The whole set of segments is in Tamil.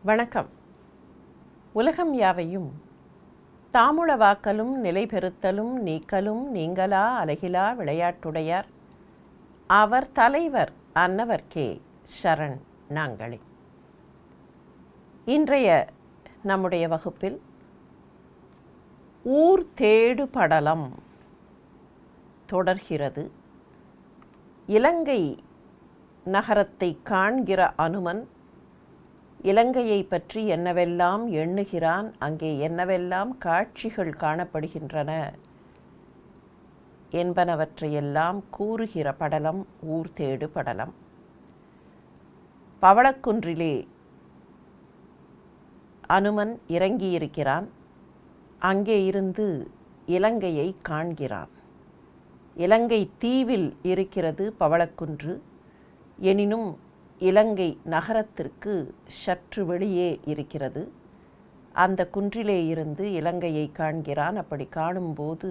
வணக்கம். உலகம் யாவையும் தாமுளவாக்கலும் நிலைபெறுத்தலும் நீக்கலும் நீங்களா அலகிலா விளையாட்டுடையார் அவர் தலைவர் அன்னவர்க்கே சரண் நாங்களே. இன்றைய நம்முடைய வகுப்பில் ஊர் தேடு படலம் தொடர்கிறது. இலங்கை நகரத்தை காண்கிற அனுமன் இலங்கையை பற்றி என்னவெல்லாம் எண்ணுகிறான், அங்கே என்னவெல்லாம் காட்சிகள் காணப்படுகின்றன என்பனவற்றையெல்லாம் கூறுகிற படலம் ஊர் தேடு படலம். பவளக்குன்றிலே அனுமன் இறங்கியிருக்கிறான். அங்கே இருந்து இலங்கையை காண்கிறான். இலங்கை தீவில் இருக்கிறது பவளக்குன்று. எனினும் இலங்கை நகரத்திற்கு சற்று வெளியே இருக்கிறது. அந்த குன்றிலே இருந்து இலங்கையை காண்கிறான். அப்படி காணும்போது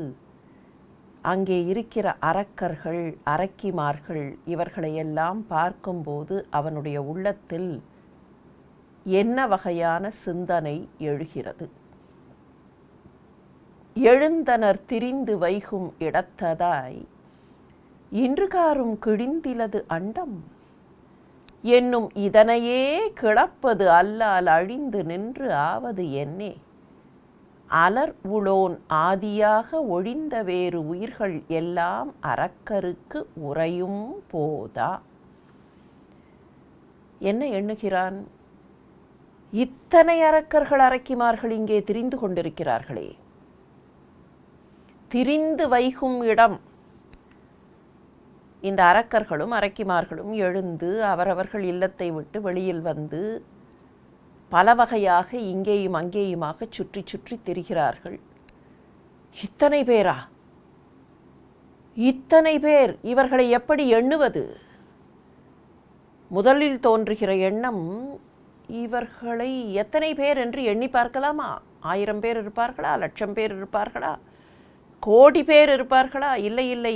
அங்கே இருக்கிற அரக்கர்கள், அரக்கிமார்கள் இவர்களையெல்லாம் பார்க்கும்போது அவனுடைய உள்ளத்தில் என்ன வகையான சிந்தனை எழுகிறது? எழுந்தனர் திரிந்து வைகும் இடத்ததாய் இன்றுகாரும் கிழிந்திலது அண்டம் என்னும் இதனையே கிளப்பது அல்லால் அழிந்து நின்று ஆவது என்னே அலர் உளோன் ஆதியாக ஒழிந்த வேறு உயிர்கள் எல்லாம் அரக்கருக்கு உறையும் போதா. என்ன எண்ணுகிறான்? இத்தனை அரக்கர்கள் அரக்கிமார்கள் இங்கே திரிந்து கொண்டிருக்கிறார்களே, திரிந்து வைகும் இடம். இந்த அரக்கர்களும் அரக்கிமார்களும் எழுந்து அவரவர்கள் இல்லத்தை விட்டு வெளியில் வந்து பல வகையாக இங்கேயும் அங்கேயுமாக சுற்றி சுற்றி திரிகிறார்கள். இத்தனை பேரா? இத்தனை பேர், இவர்களை எப்படி எண்ணுவது? முதலில் தோன்றுகிற எண்ணம், இவர்களை எத்தனை பேர் என்று எண்ணி பார்க்கலாமா? 1000 பேர் இருப்பார்களா? 1,00,000 பேர் இருப்பார்களா? கோடி பேர் இருப்பார்களா? இல்லை இல்லை,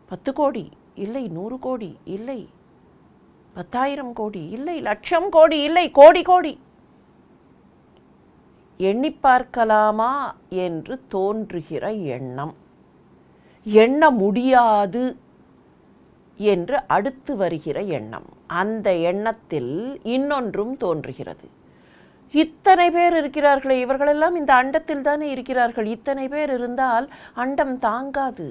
10 கோடி இல்லை, 100 கோடி இல்லை, 10,000 கோடி இல்லை, 1,00,000 கோடி இல்லை, கோடி கோடி எண்ணி பார்க்கலாமா என்று தோன்றுகிற எண்ணம். எண்ண முடியாது என்று அடுத்து வருகிற எண்ணம். அந்த எண்ணத்தில் இன்னொன்றும் தோன்றுகிறது. இத்தனை பேர் இருக்கிறார்களே, இவர்களெல்லாம் இந்த அண்டத்தில் தானே இருக்கிறார்கள். இத்தனை பேர் இருந்தால் அண்டம் தாங்காது,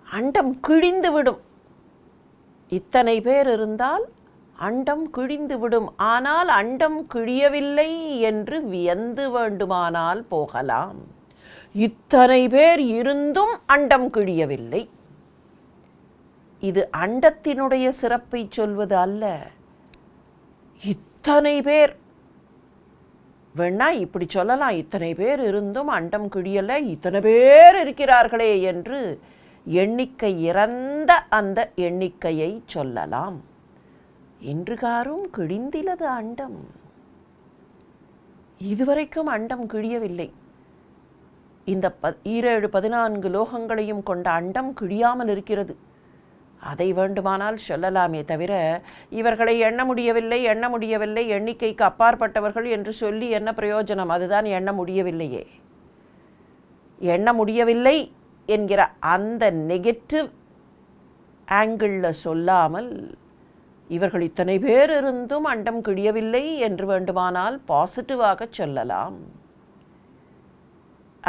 அண்டம் கிழிந்து விடும். இத்தனை பேர் இருந்தால் அண்டம் கிழிந்து விடும். ஆனால் அண்டம் கிழியவில்லை என்று வியந்து வேண்டுமானால் போகலாம். இத்தனை பேர் இருந்தும் அண்டம் கிழியவில்லை. இது அண்டத்தினுடைய சிறப்பை சொல்வது அல்ல. இத்தனை பேர் வேணா இப்படி சொல்லலாம், இத்தனை பேர் இருந்தும் அண்டம் கிழியலை, இத்தனை பேர் இருக்கிறார்களே என்று எண்ணிக்கை இறந்த அந்த எண்ணிக்கையை சொல்லலாம். இன்றுகாரும் கிழிந்திலது அண்டம். இதுவரைக்கும் அண்டம் கிழியவில்லை. இந்த 17-14 லோகங்களையும் கொண்ட அண்டம் கிழியாமல் இருக்கிறது. அதை வேண்டுமானால் சொல்லலாமே தவிர இவர்களை எண்ண முடியவில்லை, எண்ண முடியவில்லை, எண்ணிக்கைக்கு அப்பாற்பட்டவர்கள் என்று சொல்லி என்ன பிரயோஜனம்? அதுதான் எண்ண முடியவில்லையே. எண்ண முடியவில்லை என்கிற அந்த நெகட்டிவ் ஆங்கிளில் சொல்லாமல் இவர்கள் இத்தனை பேர் இருந்தும் அண்டம் கிழியவில்லை என்று வேண்டுமானால் பாசிட்டிவாக சொல்லலாம்.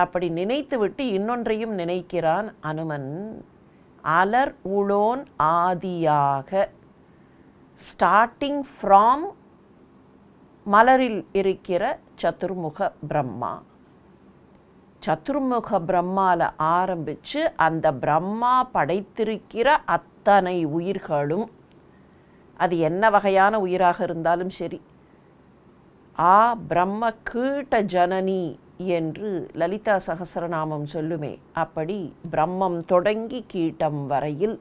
அப்படி நினைத்துவிட்டு இன்னொன்றையும் நினைக்கிறான் அனுமன். அலர் உளோன் ஆதியாக, ஸ்டார்டிங் ஃப்ரம் மலரில் இருக்கிற சதுர்முக பிரம்மா. சதுர்முக பிரம்மால ஆரம்பித்து அந்த பிரம்மா படைத்திருக்கிற அத்தனை உயிர்களும், அது என்ன வகையான உயிராக இருந்தாலும் சரி, பிரம்ம கீட்ட ஜனனி என்று லலிதா சகஸ்ரநாமம் சொல்லுமே, அப்படி பிரம்மம் தொடங்கி கீட்டம் வரையில்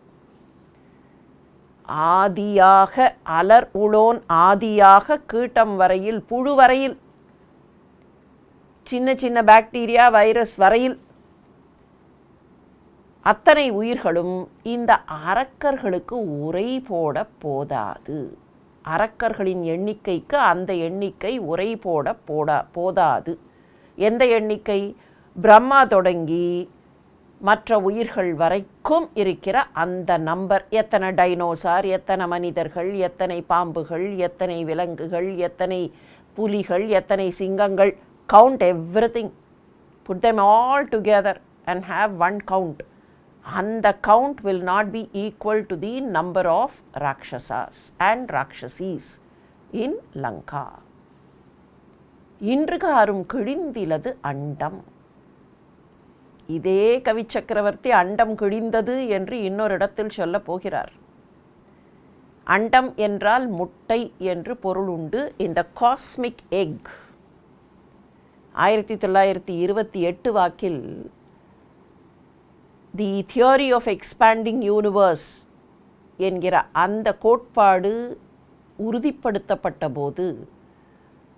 ஆதியாக, அலர் உளோன் ஆதியாக கீட்டம் வரையில், புழு வரையில், சின்ன சின்ன பாக்டீரியா வைரஸ் வரையில் அத்தனை உயிர்களும் இந்த அரக்கர்களுக்கு உரை போட போதாது. அரக்கர்களின் எண்ணிக்கைக்கு அந்த எண்ணிக்கை உரை போதாது. எந்த எண்ணிக்கை? பிரம்மா தொடங்கி மற்ற உயிர்கள் வரைக்கும் இருக்கிற அந்த நம்பர். எத்தனை டைனோசார், எத்தனை மனிதர்கள், எத்தனை பாம்புகள், எத்தனை விலங்குகள், எத்தனை புலிகள், எத்தனை சிங்கங்கள். Count everything, put them all together and have one count. அந்த count will not be equal to the number of Rakshasas and Rakshasis in Lanka. இன்றுகாரும் கிழிந்திலது அண்டம். இதே கவி சக்கரவர்த்தி அண்டம் கிழிந்தது என்று இன்னொரு இடத்தில் சொல்லப் போகிறார். அண்டம் என்றால் முட்டை என்று பொருள் உண்டு. இந்த காஸ்மிக் எக் 1928 வாக்கில் the theory of expanding universe என்கிற அந்த கோட்பாடு உறுதிப்படுத்தப்பட்ட போது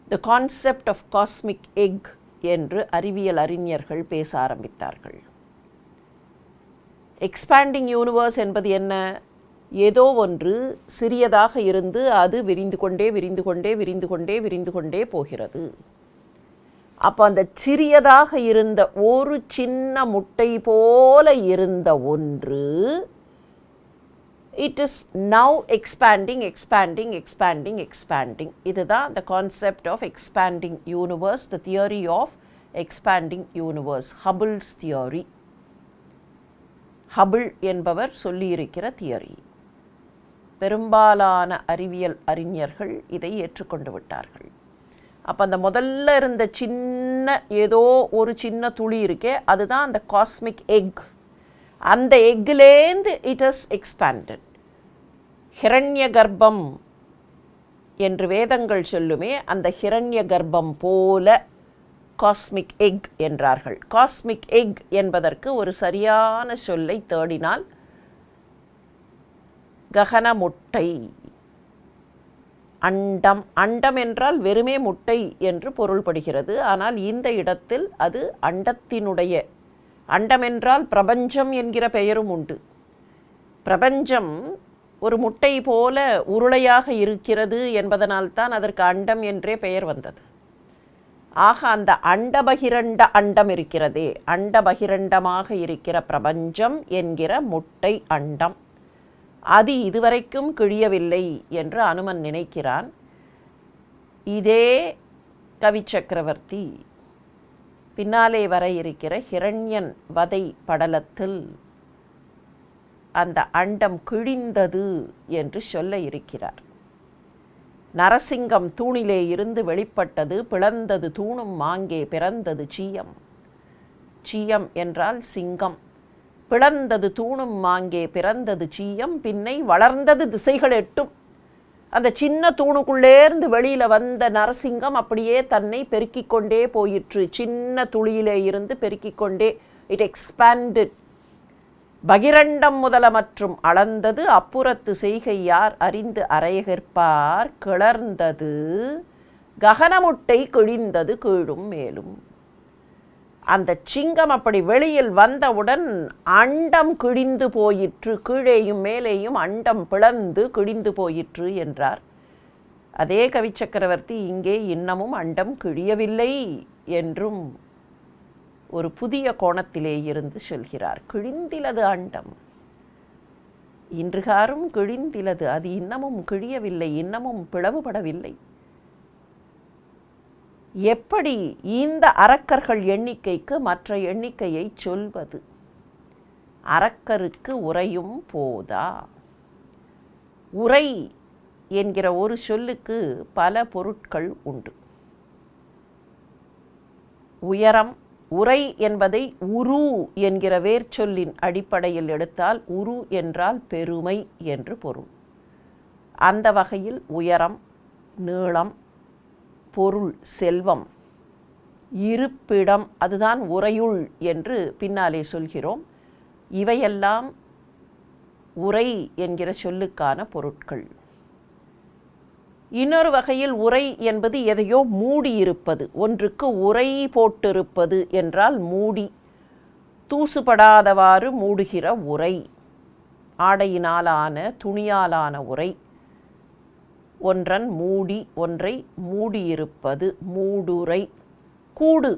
the concept of cosmic egg என்று அறிவியல் அறிஞர்கள் பேச ஆரம்பித்தார்கள். எக்ஸ்பேண்டிங் யூனிவர்ஸ் என்பது என்ன? ஏதோ ஒன்று சிறியதாக இருந்து அது விரிந்து கொண்டே போகிறது. அப்போ அந்த சிறியதாக இருந்த ஒரு சின்ன முட்டை போல இருந்த ஒன்று இட் இஸ் நவ் எக்ஸ்பேண்டிங். இதுதான் the concept of expanding universe, the theory of expanding universe, Hubble's theory. Hubble என்பவர் சொல்லியிருக்கிற தியரி. பெரும்பாலான அறிவியல் அறிஞர்கள் இதை ஏற்றுக்கொண்டு விட்டார்கள். அப்போ அந்த முதல்ல இருந்த சின்ன ஏதோ ஒரு சின்ன துளி இருக்கே, அதுதான் அந்த காஸ்மிக் எக். அந்த எக்லேருந்து இட் இஸ் எக்ஸ்பேண்டட். ஹிரண்ய கர்ப்பம் என்று வேதங்கள் சொல்லுமே, அந்த ஹிரண்ய கர்ப்பம் போல காஸ்மிக் எக் என்றார்கள். காஸ்மிக் எக் என்பதற்கு ஒரு சரியான சொல்லை தேடினால் ககன முட்டை, அண்டம். அண்டம் என்றால் வெறுமே முட்டை என்று பொருள்படுகிறது. ஆனால் இந்த இடத்தில் அது அண்டத்தினுடைய, அண்டம் என்றால் பிரபஞ்சம் என்கிற பெயரும் உண்டு. பிரபஞ்சம் ஒரு முட்டை போல உருளையாக இருக்கிறது என்பதனால்தான் அதற்கு அண்டம் என்றே பெயர் வந்தது. ஆக அந்த அண்டபகிரண்ட அண்டம் இருக்கிறதே, அண்டபகிரண்டமாக இருக்கிற பிரபஞ்சம் என்கிற முட்டை அண்டம், அது இதுவரைக்கும் கிழியவில்லை என்று அனுமன் நினைக்கிறான். இதே கவி சக்கரவர்த்தி பின்னாலே வர இருக்கிற ஹிரண்யன் வதை படலத்தில் அந்த அண்டம் கிழிந்தது என்று சொல்ல இருக்கிறார். நரசிங்கம் தூணிலே இருந்து வெளிப்பட்டது, பிளந்தது தூணும் மாங்கே பிறந்தது சீயம். சீயம் என்றால் சிங்கம். பிளந்தது தூணும் மாங்கே பிறந்தது சீயம், பின்னை வளர்ந்தது திசைகள் எட்டும். அந்த சின்ன தூணுக்குள்ளேருந்து வெளியில் வந்த நரசிங்கம் அப்படியே தன்னை பெருக்கிக் கொண்டே போயிற்று. சின்ன துளியிலே இருந்து பெருக்கிக் கொண்டே இட் எக்ஸ்பேண்டட். பகிரண்டம் முதல மற்றும் அளந்தது, அப்புறத்து செய்கை யார் அறிந்து அறையகற்பார். கிளர்ந்தது ககனமுட்டை கிழிந்தது கீழும் மேலும். அந்த சிங்கம் அப்படி வெளியில் வந்தவுடன் அண்டம் கிழிந்து போயிற்று, கீழேயும் மேலேயும் அண்டம் பிளந்து கிழிந்து போயிற்று என்றார். அதே கவி சக்கரவர்த்தி இங்கே இன்னமும் அண்டம் கிழியவில்லை என்றும் ஒரு புதிய கோணத்திலே இருந்து சொல்கிறார். கிழிந்திலது அண்டம், இன்றுகாரும் கிழிந்திலது, அது இன்னமும் கிழியவில்லை, இன்னமும் பிளவுபடவில்லை. எப்படி இந்த அரக்கர்கள் எண்ணிக்கைக்கு மற்ற எண்ணிக்கையை சொல்வது? அரக்கருக்கு உரையும் போதா? உரை என்கிற ஒரு சொல்லுக்கு பல பொருட்கள் உண்டு. உயரம். உரை என்பதை உரு என்கிற வேர்ச்சொல்லின் அடிப்படையில் எடுத்தால் உரு என்றால் பெருமை என்று பொருள். அந்த வகையில் உயரம், நீளம், பொருள், செல்வம், இருப்பிடம், அதுதான் உரையுள் என்று பின்னாலே சொல்கிறோம். இவையெல்லாம் உரை என்கிற சொல்லுக்கான பொருட்கள். இன்னொரு வகையில் உரை என்பது எதையோ மூடி இருப்பது. ஒன்றுக்கு உரை போட்டிருப்பது என்றால் மூடி, தூசுபடாதவாறு மூடுகிற உரை. ஆடையினாலான, துணியாலான உரை. ஒன்றன் மூடி ஒன்றை மூடியிருப்பது மூடுரை. கூடு,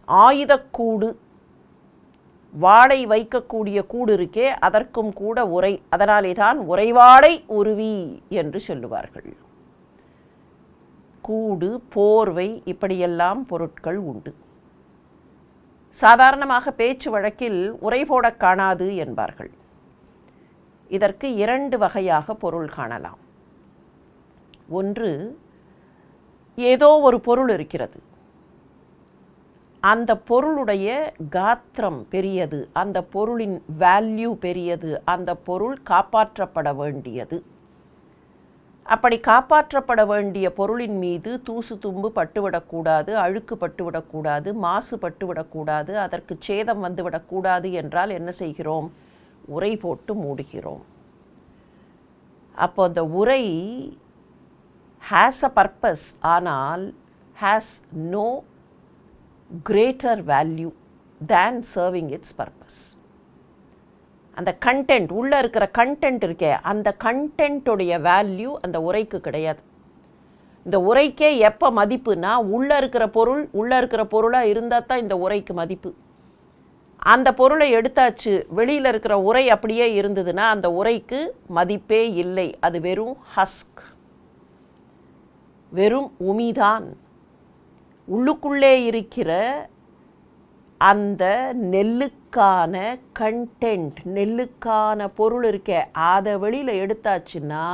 ஆயுதக்கூடு, வாளை வைக்கக்கூடிய கூடு இருக்கே அதற்கும் கூட உரை. அதனாலே தான் உரைவாளை உருவி என்று சொல்லுவார்கள். கூடு, போர்வை, இப்படியெல்லாம் பொருட்கள் உண்டு. சாதாரணமாக பேச்சு வழக்கில் உரை போட காணாது என்பார்கள். இதற்கு 2 வகையாக பொருள் காணலாம். ஒன்று, ஏதோ ஒரு பொருள் இருக்கிறது, அந்த பொருளுடைய காத்திரம் பெரியது, அந்த பொருளின் வேல்யூ பெரியது, அந்த பொருள் காப்பாற்றப்பட வேண்டியது. அப்படி காப்பாற்றப்பட வேண்டிய பொருளின் மீது தூசு தும்பு பட்டுவிடக்கூடாது, அழுக்கு பட்டுவிடக்கூடாது, மாசு பட்டுவிடக்கூடாது, அதற்கு சேதம் வந்துவிடக்கூடாது என்றால் என்ன செய்கிறோம்? உரை போட்டு மூடுகிறோம். அப்போ அந்த உரை has a purpose, ஆனால் has no greater value than serving its purpose. அந்த கண்டென்ட், உள்ளே இருக்கிற கண்டென்ட் இருக்கே, அந்த கண்டென்ட்டுடைய வேல்யூ அந்த உரைக்கு கிடையாது. இந்த உரைக்கே எப்போ மதிப்புனா, உள்ளே இருக்கிற பொருளாக இருந்தால் தான் இந்த உரைக்கு மதிப்பு. அந்த பொருளை எடுத்தாச்சு, வெளியில் இருக்கிற உரை அப்படியே இருந்ததுன்னா அந்த உரைக்கு மதிப்பே இல்லை. அது வெறும் ஹஸ்க், வெறும் உமிதான். உள்ளுக்குள்ளே இருக்கிற அந்த நெல்லுக்கான கண்டென்ட், நெல்லுக்கான பொருள் இருக்கே, அதை வெளியில் எடுத்தாச்சுன்னா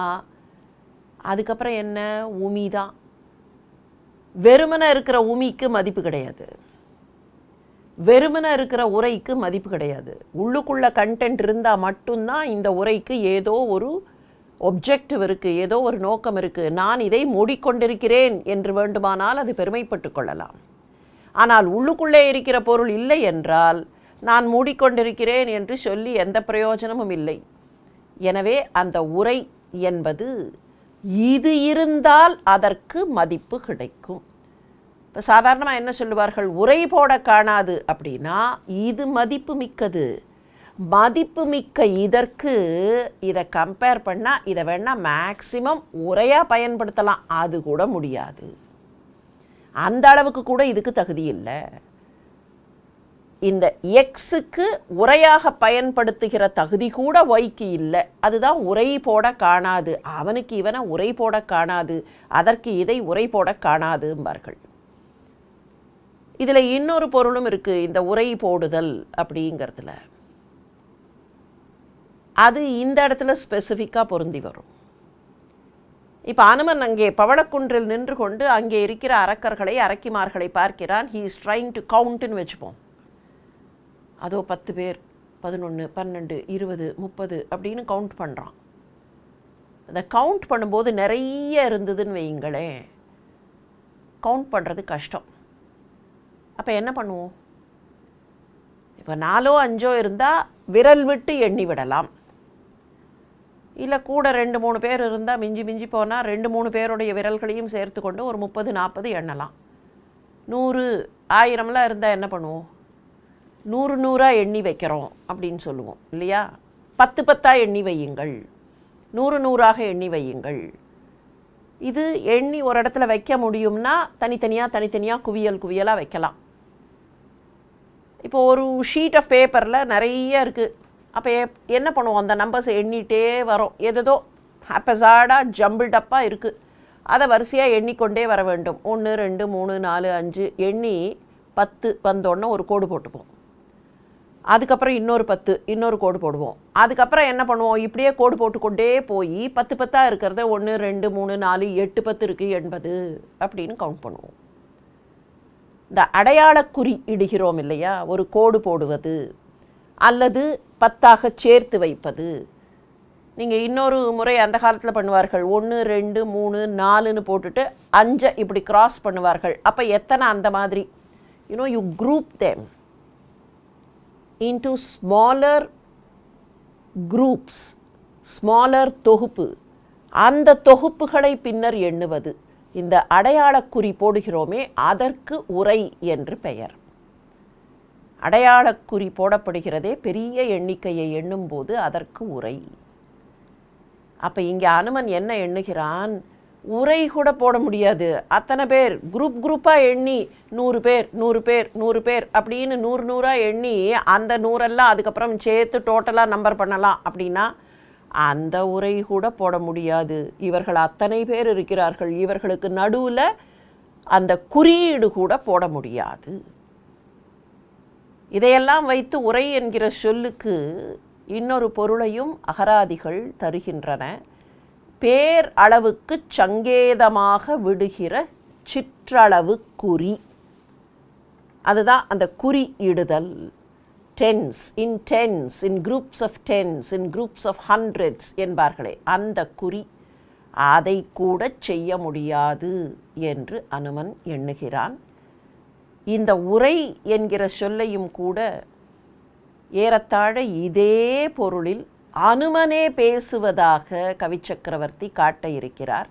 அதுக்கப்புறம் என்ன? உமி தான். வெறுமனை இருக்கிற உமிக்கு மதிப்பு கிடையாது, வெறுமனை இருக்கிற உரைக்கு மதிப்பு கிடையாது. உள்ளுக்குள்ள கண்டென்ட் இருந்தால் மட்டும்தான் இந்த உரைக்கு ஏதோ ஒரு ஒப்ஜெக்டிவ் இருக்குது, ஏதோ ஒரு நோக்கம் இருக்குது. நான் இதை மூடிக்கொண்டிருக்கிறேன் என்று வேண்டுமானால் அது பெருமைப்பட்டு கொள்ளலாம். ஆனால் உள்ளுக்குள்ளே இருக்கிற பொருள் இல்லை என்றால் நான் மூடிக்கொண்டிருக்கிறேன் என்று சொல்லி எந்த பிரயோஜனமும் இல்லை. எனவே அந்த உரை என்பது இது இருந்தால் அதற்கு மதிப்பு கிடைக்கும். இப்போ சாதாரணமாக என்ன சொல்லுவார்கள்? உரை போட காணாது அப்படின்னா இது மதிப்பு மிக்கது. மதிப்பு மிக்க இதற்கு இதை கம்பேர் பண்ணால் இதை வேணால் மேக்சிமம் உரையாக பயன்படுத்தலாம், அது கூட முடியாது. அந்த அளவுக்கு கூட இதுக்கு தகுதி இல்லை. இந்த எக்ஸுக்கு உரையாக பயன்படுத்துகிற தகுதி கூட ஒய்க்கு இல்லை. அதுதான் உரை போட காணாது. அவனுக்கு இவனை உரை போட காணாது, அதற்கு இதை உரை போட காணாதும்பார்கள். இதில் இன்னொரு பொருளும் இருக்குது இந்த உரை போடுதல் அப்படிங்கிறதுல. அது இந்த இடத்துல ஸ்பெசிஃபிக்காக பொருந்தி வரும். இப்போ அனுமன் அங்கே பவளக்குன்றில் நின்று கொண்டு அங்கே இருக்கிற அரக்கர்களை, அரக்கிமார்களை பார்க்கிறான். ஹீ இஸ் ட்ரைங் டு கவுண்ட்டுன்னு வச்சுப்போம். அதோ 10 பேர், 11, 12, 20, 30 அப்படின்னு கவுண்ட் பண்ணுறான். அதை கவுண்ட் பண்ணும்போது நிறைய இருந்ததுன்னு வையுங்களேன், கவுண்ட் பண்ணுறது கஷ்டம். அப்போ என்ன பண்ணுவோம்? இப்போ 4 5 இருந்தால் விரல் விட்டு எண்ணி விடலாம். இல்லை கூட 2 3 பேர் இருந்தால் மிஞ்சி மிஞ்சி போனால் 2 3 பேருடைய விரல்களையும் சேர்த்து கொண்டு ஒரு 30 40 எண்ணலாம். 100 1000லாம் இருந்தால் என்ன பண்ணுவோம்? 100 100ஆக எண்ணி வைக்கிறோம் அப்படின்னு சொல்லுவோம் இல்லையா? 10 10ஆக எண்ணி வையுங்கள், 100 100ஆக எண்ணி வையுங்கள். இது எண்ணி ஒரு இடத்துல வைக்க முடியும்னா தனித்தனியாக குவியலாக வைக்கலாம். இப்போ ஒரு ஷீட் ஆஃப் பேப்பரில் நிறைய இருக்குது. அப்போ என்ன பண்ணுவோம்? அந்த நம்பர்ஸை எண்ணிகிட்டே வரோம். ஏதோ ஹாப்பஸாடாக ஜம்பிள்டப்பாக இருக்குது, அதை வரிசையாக எண்ணிக்கொண்டே வர வேண்டும். 1 2 3 4 5 எண்ணி 10 வந்தோடனே ஒரு கோடு போட்டுப்போம். அதுக்கப்புறம் இன்னொரு 10 இன்னொரு கோடு போடுவோம். அதுக்கப்புறம் என்ன பண்ணுவோம்? இப்படியே கோடு போட்டுக்கொண்டே போய் 10 10ஆக இருக்கிறத 1 2 3 4 8 10 இருக்குது 80 அப்படின்னு கவுண்ட் பண்ணுவோம். இந்த அடையாளக்குறி இடுகிறோம் இல்லையா? ஒரு கோடு போடுவது அல்லது 10ஆக சேர்த்து வைப்பது. நீங்கள் இன்னொரு முறை அந்த காலத்தில் பண்ணுவார்கள். 1 2 3 4ன்னு போட்டுட்டு 5 இப்படி கிராஸ் பண்ணுவார்கள். அப்போ எத்தனை அந்த மாதிரி you group them into smaller groups, smaller தொகுப்பு. அந்த தொகுப்புகளை பின்னர் எண்ணுவது. இந்த அடையாளக்குறி போடுகிறோமே அதற்கு உரை என்று பெயர். அடையாளக்குறி போடப்படுகிறதே பெரிய எண்ணிக்கையை எண்ணும்போது அதற்கு உரை. அப்போ இங்கே அனுமன் என்ன எண்ணுகிறான், உரை கூட போட முடியாது, அத்தனை பேர் குரூப்பாக எண்ணி 100 பேர் 100 பேர் 100 பேர் அப்படின்னு 100 எண்ணி அந்த 100 அதுக்கப்புறம் சேர்த்து டோட்டலாக நம்பர் பண்ணலாம் அப்படின்னா அந்த உரை கூட போட முடியாது. இவர்கள் அத்தனை பேர் இருக்கிறார்கள், இவர்களுக்கு நடுவில் அந்த குறியீடு கூட போட முடியாது. இதையெல்லாம் வைத்து உரை என்கிற சொல்லுக்கு இன்னொரு பொருளையும் அகராதிகள் தருகின்றன. பேர் அளவுக்கு சங்கேதமாக விடுகிற சிற்றளவு குறி, அதுதான் அந்த குறி இடுதல். Tens, in groups of tens, in groups of hundreds என்பார்களே, அந்த குறி அதை கூட செய்ய முடியாது என்று அனுமன் எண்ணுகிறான். இந்த உரை என்கிற சொல்லையும் கூட ஏறத்தாழ இதே பொருளில் அனுமனே பேசுவதாக கவிச்சக்கரவர்த்தி காட்ட இருக்கிறார்.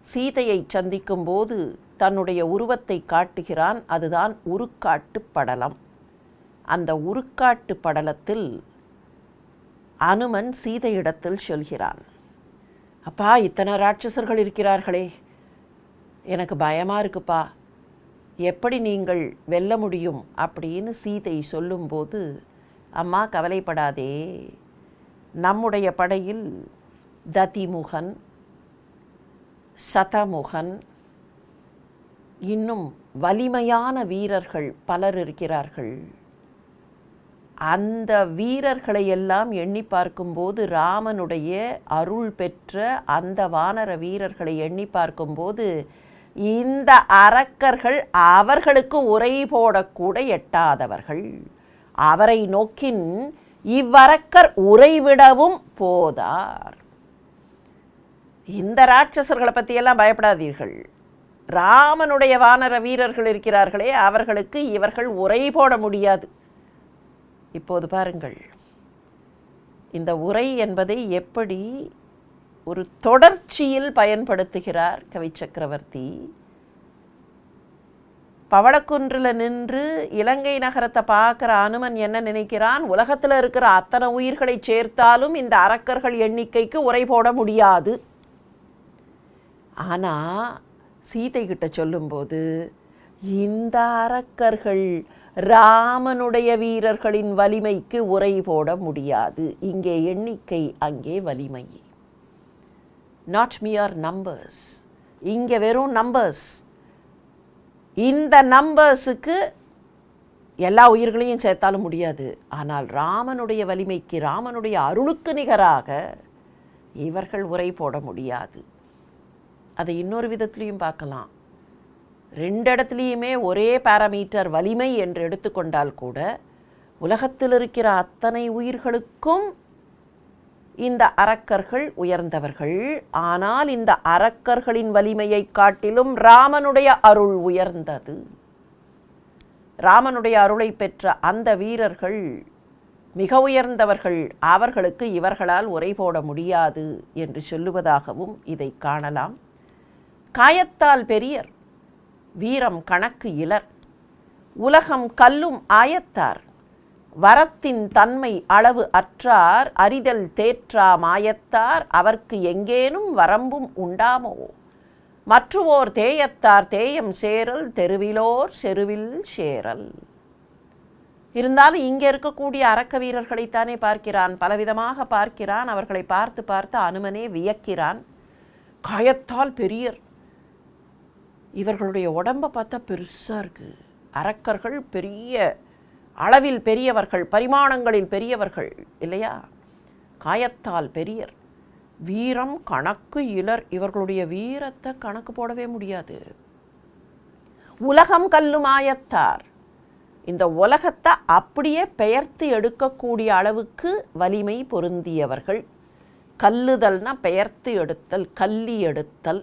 சீதையை சந்திக்கும் போது தன்னுடைய உருவத்தை காட்டுகிறான், அதுதான் உருக்காட்டு படலம். அந்த உருக்காட்டு படலத்தில் அனுமன் சீதையிடத்தில் சொல்கிறான், அப்பா இத்தனை ராட்சசர்கள் இருக்கிறார்களே, எனக்கு பயமாக இருக்குப்பா, எப்படி நீங்கள் வெல்ல முடியும் அப்படின்னு சீதை சொல்லும்போது, அம்மா கவலைப்படாதே, நம்முடைய படையில் ததிமுகன், சதமுகன், இன்னும் வலிமையான வீரர்கள் பலர் இருக்கிறார்கள். அந்த வீரர்களை எல்லாம் எண்ணி பார்க்கும்போது, ராமனுடைய அருள் பெற்ற அந்த வானர வீரர்களை எண்ணி பார்க்கும்போது, இந்த அரக்கர்கள் அவர்களுக்கு உரை போடக்கூட எட்டாதவர்கள். அவரை நோக்கின் இவ்வரக்கர் உறைவிடவும் போதார். இந்த ராட்சசர்களை பற்றியெல்லாம் பயப்படாதீர்கள், ராமனுடைய வானர வீரர்கள் இருக்கிறார்களே அவர்களுக்கு இவர்கள் உரை போட முடியாது. இப்போது பாருங்கள், இந்த உரை என்பதை எப்படி ஒரு தொடர்ச்சியில் பயன்படுத்துகிறார் கவிச்சக்கரவர்த்தி. பவளக்குன்றில் நின்று இலங்கை நகரத்தை பார்க்குற அனுமன் என்ன நினைக்கிறான், உலகத்தில் இருக்கிற அத்தனை உயிர்களை சேர்த்தாலும் இந்த அரக்கர்கள் எண்ணிக்கைக்கு உரை போட முடியாது. ஆனால் சீதை கிட்ட சொல்லும்போது, இந்த அரக்கர்கள் ராமனுடைய வீரர்களின் வலிமைக்கு உரை போட முடியாது. இங்கே எண்ணிக்கை, அங்கே வலிமை. நாட் மியர் நம்பர்ஸ், இங்கே வெறும் நம்பர்ஸ். இந்த நம்பர்ஸுக்கு எல்லா உயிர்களையும் சேர்த்தாலும் முடியாது. ஆனால் ராமனுடைய வலிமைக்கு, ராமனுடைய அருளுக்கு நிகராக இவர்கள் உரை போட முடியாது. அதை இன்னொரு விதத்துலேயும் பார்க்கலாம். 2 இடத்துலையுமே ஒரே பாராமீட்டர் வலிமை என்று எடுத்துக்கொண்டால் கூட, உலகத்தில் இருக்கிற அத்தனை உயிர்களுக்கும் இந்த அரக்கர்கள் உயர்ந்தவர்கள். ஆனால் இந்த அரக்கர்களின் வலிமையை காட்டிலும் ராமனுடைய அருள் உயர்ந்தது. ராமனுடைய அருளை பெற்ற அந்த வீரர்கள் மிக உயர்ந்தவர்கள், அவர்களுக்கு இவர்களால் உரை போட முடியாது என்று சொல்லுவதாகவும் இதை காணலாம். காயத்தால் பெரியர், வீரம் கணக்கு இலர், உலகம் கல்லும் ஆயத்தார், வரத்தின் தன்மை அளவு அற்றார், அறிதல் தேற்றா மாயத்தார், அவர்க்கு எங்கேனும் வரம்பும் உண்டாமோ, மற்றுவோர் தேயத்தார் தேயம் சேரல், தெருவிலோர் செருவில் சேரல். இருந்தாலும் இங்கே இருக்கக்கூடிய அரக்க வீரர்களைத்தானே பார்க்கிறான், பலவிதமாக பார்க்கிறான். அவர்களை பார்த்து பார்த்து அனுமனே வியக்கிறான். காயத்தால் பெரியர், இவர்களுடைய உடம்பை பார்த்தா பெருசாக இருக்குது. அரக்கர்கள் பெரிய அளவில் பெரியவர்கள், பரிமாணங்களில் பெரியவர்கள் இல்லையா? காயத்தால் பெரியர், வீரம் கணக்கு இலர், இவர்களுடைய வீரத்தை கணக்கு போடவே முடியாது. உலகம் கல்லும் ஆயத்தார், இந்த உலகத்தை அப்படியே பெயர்த்து எடுக்கக்கூடிய அளவுக்கு வலிமை பொருந்தியவர்கள். கல்லுதல்னா பெயர்த்து எடுத்தல், கல்லி எடுத்தல்.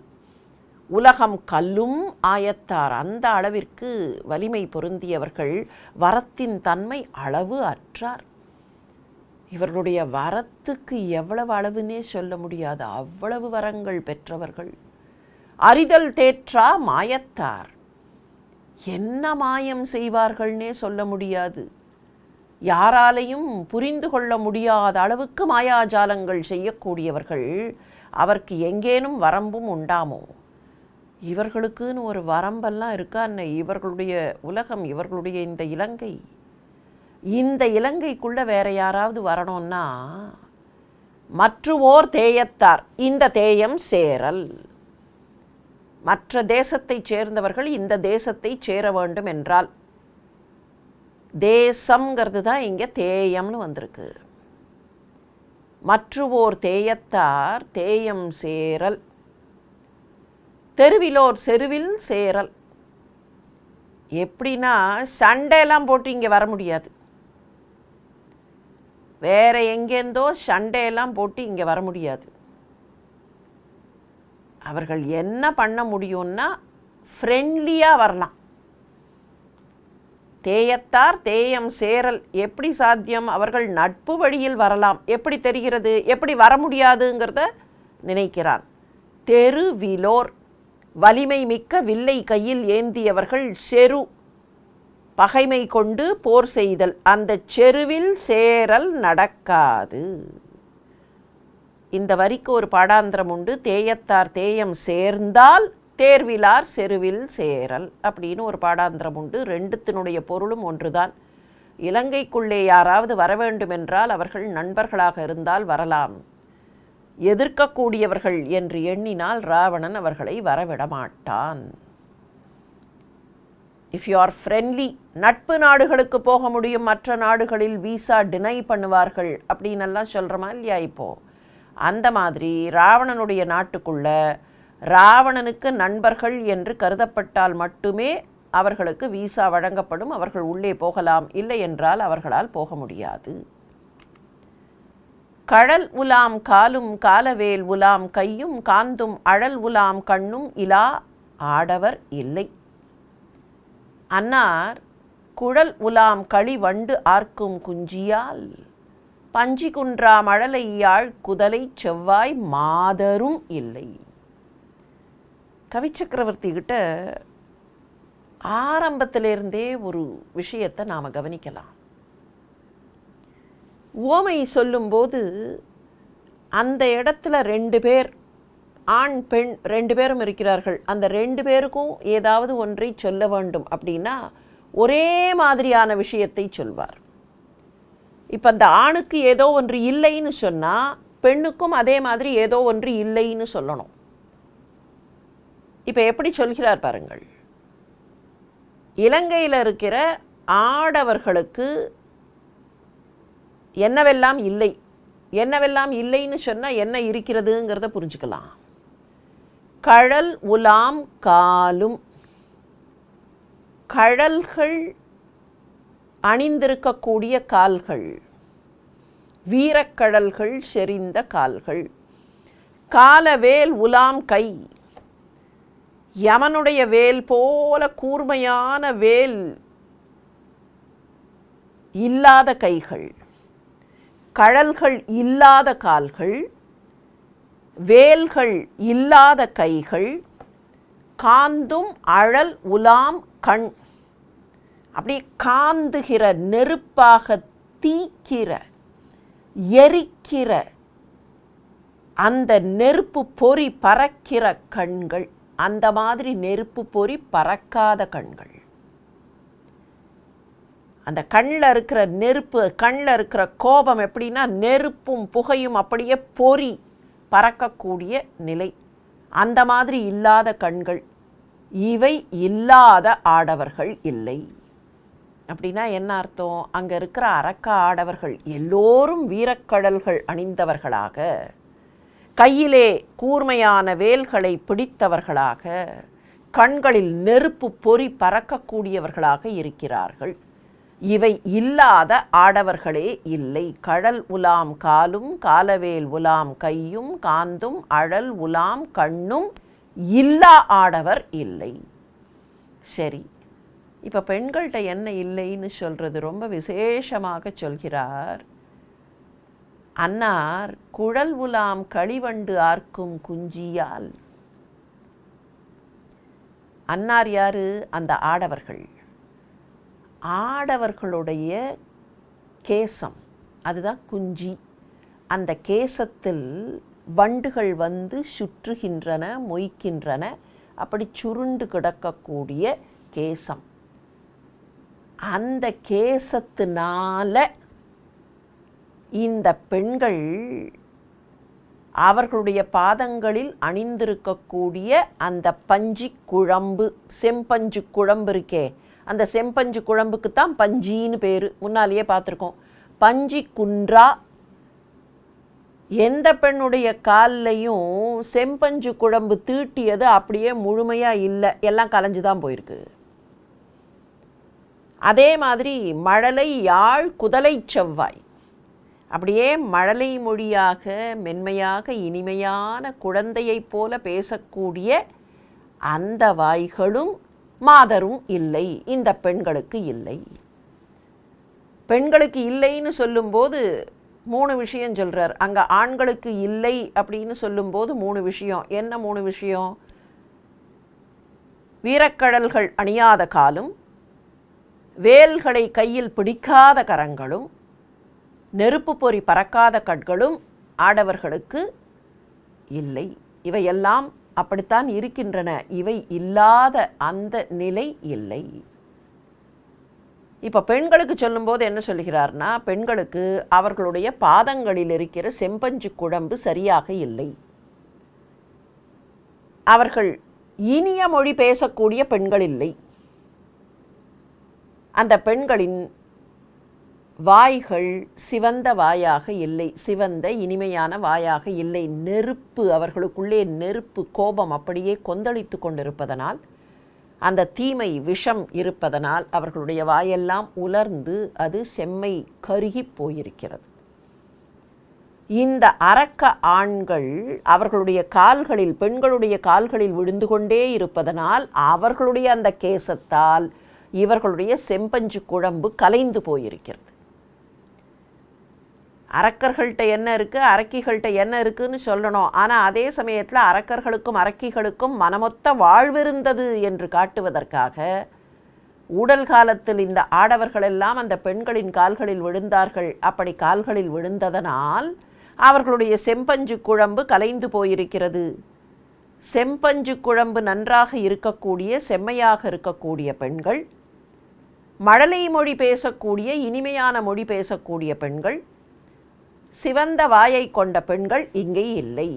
உலகம் கல்லும் ஆயத்தார், அந்த அளவிற்கு வலிமை பொருந்தியவர்கள். வரத்தின் தன்மை அளவு அற்றார், இவர்களுடைய வரத்துக்கு எவ்வளவு அளவுன்னே சொல்ல முடியாது, அவ்வளவு வரங்கள் பெற்றவர்கள். அறிதல் தேற்றா மாயத்தார், என்ன மாயம் செய்வார்கள்னே சொல்ல முடியாது. யாராலையும் புரிந்து கொள்ள முடியாத அளவுக்கு மாயாஜாலங்கள் செய்யக்கூடியவர்கள். அவருக்கு எங்கேனும் வரம்பும் உண்டாமோ? இவர்களுக்குன்னு ஒரு வரம்பெல்லாம் இருக்கா என்ன? இவர்களுடைய உலகம், இவர்களுடைய இந்த இலங்கைக்குள்ளே வேற யாராவது வரணும்னா மற்றுவோர் தேயத்தார், இந்த தேயம் சேரல். மற்ற தேசத்தைச் சேர்ந்தவர்கள் இந்த தேசத்தை சேர வேண்டும் என்றால், தேசம்ங்கிறது தான் இங்கே தேயம்னு வந்திருக்கு. மற்றுவோர் தேயத்தார் தேயம் சேரல், தெருவிலோர் செருவில் சேரல். எப்படின்னா சண்டையெல்லாம் போட்டு இங்கே வர முடியாது. வேற எங்கேருந்தோ சண்டையெல்லாம் போட்டு இங்கே வர முடியாது. அவர்கள் என்ன பண்ண முடியும்னா ஃப்ரெண்ட்லியாக வரலாம். தேயத்தார் தேயம் சேரல் எப்படி சாத்தியம்? அவர்கள் நட்பு வழியில் வரலாம். எப்படி தெரிகிறது? எப்படி வர முடியாதுங்கிறத நினைக்கிறான். தெருவிலோர், வலிமை மிக்க வில்லை கையில் ஏந்தியவர்கள், செரு பகைமை கொண்டு போர் செய்தல், அந்த செருவில் சேரல் நடக்காது. இந்த வரிக்கு ஒரு பாடாந்திரம் உண்டு. தேயத்தார் தேயம் சேர்ந்தால் தேர்விலார் செருவில் சேரல் அப்படின்னு ஒரு பாடாந்திரம் உண்டு. ரெண்டுத்தினுடைய பொருளும் ஒன்றுதான். இலங்கைக்குள்ளே யாராவது வர வேண்டுமென்றால் அவர்கள் நண்பர்களாக இருந்தால் வரலாம். எதிர்க்கக்கூடியவர்கள் என்று எண்ணினால் ராவணன் அவர்களை வரவிடமாட்டான். இஃப் யூ ஆர் ஃப்ரெண்ட்லி, நட்பு நாடுகளுக்கு போக முடியும், மற்ற நாடுகளில் வீசா டினை பண்ணுவார்கள் அப்படின்னெல்லாம் சொல்கிறோமா இல்லையா? இப்போது அந்த மாதிரி ராவணனுடைய நாட்டுக்குள்ள ராவணனுக்கு நண்பர்கள் என்று கருதப்பட்டால் மட்டுமே அவர்களுக்கு வீசா வழங்கப்படும். அவர்கள் உள்ளே போகலாம், இல்லை என்றால் அவர்களால் போக முடியாது. கழல் உலாம் காலும் காலவேல் உலாம் கையும் காந்தும் அழல் உலாம் கண்ணும் இலா ஆடவர் இல்லை. அன்னார் குழல் உலாம் களி வண்டு ஆர்க்கும் குஞ்சியால் பஞ்சி குன்றா மழலை யாழ் குதலை செவ்வாய் மாதரும் இல்லை. கவிச்சக்கரவர்த்தி கிட்ட ஆரம்பத்திலிருந்தே ஒரு விஷயத்தை நாம் கவனிக்கலாம். உவமை சொல்லும்போது அந்த இடத்துல 2 பேர், ஆண் பெண் 2 பேரும் இருக்கிறார்கள். அந்த 2 பேருக்கும் ஏதாவது ஒன்றை சொல்ல வேண்டும் அப்படின்னா ஒரே மாதிரியான விஷயத்தை சொல்வார். இப்போ அந்த ஆணுக்கு ஏதோ ஒன்று இல்லைன்னு சொன்னால் பெண்ணுக்கும் அதே மாதிரி ஏதோ ஒன்று இல்லைன்னு சொல்லணும். இப்போ எப்படி சொல்கிறார் பாருங்கள். இலங்கையில் இருக்கிற ஆடவர்களுக்கு என்னவெல்லாம் இல்லை, என்னவெல்லாம் இல்லைன்னு சொன்னால் என்ன இருக்கிறதுங்கிறத புரிஞ்சுக்கலாம். கழல் உலாம் காலும், கழல்கள் அணிந்திருக்கக்கூடிய கால்கள், வீரக்கழல்கள் செறிந்த கால்கள். காலவேல் உலாம் கை, யமனுடைய வேல் போல கூர்மையான வேல் இல்லாத கைகள், கழல்கள் இல்லாத கால்கள், வேல்கள் இல்லாத கைகள், காந்தும் அழல் உலாம் கண், அப்படி காந்துகிற, நெருப்பாக தீக்கிற, எரிக்கிற, அந்த நெருப்பு பொறி பறக்கிற கண்கள். அந்த மாதிரி நெருப்பு பொறி பறக்காத கண்கள். அந்த கண்ணில் இருக்கிற நெருப்பு, கண்ணில் இருக்கிற கோபம் எப்படின்னா நெருப்பும் புகையும் அப்படியே பொறி பறக்கக்கூடிய நிலை. அந்த மாதிரி இல்லாத கண்கள். இவை இல்லாத ஆடவர்கள் இல்லை. அப்படின்னா என்ன அர்த்தம்? அங்கே இருக்கிற அரக்க ஆடவர்கள் எல்லோரும் வீரக்கடல்கள் அணிந்தவர்களாக, கையிலே கூர்மையான வேல்களை பிடித்தவர்களாக, கண்களில் நெருப்பு பொறி பறக்கக்கூடியவர்களாக இருக்கிறார்கள். இவை இல்லாத ஆடவர்களே இல்லை. கழல் உலாம் காலும் காலவேல் உலாம் கையும் காந்தும் அழல் உலாம் கண்ணும் இல்லா ஆடவர் இல்லை. சரி, இப்போ பெண்கள்கிட்ட என்ன இல்லைன்னு சொல்கிறது ரொம்ப விசேஷமாக சொல்கிறார். அன்னார் குழல் உலாம் களிவண்டு ஆர்க்கும் குஞ்சியால். அன்னார் யாரு? அந்த ஆடவர்கள். ஆடவர்களுடைய கேசம், அதுதான் குஞ்சி. அந்த கேசத்தில் வண்டுகள் வந்து சுற்றுகின்றன, மொய்க்கின்றன. அப்படி சுருண்டு கிடக்கக்கூடிய கேசம். அந்த கேசத்தினால இந்த பெண்கள் அவர்களுடைய பாதங்களில் அணிந்திருக்கக்கூடிய அந்த பஞ்சி குழம்பு, செம்பஞ்சு குழம்பு இருக்கே, அந்த செம்பஞ்சு குழம்புக்கு தான் பஞ்சின்னு பேர். முன்னாலேயே பார்த்துருக்கோம். பஞ்சி குன்றா. எந்த பெண்ணுடைய கால்லையும் செம்பஞ்சு குழம்பு தீட்டியது அப்படியே முழுமையாக இல்லை, எல்லாம் கலைஞ்சு தான் போயிருக்கு. அதே மாதிரி மழலை யாழ் குதலை செவ்வாய், அப்படியே மழலை மொழியாக மென்மையாக இனிமையான குழந்தையைப் போல பேசக்கூடிய அந்த வாய்களும் மாதரும் இல்லை, இந்த பெண்களுக்கு இல்லை. பெண்களுக்கு இல்லைன்னு சொல்லும்போது 3 விஷயம் சொல்கிறார். அங்கே ஆண்களுக்கு இல்லை அப்படின்னு சொல்லும்போது 3 விஷயம். என்ன 3 விஷயம்? வீரக்கழல்கள் அணியாத காலும், வேல்களை கையில் பிடிக்காத கரங்களும், நெருப்பு பொறி பறக்காத கண்களும் ஆடவர்களுக்கு இல்லை. இவையெல்லாம் அப்படித்தான் இருக்கின்றன. இவை இல்லாத அந்த நிலை இல்லை. இப்போ பெண்களுக்கு சொல்லும்போது என்ன சொல்கிறார்னா, பெண்களுக்கு அவர்களுடைய பாதங்களில் இருக்கிற செம்பஞ்சு குழம்பு சரியாக இல்லை. அவர்கள் இனிய மொழி பேசக்கூடிய பெண்கள் இல்லை. அந்த பெண்களின் வாய்கள் சிவந்த வாயாக இல்லை, சிவந்த இனிமையான வாயாக இல்லை. நெருப்பு, அவர்களுக்குள்ளே நெருப்பு, கோபம் அப்படியே கொந்தளித்து கொண்டிருப்பதனால், அந்த தீமை விஷம் இருப்பதனால் அவர்களுடைய வாயெல்லாம் உலர்ந்து அது செம்மை கருகி போயிருக்கிறது. இந்த அரக்க ஆண்கள் அவர்களுடைய கால்களில், பெண்களுடைய கால்களில் விழுந்து கொண்டே இருப்பதனால் அவர்களுடைய அந்த கேசத்தால் இவர்களுடைய செம்பஞ்சு குழம்பு கலைந்து போயிருக்கிறது. அரக்கர்கள்ட்ட என்ன இருக்குது, அரக்கிகள்கிட்ட என்ன இருக்குதுன்னு சொல்லணும். ஆனால் அதே சமயத்தில் அரக்கர்களுக்கும் அரக்கிகளுக்கும் மனமொத்த வாழ்விருந்தது என்று காட்டுவதற்காக ஊடல் காலத்தில் இந்த ஆடவர்களெல்லாம் அந்த பெண்களின் கால்களில் விழுந்தார்கள். அப்படி கால்களில் விழுந்ததனால் அவர்களுடைய செம்பஞ்சு குழம்பு கலைந்து போயிருக்கிறது. செம்பஞ்சு குழம்பு நன்றாக இருக்கக்கூடிய, செம்மையாக இருக்கக்கூடிய பெண்கள், மழலை மொழி பேசக்கூடிய, இனிமையான மொழி பேசக்கூடிய பெண்கள், சிவந்த வாயை கொண்ட பெண்கள் இங்கே இல்லை.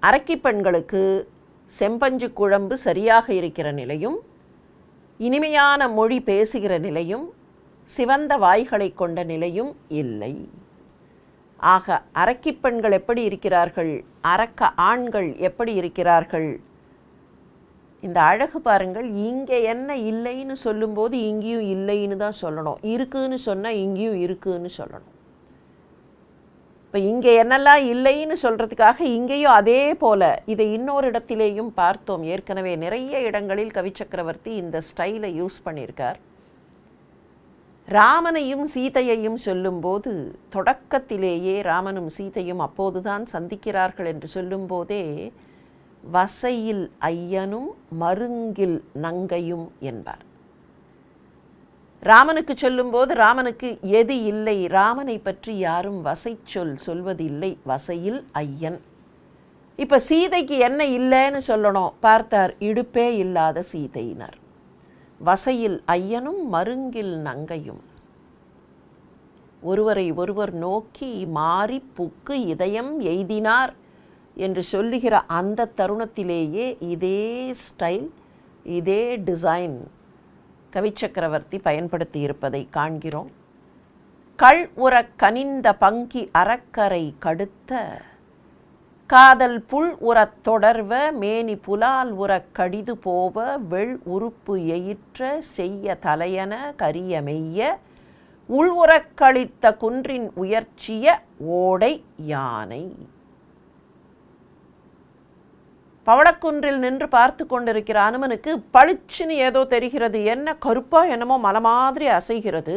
அரக்கி பெண்களுக்கு செம்பஞ்சு குழம்பு சரியாக இருக்கிற நிலையும், இனிமையான மொழி பேசுகிற நிலையும், சிவந்த வாய்களை கொண்ட நிலையும் இல்லை. ஆக அரக்கி பெண்கள் எப்படி இருக்கிறார்கள், அரக்க ஆண்கள் எப்படி இருக்கிறார்கள்? இந்த அழகு பாருங்கள். இங்கே என்ன இல்லைன்னு சொல்லும்போது இங்கேயும் இல்லைன்னு தான் சொல்லணும். இருக்குன்னு சொன்னால் இங்கேயும் இருக்குன்னு சொல்லணும். இப்போ இங்கே என்னெல்லாம் இல்லைன்னு சொல்கிறதுக்காக இங்கேயும் அதே போல் இதை இன்னொரு இடத்திலேயும் பார்த்தோம். ஏற்கனவே நிறைய இடங்களில் கவிச்சக்கரவர்த்தி இந்த ஸ்டைலை யூஸ் பண்ணியிருக்கார். ராமனையும் சீதையையும் சொல்லும்போது தொடக்கத்திலேயே ராமனும் சீதையும் அப்போதுதான் சந்திக்கிறார்கள் என்று சொல்லும்போதே வசையில் ஐயனும் மருங்கில் நங்கையும் என்பார். ராமனுக்கு சொல்லும்போது ராமனுக்கு எது இல்லை, ராமனை பற்றி யாரும் வசை சொல்வதில்லை, வசையில் ஐயன். இப்போ சீதைக்கு என்ன இல்லைன்னு சொல்லணும், பார்த்தார், இடுப்பே இல்லாத சீதையினர். வசையில் ஐயனும் மருங்கில் நங்கையும். ஒருவரை ஒருவர் நோக்கி மாறி புக்கு இதயம் எய்தினார் என்று சொல்லுகிற அந்த தருணத்திலேயே இதே ஸ்டைல், இதே டிசைன் கவிச்சக்கரவர்த்தி பயன்படுத்தி இருப்பதை காண்கிறோம். கள் உற கனிந்த பங்கி அறக்கரை கடுத்த காதல் புல் உறத் தொடர்வ மேனி புலால் உறக் கடிது போவ வெள் உறுப்பு எயிற்ற செய்ய தலையன கரிய மெய்ய உள் உறக் கழித்த குன்றின் உயர்ச்சிய ஓடை யானை. பவளக்குன்றில் நின்று பார்த்து கொண்டிருக்கிற அனுமனுக்கு பளிச்சுன்னு ஏதோ தெரிகிறது. என்ன கருப்பா என்னமோ மலை மாதிரி அசைகிறது,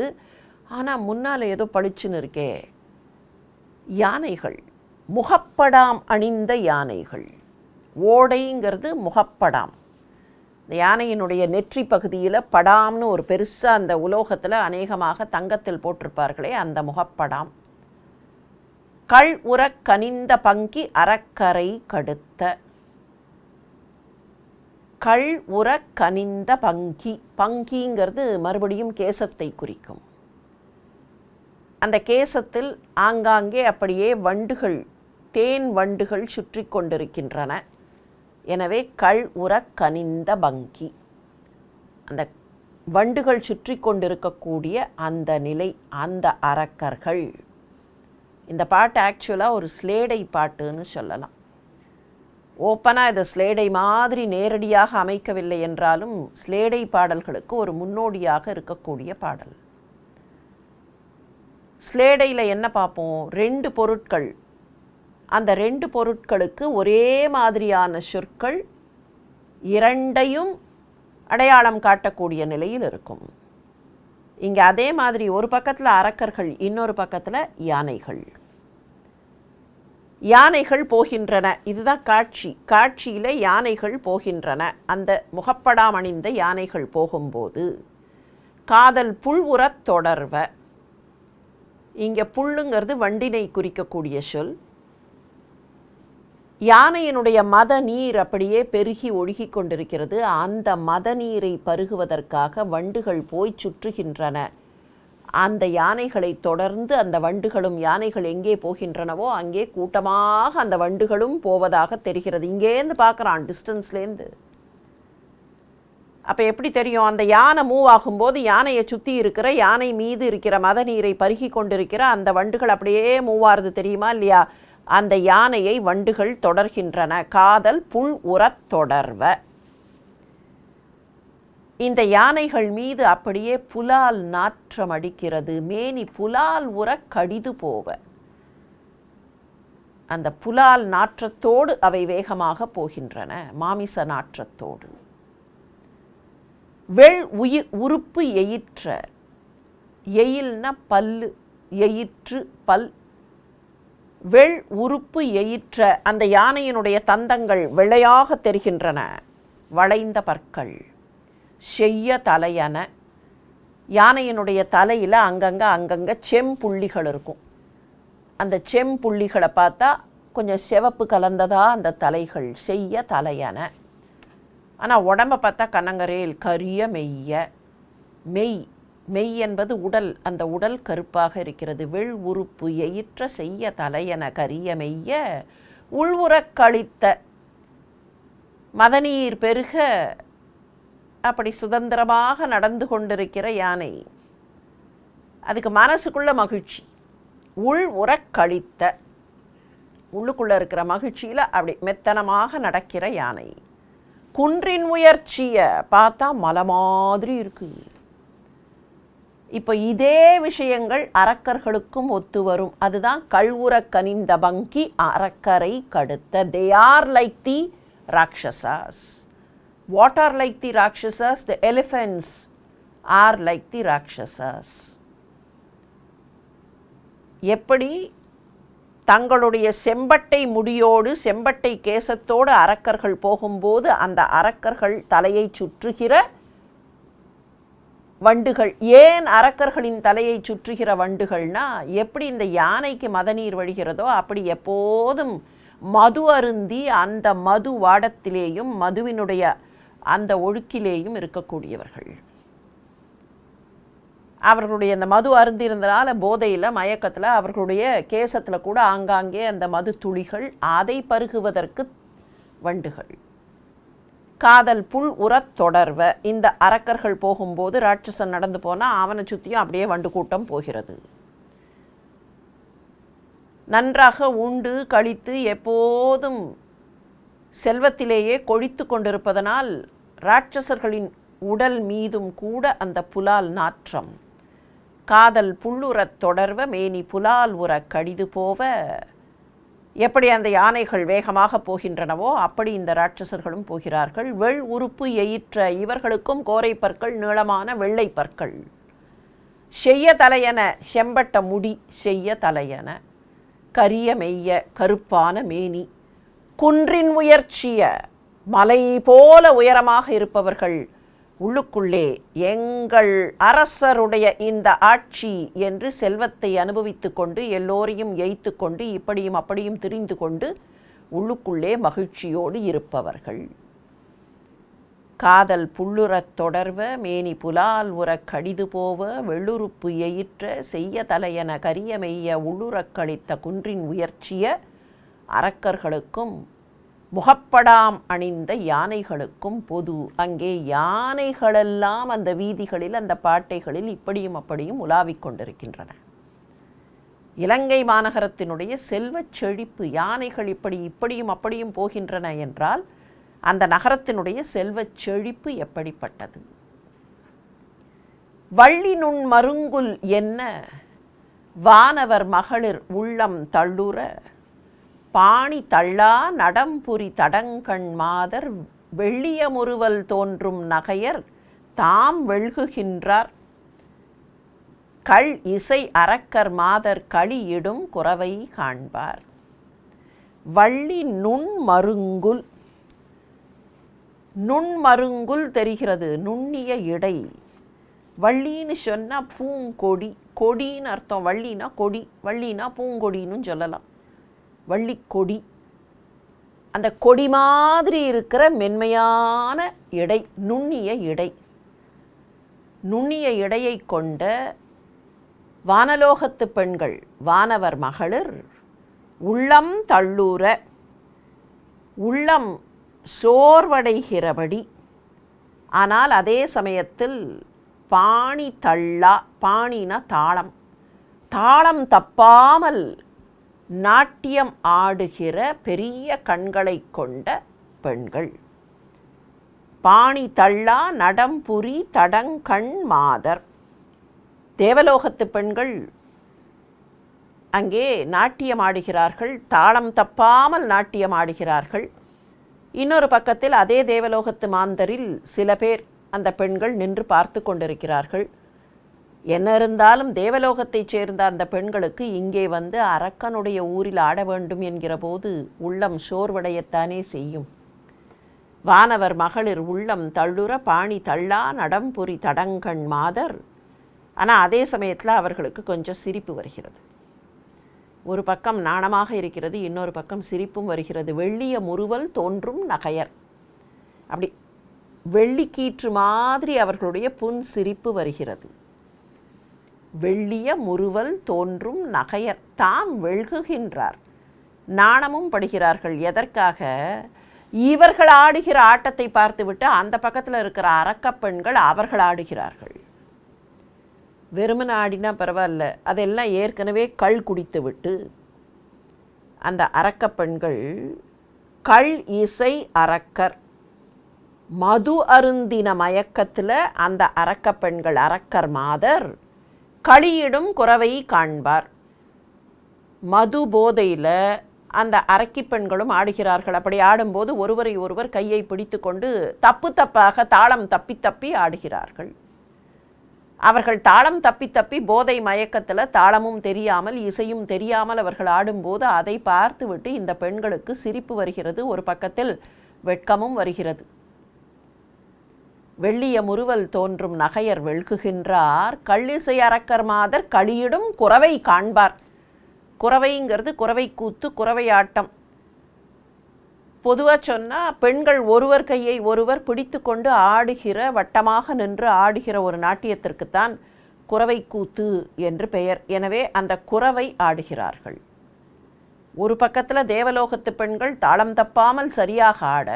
ஆனால் முன்னால் ஏதோ பளிச்சுன்னு இருக்கே. யானைகள், முகப்படாம் அணிந்த யானைகள். ஓடைங்கிறது முகப்படாம். இந்த யானையினுடைய நெற்றி பகுதியில் படாம்னு ஒரு பெருசாக அந்த உலோகத்தில் அநேகமாக தங்கத்தில் போட்டிருப்பார்களே அந்த முகப்படாம். கள் உறக் கனிந்த பங்கி அறக்கரை கடுத்த. கள் உறக் கனிந்த பங்கி. பங்கிங்கிறது மறுபடியும் கேசத்தை குறிக்கும். அந்த கேசத்தில் ஆங்காங்கே அப்படியே வண்டுகள், தேன் வண்டுகள் சுற்றி கொண்டிருக்கின்றன. எனவே கள் உறக் கனிந்த பங்கி. அந்த வண்டுகள் சுற்றி கொண்டிருக்கக்கூடிய அந்த நிலை, அந்த அரக்கர்கள். இந்த பாட்டு ஆக்சுவலாக ஒரு ஸ்லேடை பாட்டுன்னு சொல்லலாம். ஓப்பனாக இது ஸ்லேடை மாதிரி நேரடியாக அமைக்கவில்லை என்றாலும் ஸ்லேடை பாடல்களுக்கு ஒரு முன்னோடியாக இருக்கக்கூடிய பாடல். ஸ்லேடையில் என்ன பார்ப்போம்? 2 பொருட்கள். அந்த 2 பொருட்களுக்கு ஒரே மாதிரியான சொற்கள் 2ஐயும் அடையாளம் காட்டக்கூடிய நிலையில் இருக்கும். இங்கே அதே மாதிரி ஒரு பக்கத்தில் அரக்கர்கள், இன்னொரு பக்கத்தில் யானைகள். யானைகள் போகின்றன. இதுதான் காட்சி. காட்சியில் யானைகள் போகின்றன. அந்த முகப்படாம் அணிந்த யானைகள் போகும்போது காதல் புல் உறத் தொடர்வ. இங்கே புல்லுங்கிறது வண்டினை குறிக்கக்கூடிய சொல். யானையினுடைய மத நீர் அப்படியே பெருகி ஒழுகி கொண்டிருக்கிறது. அந்த மத நீரை பருகுவதற்காக வண்டுகள் போய் சுற்றுகின்றன. அந்த யானைகளை தொடர்ந்து அந்த வண்டுகளும், யானைகள் எங்கே போகின்றனவோ அங்கே கூட்டமாக அந்த வண்டுகளும் போவதாக தெரிகிறது. இங்கேருந்து பார்க்குறான் டிஸ்டன்ஸ்லேருந்து. அப்போ எப்படி தெரியும்? அந்த யானை மூவ் ஆகும்போது யானையை சுற்றி இருக்கிற, யானை மீது இருக்கிற மத நீரை பருகி கொண்டிருக்கிற அந்த வண்டுகள் அப்படியே மூவ் ஆகுது, தெரியுமா இல்லையா? அந்த யானையை வண்டுகள் தொடர்கின்றன. காதல் புல் உறத் தொடர்வ. இந்த யானைகள் மீது அப்படியே புலால் நாற்றம் அடிக்கிறது. மேனி புலால் உற கடிது போவ. அந்த புலால் நாற்றத்தோடு அவை வேகமாக போகின்றன, மாமிச நாற்றத்தோடு. வெள் உயிர் உறுப்பு எயிற்ற. எயில்னா பல்லு, எயிற்று பல். வெள் உறுப்பு எயிற்ற. அந்த யானையினுடைய தந்தங்கள் வெள்ளையாக தெரிகின்றன, வளைந்த பற்கள். செய்ய தலையன. யானையினுடைய தலையில் அங்கங்கே செம்புள்ளிகள் இருக்கும். அந்த செம்புள்ளிகளை பார்த்தா கொஞ்சம் சிவப்பு கலந்ததாக அந்த தலைகள். செய்ய தலையன. ஆனால் உடம்பை பார்த்தா கனங்கரேல் கரிய மெய்ய. மெய், மெய் என்பது உடல். அந்த உடல் கருப்பாக இருக்கிறது. வெள் உறுப்பு எயிற்ற செய்ய தலையன கரிய மெய்ய. உள்வுறக் கழித்த. மதநீர் பெருக அப்படி சுதந்திரமாக நடந்து கொண்டிருக்கிற யானை. அதுக்கு மனசுக்குள்ள மகிழ்ச்சி. உள் உறக் கழித்த. உள்ளுக்குள்ளே இருக்கிற மகிழ்ச்சியில் அப்படி மெத்தனமாக நடக்கிற யானை. குன்றின் முயற்சியை பார்த்தா மலை மாதிரி இருக்கு. இப்போ இதே விஷயங்கள் அரக்கர்களுக்கும் ஒத்து வரும். அதுதான் கள்வுறக் கனிந்த பங்கி அரக்கரை கடுத்த. They are like the rakshasas. What are like the Rakshasas? The elephants are like the Rakshasas. எப்படி தங்களுடைய செம்பட்டை முடியோடு, செம்பட்டை கேசத்தோடு அரக்கர்கள் போகும்போது அந்த அரக்கர்கள் தலையை சுற்றுகிற வண்டுகள். ஏன் அரக்கர்களின் தலையை சுற்றுகிற வண்டுகள்னா, எப்படி இந்த யானைக்கு மதநீர் வழிகிறதோ அப்படி எப்போதும் மது அருந்தி அந்த மது வாடத்திலேயும் மதுவினுடைய அந்த ஒழுக்கிலேயும் இருக்கக்கூடியவர்கள். அவர்களுடைய அந்த மது அருந்திருந்தனால போதையில், மயக்கத்தில் அவர்களுடைய கேசத்தில் கூட ஆங்காங்கே அந்த மது துளிகள், அதை பருகுவதற்கு வண்டுகள். காதல் புல் உறத் தொடர்வ. இந்த அரக்கர்கள் போகும்போது ராட்சசன் நடந்து போனால் அவனை சுற்றியும் அப்படியே வண்டு கூட்டம் போகிறது. நன்றாக உண்டு கழித்து எப்போதும் செல்வத்திலேயே கொழித்து கொண்டிருப்பதனால் ராட்சசர்களின் உடல் மீதும் கூட அந்த புலால் நாற்றம். காதல் புல்லுறத் தொடர்வ மேனி புலால் உற கடிது போவ. எப்படி அந்த யானைகள் வேகமாக போகின்றனவோ அப்படி இந்த ராட்சசர்களும் போகிறார்கள். வெள் உறுப்பு எயிற்ற. இவர்களுக்கும் கோரை பற்கள், நீளமான வெள்ளை பற்கள். செய்ய தலையன. செம்பட்ட முடி. செய்ய தலையன. கரிய மெய்ய. கருப்பான மேனி. குன்றின் முயற்சிய. மலை போல உயரமாக இருப்பவர்கள் உள்ளுக்குள்ளே எங்கள் அரசருடைய இந்த ஆட்சி என்று செல்வத்தை அனுபவித்து கொண்டு எல்லோரையும் எய்த்து கொண்டு இப்படியும் அப்படியும் திரிந்து கொண்டு உள்ளுக்குள்ளே மகிழ்ச்சியோடு இருப்பவர்கள். காதல் புல்லுறத் தொடர்வ மேனி புலால் உறக் கடிது போவ வெள்ளுறுப்பு எயிற்ற செய்ய தலையன கரிய மெய்ய உள்ளுறக் கழித்த குன்றின் உயர்ச்சிய அரக்கர்களுக்கும் முகப்படாம் அணிந்த யானைகளுக்கும் பொது. அங்கே யானைகளெல்லாம் அந்த வீதிகளில் அந்த பாட்டைகளில் இப்படியும் அப்படியும் உலாவிக் கொண்டிருக்கின்றன. இலங்கை மாநகரத்தினுடைய செல்வச் செழிப்பு, யானைகள் இப்படியும் அப்படியும் போகின்றன என்றால் அந்த நகரத்தினுடைய செல்வச் செழிப்பு எப்படிப்பட்டது? வள்ளி நுண் மருங்குல் என்ன வானவர் மகளிர் உள்ளம் தள்ளுற பாணி தள்ளா நடம்புரி தடங்கண் மாதர் வெள்ளிய முறுவல் தோன்றும் நகையர் தாம் வெள்குகின்றார் கள் இசை அரக்கர் மாதர் களியிடும் குரவை காண்பார். வள்ளி நுண்மருங்குல், நுண்மருங்குல் தெரிகிறது, நுண்ணிய இடை. வள்ளின்னு சொன்னால் பூங்கொடி, கொடின்னு அர்த்தம். வள்ளினா கொடி, வள்ளினா பூங்கொடின்னு சொல்லலாம். வள்ளிக்கொடி, அந்த கொடி மாதிரி இருக்கிற மென்மையான இடை, நுண்ணிய இடை. நுண்ணிய இடையை கொண்ட வானலோகத்து பெண்கள், வானவர் மகளிர் உள்ளம் தள்ளூர, உள்ளம் சோர்வடைகிறபடி, ஆனால் அதே சமயத்தில் பாணி தள்ளா, பாணினா தாளம், தாளம் தப்பாமல் நாட்டியம் ஆடுகிற பெரிய கண்களை கொண்ட பெண்கள். பாணி தள்ளா நடம்புரி தடங்கண் மாதர். தேவலோகத்து பெண்கள் அங்கே நாட்டியம் ஆடுகிறார்கள், தாளம் தப்பாமல் நாட்டியம் ஆடுகிறார்கள். இன்னொரு பக்கத்தில் அதே தேவலோகத்து மாந்தரில் சில பேர் அந்த பெண்கள் நின்று பார்த்து கொண்டிருக்கிறார்கள். என்ன இருந்தாலும் தேவலோகத்தைச் சேர்ந்த அந்த பெண்களுக்கு இங்கே வந்து அரக்கனுடைய ஊரில் ஆட வேண்டும் என்கிற போது உள்ளம் சோர்வடையத்தானே செய்யும். வானவர் மகளிர் உள்ளம் தள்ளுற பாணி தள்ளா நடம்புரி தடங்கண் மாதர். ஆனால் அதே சமயத்தில் அவர்களுக்கு கொஞ்சம் சிரிப்பு வருகிறது. ஒரு பக்கம் நாணமாக இருக்கிறது, இன்னொரு பக்கம் சிரிப்பும் வருகிறது. வெள்ளிய முறுவல் தோன்றும் நகையர், அப்படி வெள்ளிக்கீற்று மாதிரி அவர்களுடைய புன் சிரிப்பு வருகிறது. வெள்ளிய முறுவல் தோன்றும் நகையர் தாம் வெள்குகின்றார், நாணமும் படுகிறார்கள். எதற்காக? இவர்கள் ஆடுகிற ஆட்டத்தை பார்த்துவிட்டு அந்த பக்கத்தில் இருக்கிற அரக்கப்பெண்கள் அவர்கள் ஆடுகிறார்கள். வெறுமன ஆடினா பரவாயில்ல, அதெல்லாம் ஏற்கனவே கள் குடித்து விட்டு அந்த அரக்கப்பெண்கள் கள் இசை அரக்கர் மது அருந்தின மயக்கத்தில் அந்த அரக்கப்பெண்கள் அரக்கர் மாதர் களியிடும் குரவை காண்பார். மது போதையில் அந்த அரக்கி பெண்களும் ஆடுகிறார்கள். அப்படி ஆடும்போது ஒருவரை ஒருவர் கையை பிடித்து கொண்டு தப்பாக தாளம் தப்பி தப்பி ஆடுகிறார்கள். அவர்கள் தாளம் தப்பி தப்பி போதை மயக்கத்தில் தாளமும் தெரியாமல் இசையும் தெரியாமல் அவர்கள் ஆடும்போது அதை பார்த்துவிட்டு இந்த பெண்களுக்கு சிரிப்பு வருகிறது, ஒரு பக்கத்தில் வெட்கமும் வருகிறது. வெள்ளிய முறுவல் தோன்றும் நகையர் வெள்குகின்றார் கள்ளிசை அரக்கர் மாதர் களியிடும் குரவை காண்பார். குரவைங்கிறது குரவை கூத்து, குரவை ஆட்டம். பொதுவாக சொன்னால் பெண்கள் ஒருவர் கையை ஒருவர் பிடித்து கொண்டு ஆடுகிற, வட்டமாக நின்று ஆடுகிற ஒரு நாட்டியத்திற்குத்தான் குரவை கூத்து என்று பெயர். எனவே அந்த குரவை ஆடுகிறார்கள். ஒரு பக்கத்தில் தேவலோகத்து பெண்கள் தாளம் தப்பாமல் சரியாக ஆட,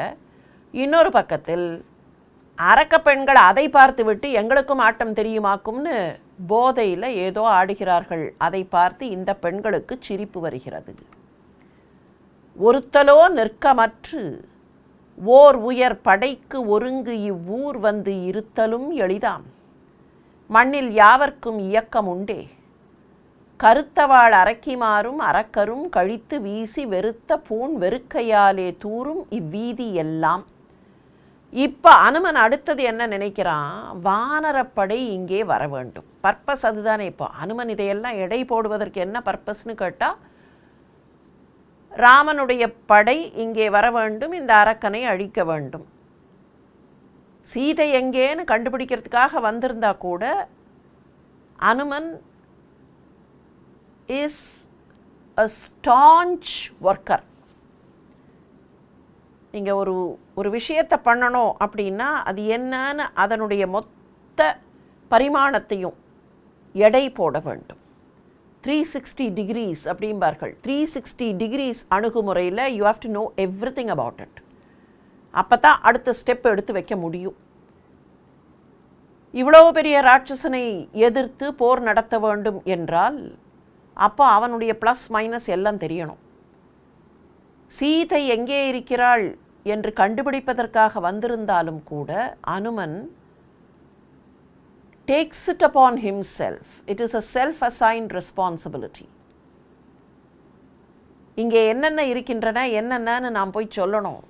இன்னொரு பக்கத்தில் அரக்க பெண்கள் அதை பார்த்துவிட்டு எங்களுக்கும் ஆட்டம் தெரியுமாக்கும்னு போதையில் ஏதோ ஆடுகிறார்கள். அதை பார்த்து இந்த பெண்களுக்கு சிரிப்பு வருகிறது. ஒருத்தலோ நிற்கமற்று ஓர் உயர் படைக்கு ஒருங்கு இவ்வூர் வந்து இருத்தலும் எளிதாம். மண்ணில் யாவர்க்கும் இயக்கம் உண்டே. கருத்தவாள் அரக்கிமாரும் அரக்கரும் கழித்து வீசி வெறுத்த பூண் வெறுக்கையாலே தூரும் இவ்வீதி எல்லாம். இப்போ அனுமன் அடுத்தது என்ன நினைக்கிறான்? வானரப்படை இங்கே வர வேண்டும். பர்பஸ் அதுதானே. இப்போ அனுமன் இதையெல்லாம் எடை போடுவதற்கு என்ன பர்பஸ்ன்னு கேட்டால், ராமனுடைய படை இங்கே வர வேண்டும், இந்த அரக்கனை அழிக்க வேண்டும். சீதை எங்கேன்னு கண்டுபிடிக்கிறதுக்காக வந்திருந்தா கூட Hanuman is a staunch worker. நீங்கள் ஒரு விஷயத்தை பண்ணணும் அப்படின்னா அது என்னன்னு அதனுடைய மொத்த பரிமாணத்தையும் எடை போட வேண்டும். 360 degrees அப்படிம்பார்கள். 360 degrees அணுகுமுறையில் you have to know everything about it. அப்போ தான் அடுத்த ஸ்டெப் எடுத்து வைக்க முடியும். இவ்வளோ பெரிய ராட்சசனை எதிர்த்து போர் நடத்த வேண்டும் என்றால் அப்போ அவனுடைய ப்ளஸ் மைனஸ் எல்லாம் தெரியணும். சீதை எங்கே இருக்கிறாள் என்று கண்டுபிடிப்பதற்காக வந்திருந்தாலும் கூட Hanuman takes it upon himself. It is a self-assigned responsibility. இங்கே என்னென்ன இருக்கின்றன என்னென்னு நாம் போய் சொல்லணும்.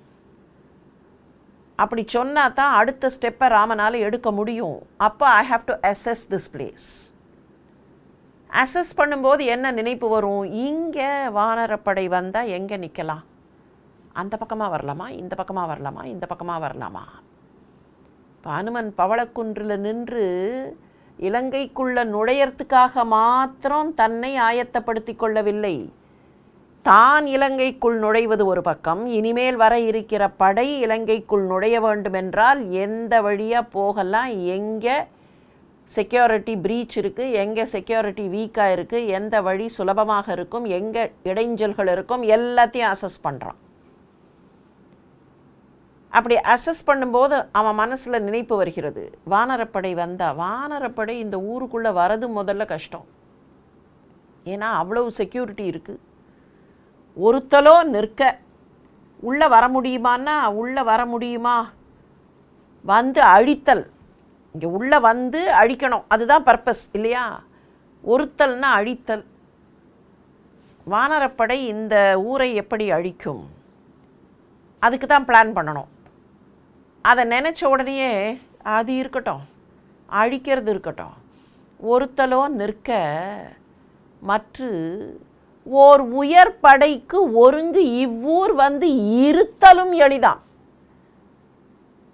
அப்படி சொன்னால் தான் அடுத்த ஸ்டெப்பை ராமனால் எடுக்க முடியும். அப்போ I have to assess this place. Assess பண்ணும்போது என்ன நினைப்பு வரும்? இங்கே வானரப்படை வந்தால் எங்கே நிற்கலாம்? அந்த பக்கமாக வரலாமா, இந்த பக்கமாக வரலாமா, இந்த பக்கமாக வரலாமா? அனுமன் பவளக்குன்றில் நின்று இலங்கைக்குள்ள நுழையறதுக்காக மாத்திரம் தன்னை ஆயத்தப்படுத்தி கொள்ளவில்லை. தான் இலங்கைக்குள் நுழைவது ஒரு பக்கம், இனிமேல் வர இருக்கிற படை இலங்கைக்குள் நுழைய வேண்டுமென்றால் எந்த வழியாக போகலாம், எங்கே செக்யூரிட்டி பிரீச் இருக்குது, எங்கே செக்யூரிட்டி வீக்காக இருக்குது, எந்த வழி சுலபமாக இருக்கும், எங்கே இடைஞ்சல்கள் இருக்கும், எல்லாத்தையும் அசஸ் பண்ணுறான். அப்படி அசஸ் பண்ணும்போது அவன் மனசில் நினைப்பு வருகிறது, வானரப்படை வந்தால் வானரப்படை இந்த ஊருக்குள்ளே வரது முதல்ல கஷ்டம். ஏன்னா அவ்வளவு செக்யூரிட்டி இருக்குது. ஒருத்தலோ நிற்க உள்ளே வர முடியுமான்னா உள்ளே வர முடியுமா? வந்து அழித்தல், இங்கே உள்ளே வந்து அழிக்கணும், அதுதான் பர்பஸ் இல்லையா? ஒருத்தல்னா அழித்தல். வானரப்படை இந்த ஊரை எப்படி அழிக்கும்? அதுக்கு தான் பிளான் பண்ணணும். அதை நினச்ச உடனேயே அது இருக்கட்டும், அழிக்கிறது இருக்கட்டும், ஒருத்தலோ நிற்க மற்ற ஓர் உயர் படைக்கு ஒருங்கு இவ்வூர் வந்து இருத்தலும் எளிதான்.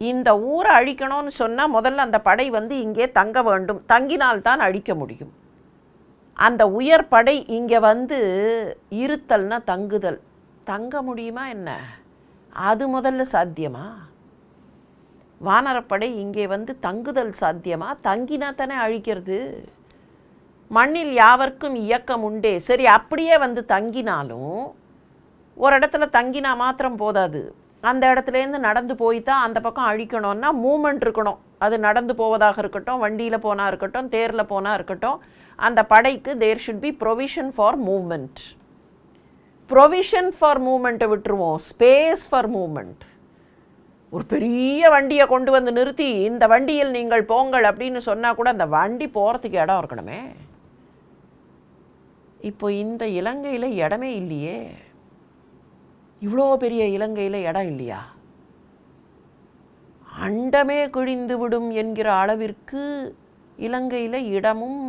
இந்த ஊரை அழிக்கணும்னு சொன்னால் முதல்ல அந்த படை வந்து இங்கே தங்க வேண்டும், தங்கினால்தான் அழிக்க முடியும். அந்த உயர் படை இங்கே வந்து இருத்தல்னா தங்குதல், தங்க முடியுமா என்ன? அது முதல்ல சாத்தியமா? வானரப்படை இங்கே வந்து தங்குதல் சாத்தியமா? தங்கினா தானே அழிக்கிறது. மண்ணில் யாவர்க்கும் இயக்கம் உண்டே. சரி, அப்படியே வந்து தங்கினாலும் ஒரு இடத்துல தங்கினா மாத்திரம் போதாது, அந்த இடத்துலேருந்து நடந்து போய் தான் அந்த பக்கம் அழிக்கணும்னா மூமெண்ட் இருக்கணும். அது நடந்து போவதாக இருக்கட்டும், வண்டியில் போனால் இருக்கட்டும், தேரில் போனால் இருக்கட்டும், அந்த படைக்கு there should be provision for movement. Provision for மூமெண்ட்டை விட்டுருவோம், ஸ்பேஸ் ஃபார் மூமெண்ட். ஒரு பெரிய வண்டியை கொண்டு வந்து நிறுத்தி இந்த வண்டியில் நீங்கள் போங்கள் அப்படின்னு சொன்னால் கூட அந்த வண்டி போகிறதுக்கு இடம் இருக்கணுமே. இப்போ இந்த இலங்கையில் இடமே இல்லையே. இவ்வளோ பெரிய இலங்கையில் இடம் இல்லையா? அண்டமே கிழிந்து விடும் என்கிற அளவிற்கு இலங்கையில் இடமும்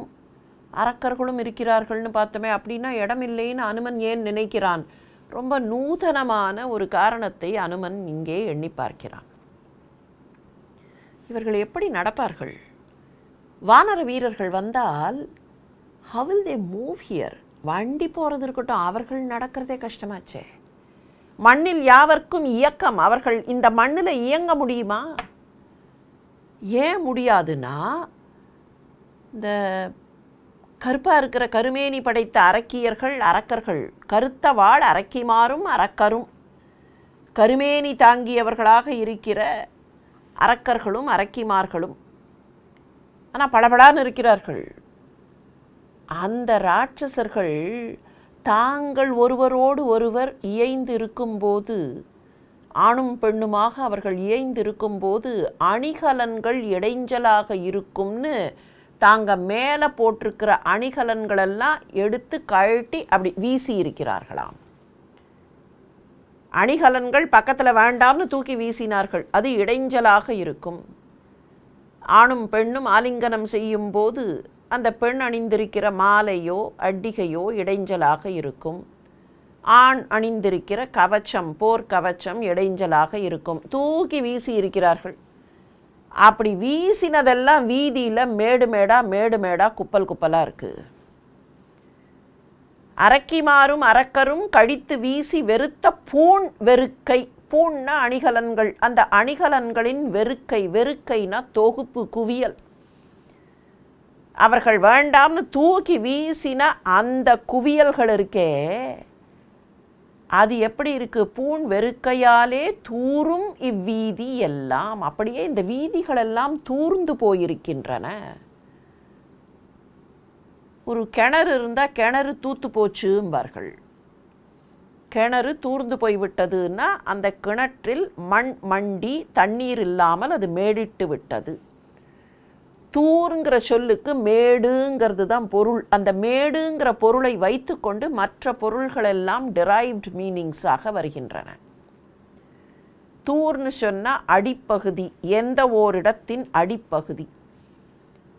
அரக்கர்களும் இருக்கிறார்கள்னு பார்த்தோமே. அப்படின்னா இடம் இல்லைன்னு அனுமன் ஏன் நினைக்கிறான்? ரொம்ப நூதனமான ஒரு காரணத்தை அனுமன் இங்கே எண்ணி பார்க்கிறான். இவர்கள் எப்படி நடப்பார்கள்? வானர வீரர்கள் வந்தால் how will they move here? வண்டி போகிறது இருக்கட்டும், அவர்கள் நடக்கிறதே கஷ்டமாச்சே. மண்ணில் யாவர்க்கும் இயக்கம், அவர்கள் இந்த மண்ணில் இயங்க முடியுமா? ஏன் முடியாதுன்னா இந்த கருப்பாக இருக்கிற கருமேனி படைத்த அரக்கியர்கள் அரக்கர்கள், கருத்த வாழ் அரக்கிமாரும் அரக்கரும், கருமேனி தாங்கியவர்களாக இருக்கிற அரக்கர்களும் அரக்கிமார்களும் ஆனால் பளபளான்னு இருக்கிறார்கள். அந்த ராட்சசர்கள் தாங்கள் ஒருவரோடு ஒருவர் இயைந்து இருக்கும்போது, ஆணும் பெண்ணுமாக அவர்கள் இயைந்து இருக்கும்போது அணிகலன்கள் இடைஞ்சலாக இருக்கும்னு தாங்க மேலே போட்டிருக்கிற அணிகலன்களெல்லாம் எடுத்து கழட்டி அப்படி வீசி இருக்கிறார்களாம். அணிகலன்கள் பக்கத்தில் வேண்டாம்னு தூக்கி வீசினார்கள், அது இடைஞ்சலாக இருக்கும். ஆணும் பெண்ணும் ஆலிங்கனம் செய்யும் போது அந்த பெண் அணிந்திருக்கிற மாலையோ அட்டிகையோ இடைஞ்சலாக இருக்கும். ஆண் அணிந்திருக்கிற கவச்சம், போர் கவச்சம் இடைஞ்சலாக இருக்கும். தூக்கி வீசி இருக்கிறார்கள். அப்படி வீசினதெல்லாம் வீதியில் மேடு மேடா குப்பல் குப்பலாக இருக்குது. அரக்கிமாரும் அரக்கரும் கழித்து வீசி வெறுத்த பூண் வெறுக்கை. பூன்னா அணிகலன்கள். அந்த அணிகலன்களின் வெறுக்கைனா தொகுப்பு, குவியல். அவர்கள் வேண்டாம்னு தூக்கி வீசின அந்த குவியல்கள் இருக்கே, அது எப்படி இருக்கு? பூண் வெறுக்கையாலே தூரும் இவ்வீதி எல்லாம். அப்படியே இந்த வீதிகளெல்லாம் தூர்ந்து போயிருக்கின்றன. ஒரு கிணறு இருந்தால் கிணறு தூத்து போச்சும்பார்கள். கிணறு தூர்ந்து போய்விட்டதுன்னா அந்த கிணற்றில் மண் மண்டி தண்ணீர் இல்லாமல் அது மேடிட்டு விட்டது. தூருங்கிற சொல்லுக்கு மேடுங்கிறது தான் பொருள். அந்த மேடுங்கிற பொருளை வைத்து கொண்டு மற்ற பொருள்களெல்லாம் டிரைவ்ட் மீனிங்ஸாக வருகின்றன. தூர்னு சொன்னால் அடிப்பகுதி, எந்த ஓரிடத்தின் அடிப்பகுதி.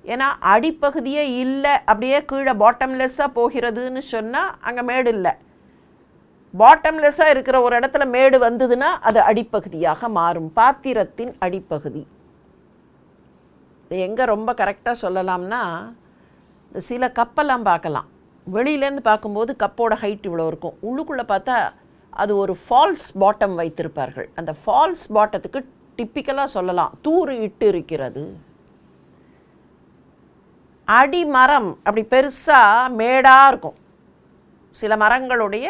ஏன்னா அடிப்பகுதியே இல்லை, அப்படியே கீழே பாட்டம்லெஸ்ஸாக போகிறதுன்னு சொன்னால் அங்கே மேடு இல்லை. பாட்டம்லெஸ்ஸாக இருக்கிற ஒரு இடத்துல மேடு வந்ததுன்னா அது அடிப்பகுதியாக மாறும். பாத்திரத்தின் அடிப்பகுதி. எங்கே ரொம்ப கரெக்டாக சொல்லலாம்னா, சில கப்பெல்லாம் பார்க்கலாம். வெளியிலேருந்து பார்க்கும்போது கப்போட ஹைட் இவ்வளோ இருக்கும். உள்ளுக்குள்ளே பார்த்தா அது ஒரு ஃபால்ஸ் பாட்டம் வைத்திருப்பார்கள். அந்த ஃபால்ஸ் பாட்டத்துக்கு டிப்பிக்கலாக சொல்லலாம் தூறு இட்டு இருக்கிறது. அடிமரம் அப்படி பெருசாக மேடாக இருக்கும். சில மரங்களுடைய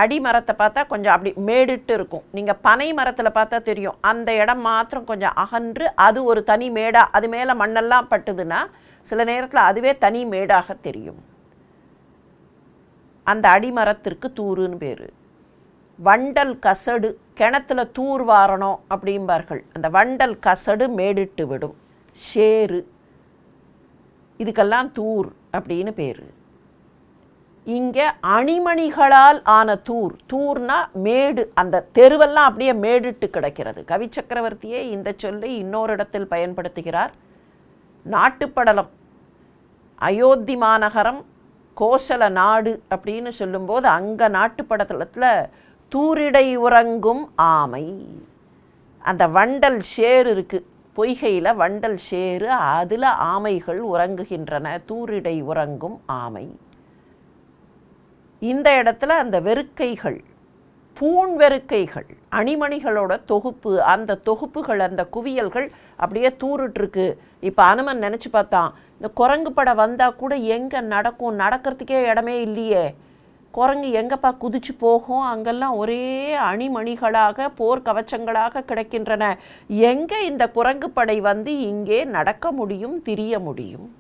அடிமரத்தை பார்த்தா கொஞ்சம் அப்படி மேடிட்டு இருக்கும். நீங்கள் பனை மரத்தில் பார்த்தா தெரியும், அந்த இடம் மாத்திரம் கொஞ்சம் அகன்று அது ஒரு தனி மேடாக, அது மேலே மண்ணெல்லாம் பட்டுதுன்னா சில நேரத்தில் அதுவே தனி மேடாக தெரியும். அந்த அடிமரத்திற்கு தூருன்னு பேர். வண்டல் கசடு, கிணத்துல தூர் வாரணும் அப்படிம்பார்கள். அந்த வண்டல் கசடு மேடிட்டு விடும். ஷேரு, இதுக்கெல்லாம் தூர் அப்படின்னு பேர். இங்கே அணிமணிகளால் ஆன தூர். தூர்னா மேடு, அந்த தெருவெல்லாம் அப்படியே மேடிட்டு கிடக்கிறது. கவி சக்கரவர்த்தியே இந்த சொல்லை இன்னொரு இடத்தில் பயன்படுத்துகிறார். நாட்டுப்படலம், அயோத்தி மாநகரம், கோசல நாடு அப்படின்னு சொல்லும்போது அங்கே நாட்டுப்படலத்தில் தூரிடை உறங்கும் ஆமை, அந்த வண்டல் ஷேர் இருக்குது. பொய்கையில் வண்டல் ஷேரு, அதில் ஆமைகள் உறங்குகின்றன. தூரிடை உறங்கும் ஆமை. இந்த இடத்துல அந்த வெறுக்கைகள், பூண் வெறுக்கைகள், அணிமணிகளோட தொகுப்பு. அந்த தொகுப்புகள், அந்த குவியல்கள் அப்படியே தூரிட்டுருக்கு. இப்போ அனுமன் நினச்சி பார்த்தான், இந்த குரங்கு படம் வந்தால் கூட எங்கே நடக்கும், நடக்கிறதுக்கே இடமே இல்லையே, குரங்கு எங்கப்பா குதிச்சு போகும், அங்கெல்லாம் ஒரே அணிமணிகளாக போர் கவச்சங்களாக கிடக்கின்றன. எங்கே இந்த குரங்கு படை வந்து இங்கே நடக்க முடியும், திரிய முடியும்?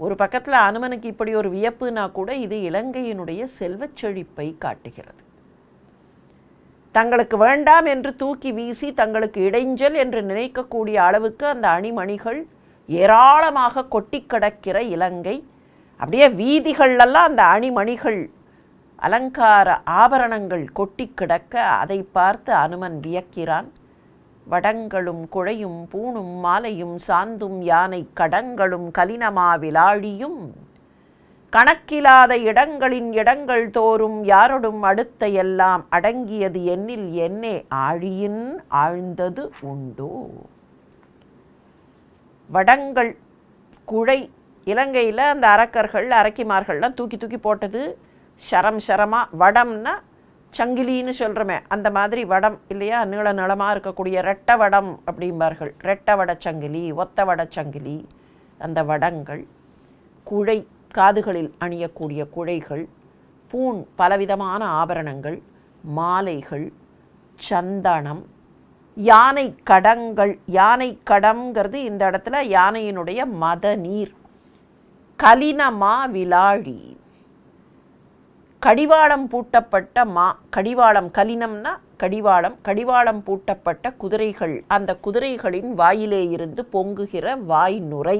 ஒரு பக்கத்தில் அனுமனுக்கு இப்படி ஒரு வியப்புனா கூட இது இலங்கையினுடைய செல்வச் செழிப்பை காட்டுகிறது. தங்களுக்கு வேண்டாம் என்று தூக்கி வீசி தங்களுக்கு இடைஞ்சல் என்று நினைக்கக்கூடிய அளவுக்கு அந்த அணிமணிகள் ஏராளமாக கொட்டி கிடக்கிற இலங்கை. அப்படியே வீதிகளெல்லாம் அந்த அணிமணிகள், அலங்கார ஆபரணங்கள் கொட்டி கிடக்க அதை பார்த்து அனுமன் வியக்கிறான். வடங்களும் குழையும் பூணும் மாலையும் சாந்தும் யானை கடங்களும் கலினமா விலாழியும் கணக்கிலாத இடங்களின் இடங்கள் தோறும் யாரொடும் அடுத்த எல்லாம் அடங்கியது என்னில் என்னே ஆழியின் ஆழ்ந்தது உண்டோ. வடங்கள் குழை, இலங்கையில் அந்த அரக்கர்கள் அரக்கிமார்கள்லாம் தூக்கி தூக்கி போட்டது சரம் சரமாக. வடம்னா சங்கிலின்னு சொல்கிறோமே, அந்த மாதிரி வடம் இல்லையா, நீள நீளமாக இருக்கக்கூடிய ரெட்ட வடம் அப்படிம்பார்கள். ரெட்ட வட சங்கிலி, ஒத்த வட சங்கிலி, அந்த வடங்கள். குழை, காதுகளில் அணியக்கூடிய குழைகள். பூண், பலவிதமான ஆபரணங்கள். மாலைகள், சந்தனம். யானை கடங்கள், யானை கடம்ங்கிறது இந்த இடத்துல யானையினுடைய மத நீர். கலினமா விலாழி, கடிவாளம் பூட்டப்பட்ட கடிவாளம், கலினம்னா கடிவாளம், கடிவாளம் பூட்டப்பட்ட குதிரைகள். அந்த குதிரைகளின் வாயிலே இருந்து பொங்குகிற வாய் நுரை.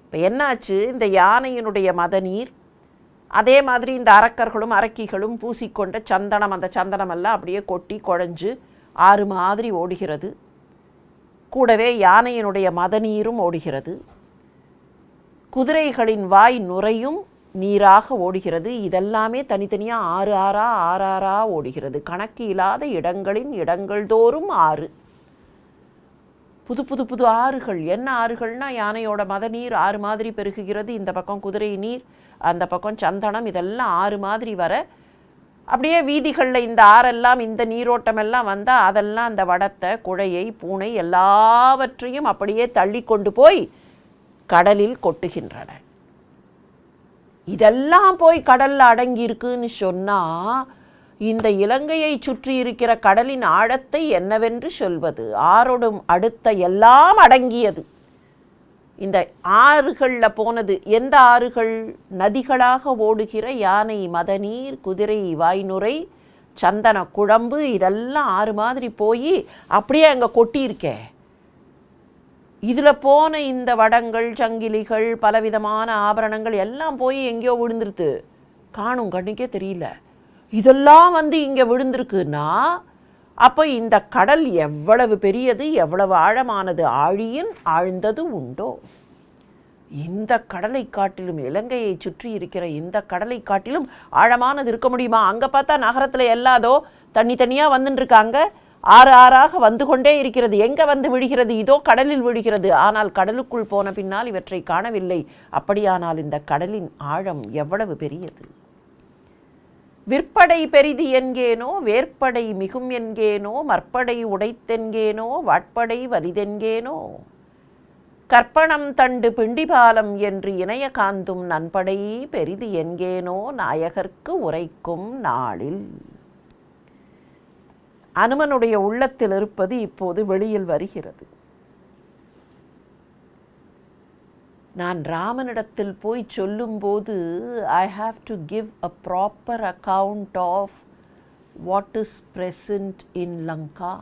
இப்போ என்னாச்சு, இந்த யானையினுடைய மதநீர், அதே மாதிரி இந்த அரக்கர்களும் அரக்கிகளும் பூசிக்கொண்ட சந்தனம், அந்த சந்தனமெல்லாம் அப்படியே கொட்டி குழஞ்சு ஆறு மாதிரி ஓடுகிறது. கூடவே யானையினுடைய மதநீரும் ஓடுகிறது. குதிரைகளின் வாய் நுரையும் நீராக ஓடுகிறது. இதெல்லாமே தனித்தனியாக ஆறு ஆறாக ஓடுகிறது. கணக்கு இல்லாத இடங்களின் இடங்கள் தோறும் ஆறு, புது புது புது ஆறுகள். என்ன ஆறுகள்னா, யானையோட மத நீர் ஆறு மாதிரி பெருகுகிறது, இந்த பக்கம் குதிரை நீர், அந்த பக்கம் சந்தனம், இதெல்லாம் ஆறு மாதிரி வர அப்படியே வீதிகளில் இந்த ஆறெல்லாம் இந்த நீரோட்டமெல்லாம் வந்தால் அதெல்லாம் அந்த வடத்தை, குழையை, பூனை எல்லாவற்றையும் அப்படியே தள்ளி கொண்டு போய் கடலில் கொட்டுகின்றன. இதெல்லாம் போய் கடலில் அடங்கி இருக்குன்னு சொன்னால் இந்த இலங்கையை சுற்றி இருக்கிற கடலின் ஆழத்தை என்னவென்று சொல்வது? ஆறோடும் அடுத்த எல்லாம் அடங்கியது. இந்த ஆறுகளில் போனது எந்த ஆறுகள்? நதிகளாக ஓடுகிற யானை மதநீர், குதிரை வாய்நுரை, சந்தன குழம்பு, இதெல்லாம் ஆறு மாதிரி போய் அப்படியே அங்கே கொட்டியிருக்கே. இதில் போன இந்த வடங்கள், சங்கிலிகள், பலவிதமான ஆபரணங்கள் எல்லாம் போய் எங்கேயோ விழுந்துருது, காணும், கண்ணுக்கே தெரியல. இதெல்லாம் வந்து இங்கே விழுந்திருக்குன்னா அப்போ இந்த கடல் எவ்வளவு பெரியது, எவ்வளவு ஆழமானது. ஆழியின் ஆழ்ந்தது உண்டோ? இந்த கடலை காட்டிலும், இலங்கையை சுற்றி இருக்கிற இந்த கடலை காட்டிலும் ஆழமானது இருக்க முடியுமா? அங்கே பார்த்தா நகரத்தில் எல்லாதோ தனித்தனியாக வந்துட்டுருக்காங்க, ஆறு ஆறாக வந்து கொண்டே இருக்கிறது. எங்கே வந்து விழுகிறது? இதோ கடலில் விழுகிறது. ஆனால் கடலுக்குள் போன பின்னால் இவற்றை காணவில்லை. அப்படியானால் இந்த கடலின் ஆழம் எவ்வளவு பெரியது? விற்படை பெரிது என்கேனோ, வேற்படை மிகும் என்கேனோ, மற்படை உடைத்தென்கேனோ, வாட்படை வலிதென்கேனோ, கற்பனம் தண்டு பிண்டிபாலம் என்று இணைய காந்தும் நன்படை பெரிது என்கேனோ, நாயகர்க்கு உரைக்கும் நாளில். அனுமனுடைய உள்ளத்தில் இருப்பது இப்போது வெளியில் வருகிறது. நான் ராமனிடத்தில் போய் சொல்லும்போது I have to give a proper account of what is present in Lanka.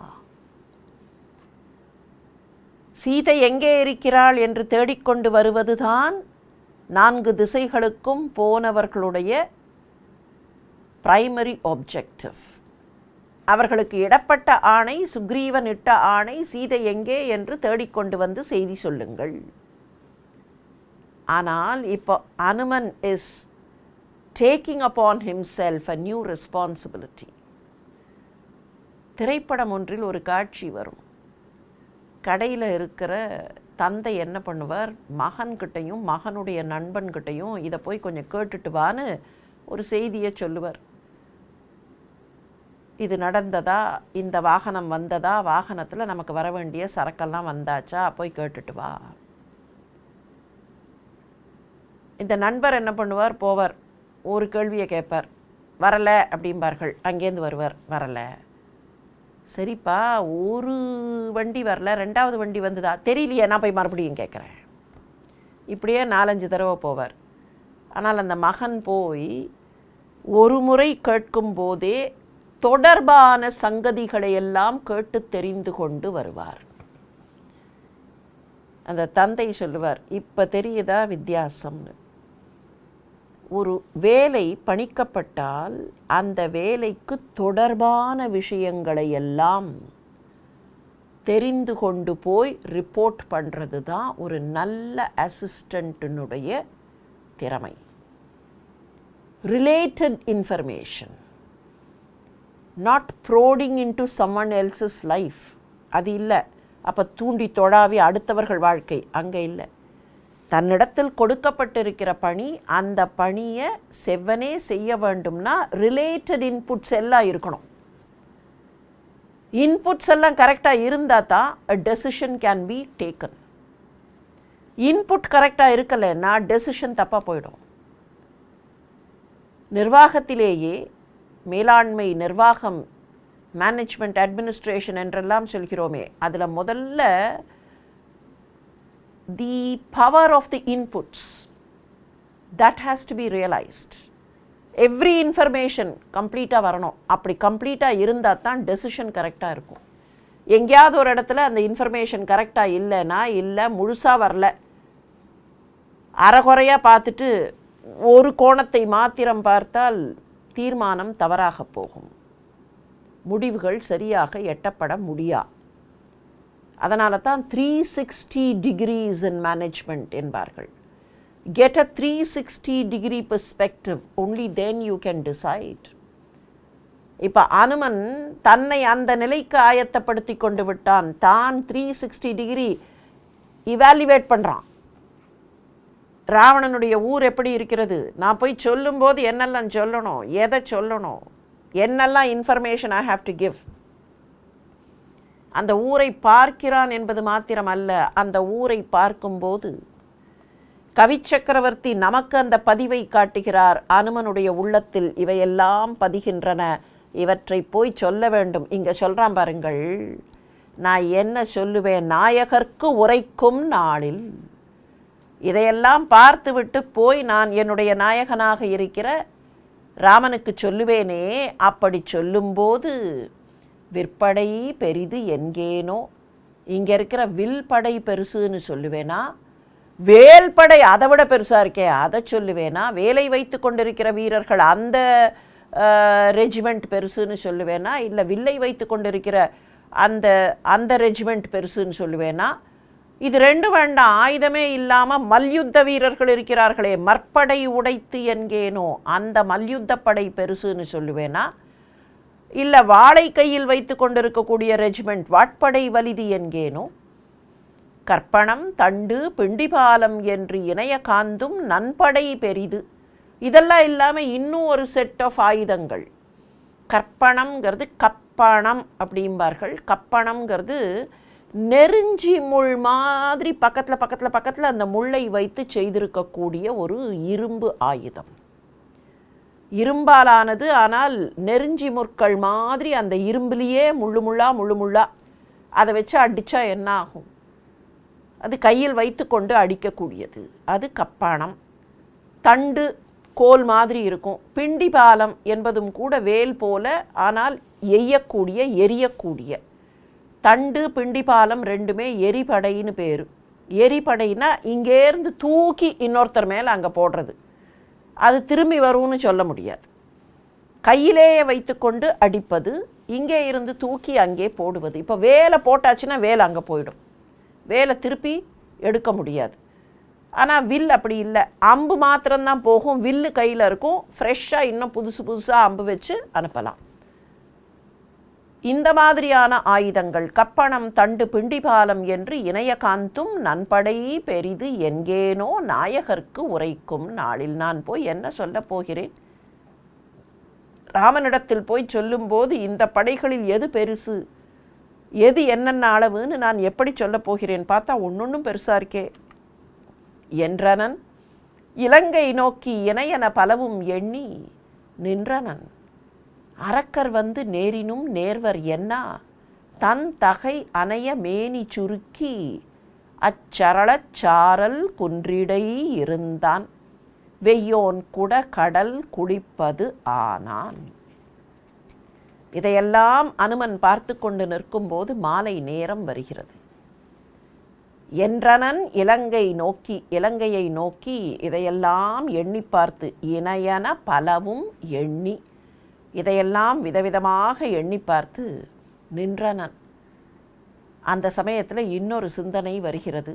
Seethai எங்கே இருக்கிறாள் என்று தேடிக்கொண்டு வருவதுதான் 4 திசைகளுக்கும் போனவர்களுடைய பிரைமரி ஆப்ஜெக்டிவ். அவர்களுக்கு இடப்பட்ட ஆணை, சுக்ரீவன் இட்ட ஆணை, சீதை எங்கே என்று தேடிக்கொண்டு வந்து செய்தி சொல்லுங்கள். ஆனால் இப்போ Hanuman is taking upon himself a new responsibility. திரைப்படம் ஒன்றில் ஒரு காட்சி வரும். கடையில் இருக்கிற தந்தை என்ன பண்ணுவார், மகன்கிட்டையும் மகனுடைய நண்பன்கிட்டையும் இதை போய் கொஞ்சம் கேட்டுட்டு வான்னு ஒரு செய்தியை சொல்லுவார். இது நடந்ததா, இந்த வாகனம் வந்ததா, வாகனத்தில் நமக்கு வர வேண்டிய சரக்கெல்லாம் வந்தாச்சா, போய் கேட்டுட்டு வா. இந்த நண்பர் என்ன பண்ணுவார், போவார், ஒரு கேள்வியை கேட்பார், வரலை அப்படிம்பார்கள். அங்கேருந்து வருவார், வரலை. சரிப்பா, ஒரு வண்டி வரல, 2வது வண்டி வந்ததா, தெரியலையே, நான் போய் மறுபடியும் கேட்குறேன். இப்படியே 4-5 தடவை போவார். ஆனால் அந்த மகன் போய் ஒரு முறை கேட்கும்போதே தொடர்பான சங்கதிகளை எல்லாம் கேட்டு தெரிந்து கொண்டு வருவார். அந்த தந்தை சொல்லுவார், இப்போ தெரியுதா வித்தியாசம்னு. ஒரு வேலை பணிக்கப்பட்டால் அந்த வேலைக்கு தொடர்பான விஷயங்களை எல்லாம் தெரிந்து கொண்டு போய் ரிப்போர்ட் பண்ணுறது தான் ஒரு நல்ல அசிஸ்டண்ட்டினுடைய திறமை. Related information, not prodding into someone else's life. அது இல்லை. அப்போ தூண்டி தொடாவி அடுத்தவர்கள் வாழ்க்கை அங்கே இல்லை. தன்னிடத்தில் கொடுக்கப்பட்டிருக்கிற பணி, அந்த பணியை செவ்வனே செய்ய வேண்டும்னா ரிலேட்டட் இன்புட்ஸ் எல்லாம் இருக்கணும். இன்புட்ஸ் எல்லாம் கரெக்டாக இருந்தால் தான் a decision can be taken. Input கரெக்டாக இருக்கலைன்னா டெசிஷன் தப்பாக போயிடும். நிர்வாகத்திலேயே மேலாண்மை, நிர்வாகம், மேனேஜ்மெண்ட், அட்மினிஸ்ட்ரேஷன் என்றெல்லாம் சொல்கிறோமே, அதில் முதல்ல the power of the inputs that has to be realised. Every information கம்ப்ளீட்டாக வரணும். அப்படி கம்ப்ளீட்டாக இருந்தால் தான் டெசிஷன் கரெக்டாக இருக்கும். எங்கேயாவது ஒரு இடத்துல அந்த இன்ஃபர்மேஷன் கரெக்டாக இல்லைன்னா, இல்லை முழுசாக வரல, அரைகுறையாக பார்த்துட்டு ஒரு கோணத்தை மாத்திரம் பார்த்தால் தீர்மானம் தவறாக போகும், முடிவுகள் சரியாக எட்டப்பட முடியா. அதனால தான் 360 degrees in management என்பார்கள். Get a 360-degree perspective. Only then you can decide. இப்போ அனுமன் தன்னை அந்த நிலைக்கு ஆயத்தப்படுத்தி கொண்டு விட்டான். தான் 360 டிகிரி இவாலுவேட் பண்ணுறான். ராவணனுடைய ஊர் எப்படி இருக்கிறது, நான் போய் சொல்லும்போது என்னெல்லாம் சொல்லணும், எதை சொல்லணும், என்னெல்லாம் information I have to give. அந்த ஊரை பார்க்கிறான் என்பது மாத்திரம் அல்ல, அந்த ஊரை பார்க்கும்போது கவிச்சக்கரவர்த்தி நமக்கு அந்த பதிவை காட்டுகிறார். அனுமனுடைய உள்ளத்தில் இவையெல்லாம் பதிகின்றன, இவற்றை போய் சொல்ல வேண்டும். இங்கே சொல்கிறான் பாருங்கள், நான் என்ன சொல்லுவேன், நாயகர்க்கு உரைக்கும் நாளில். இதையெல்லாம் பார்த்துவிட்டு போய் நான் என்னுடைய நாயகனாக இருக்கிற ராமனுக்கு சொல்லுவேனே, அப்படி சொல்லும்போது விற்படை பெரிது என்கேனோ, இங்கே இருக்கிற வில் படை பெருசுன்னு சொல்லுவேனா, வேல் படை அதை விட பெருசாக இருக்கே அதை சொல்லுவேனா, வேலை வைத்து கொண்டிருக்கிற வீரர்கள் அந்த ரெஜிமெண்ட் பெருசுன்னு சொல்லுவேனா, இல்லை வில்லை வைத்து கொண்டிருக்கிற அந்த அந்த ரெஜிமெண்ட் பெருசுன்னு சொல்லுவேனா, இது ரெண்டும் வேண்டாம், ஆயுதமே இல்லாமல் மல்யுத்த வீரர்கள் இருக்கிறார்களே, மற்படை உடைத்து என்கேனோ, அந்த மல்யுத்த படை பெருசுன்னு சொல்லுவேனா, இல்லை வாளை கையில் வைத்து கொண்டிருக்கக்கூடிய ரெஜிமெண்ட் வாட்படை வலிது என்கேனோ, கற்பணம் தண்டு பிண்டிபாலம் என்று இணைய காந்தும் நன்படை பெரிது. இதெல்லாம் இல்லாமல் இன்னும் ஒரு செட் ஆஃப் ஆயுதங்கள். கற்பணம்ங்கிறது கப்பணம் அப்படிம்பார்கள். கப்பணம்ங்கிறது நெருஞ்சி முள் மாதிரி பக்கத்தில் பக்கத்தில் பக்கத்தில் அந்த முள்ளை வைத்து செய்திருக்கக்கூடிய ஒரு இரும்பு ஆயுதம். இரும்பாலானது, ஆனால் நெருஞ்சி முற்கள் மாதிரி அந்த இரும்புலேயே முள்ளு முள்ளா அதை வச்சு அடித்தா என்ன ஆகும், அது கையில் வைத்து கொண்டு அடிக்கக்கூடியது, அது கப்பானம். தண்டு கோல் மாதிரி இருக்கும். பிண்டிபாலம் என்பதும் கூட வேல் போல, ஆனால் எய்யக்கூடிய எரியக்கூடிய. தண்டு பிண்டிபாலம் ரெண்டுமே எரிபடைன்னு பேர். எரிபடைனா இங்கேருந்து தூக்கி இன்னொருத்தர் மேலே அங்கே போடுறது, அது திரும்பி வரும்னு சொல்ல முடியாது. கையிலேயே வைத்து கொண்டு அடிப்பது, இங்கே இருந்து தூக்கி அங்கே போடுவது. இப்போ வேலை போட்டாச்சுன்னா வேலை அங்கே போயிடும், வேலை திருப்பி எடுக்க முடியாது. ஆனால் வில் அப்படி இல்லை, அம்பு மாத்திரம்தான் போகும், வில்லு கையில் இருக்கும், ஃப்ரெஷ்ஷாக இன்னும் புதுசாக அம்பு வச்சு அனுப்பலாம். இந்த மாதிரியான ஆயுதங்கள் கப்பணம் தண்டு பிண்டிபாலம் என்று இணைய காந்தும் நன்படை பெரிது என்கேனோ, நாயகர்க்கு உரைக்கும் நாளில். நான் போய் என்ன சொல்ல போகிறேன், ராமனிடத்தில் போய் சொல்லும்போது இந்த படைகளில் எது பெருசு, எது என்னென்ன அளவுன்னு நான் எப்படி சொல்ல போகிறேன், பார்த்தா ஒன்னொன்றும் பெருசாக இருக்கே என்றனன். இலங்கை நோக்கி இணையன பலவும் எண்ணி நின்றனன். அரக்கர் வந்து நேரினும் நேர்வர் என்னா, தன் தகை அணைய மேனி சுருக்கி அச்சரளச் சாரல் குன்றிடை இருந்தான், வெய்யோன் குட கடல் குளிப்பது ஆனான். இதையெல்லாம் அனுமன் பார்த்து கொண்டு நிற்கும்போது மாலை நேரம் வருகிறது. என்றனன் இலங்கையை நோக்கி இதையெல்லாம் எண்ணி பார்த்து, இணையன பலவும் எண்ணி, இதையெல்லாம் விதவிதமாக எண்ணி பார்த்து நின்றனன். அந்த சமயத்தில் இன்னொரு சிந்தனை வருகிறது.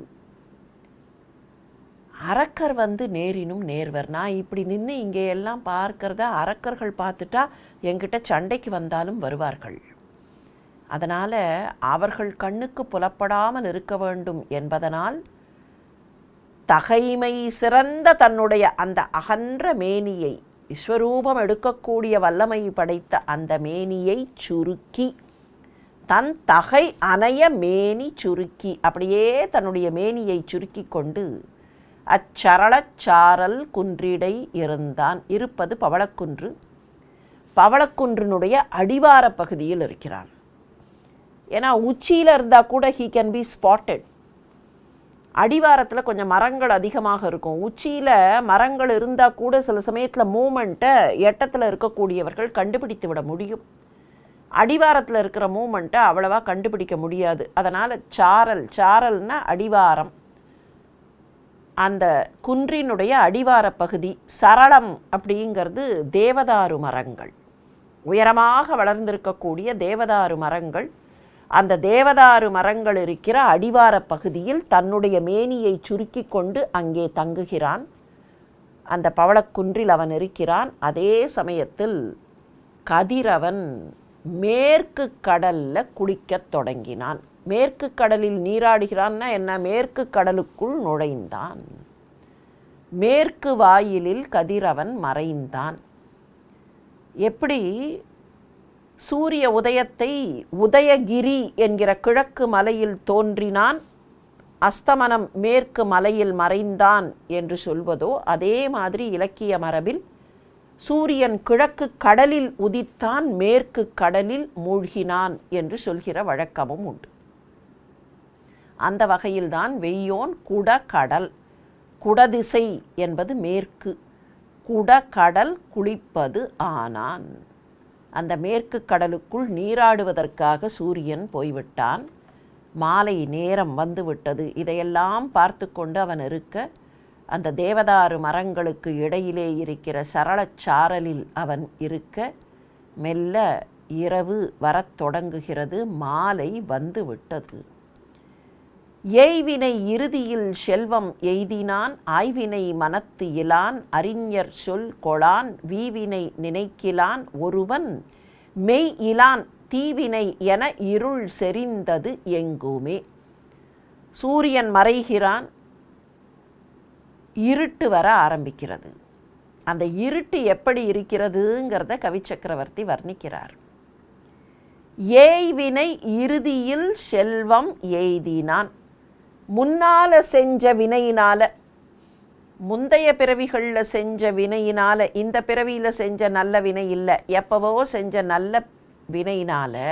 அரக்கர் வந்து நேரினும் நேர்வர். நான் இப்படி நின்று இங்கே எல்லாம் பார்க்கறத அரக்கர்கள் பார்த்துட்டா என்கிட்ட சண்டைக்கு வந்தாலும் வருவார்கள். அதனால் அவர்கள் கண்ணுக்கு புலப்படாமல் இருக்க வேண்டும் என்பதனால் தகைமை சிறந்த தன்னுடைய அந்த அகன்ற மேனியை, விஸ்வரூபம் எடுக்கக்கூடிய வல்லமை படைத்த அந்த மேனியை சுருக்கி, தன் தகை அணைய மேனி சுருக்கி, அப்படியே தன்னுடைய மேனியை சுருக்கி கொண்டு அச்சரளச்சாரல் குன்றிடை இருந்தான். இருப்பது பவளக்குன்று. பவளக்குன்றினுடைய அடிவார பகுதியில் இருக்கிறான். ஏன்னா உச்சியில் இருந்தால் கூட ஹீ கேன் பி ஸ்பாட்டட். அடிவாரத்தில் கொஞ்சம் மரங்கள் அதிகமாக இருக்கும். உச்சியில் மரங்கள் இருந்தால் கூட சில சமயத்தில் மூமெண்ட்டை எட்டத்தில் இருக்கக்கூடியவர்கள் கண்டுபிடித்து விட முடியும். அடிவாரத்தில் இருக்கிற மூமெண்ட்டை அவ்வளவா கண்டுபிடிக்க முடியாது. அதனால் சாரல்னா அடிவாரம். அந்த குன்றினுடைய அடிவார பகுதி. சரளம் அப்படிங்கிறது தேவதாரு மரங்கள், உயரமாக வளர்ந்திருக்கக்கூடிய தேவதாரு மரங்கள். அந்த தேவதாரு மரங்கள் இருக்கிற அடிவார பகுதியில் தன்னுடைய மேனியை சுருக்கி கொண்டு அங்கே தங்குகிறான். அந்த பவளக்குன்றில் அவன் இருக்கிறான். அதே சமயத்தில் கதிரவன் மேற்கு கடலில் குளிக்கத் தொடங்கினான். மேற்கு கடலில் நீராடுகிறான்னா என்ன? மேற்கு கடலுக்குள் நுழைந்தான். மேற்கு வாயிலில் கதிரவன் மறைந்தான். எப்படி சூரிய உதயத்தை உதயகிரி என்கிற கிழக்கு மலையில் தோன்றினான், அஸ்தமனம் மேற்கு மலையில் மறைந்தான் என்று சொல்வதோ, அதே மாதிரி இலக்கிய மரபில் சூரியன் கிழக்கு கடலில் உதித்தான், மேற்கு கடலில் மூழ்கினான் என்று சொல்கிற வழக்கமும் உண்டு. அந்த வகையில்தான் வெய்யோன் குடகடல், குடதிசை என்பது மேற்கு, குடகடல் குளிப்பது ஆனான். அந்த மேற்கு கடலுக்குள் நீராடுவதற்காக சூரியன் போய்விட்டான். மாலை நேரம் வந்துவிட்டது. இதையெல்லாம் பார்த்து கொண்டு அவன் இருக்க, அந்த தேவதாரு மரங்களுக்கு இடையிலே இருக்கிற சரளச்சாரலில் அவன் இருக்க, மெல்ல இரவு வரத் தொடங்குகிறது. மாலை வந்து விட்டது. ஏய்வினை இறுதியில் செல்வம் எய்தினான், ஆய்வினை மனத்து இலான், அறிஞர் சொல் கொளான், வீவினை நினைக்கிலான், ஒருவன் மெய் இலான், தீவினை என இருள் செறிந்தது எங்குமே. சூரியன் மறைகிறான், இருட்டு வர ஆரம்பிக்கிறது. அந்த இருட்டு எப்படி இருக்கிறதுங்கிறத கவிச்சக்கரவர்த்தி வர்ணிக்கிறார். ஏய்வினை இறுதியில் செல்வம் எய்தினான். முன்னால் செஞ்ச வினையினால், முந்தைய பிறவிகளில் செஞ்ச வினையினால், இந்த பிறவியில் செஞ்ச நல்ல வினை இல்லை, எப்பவோ செஞ்ச நல்ல வினையினால்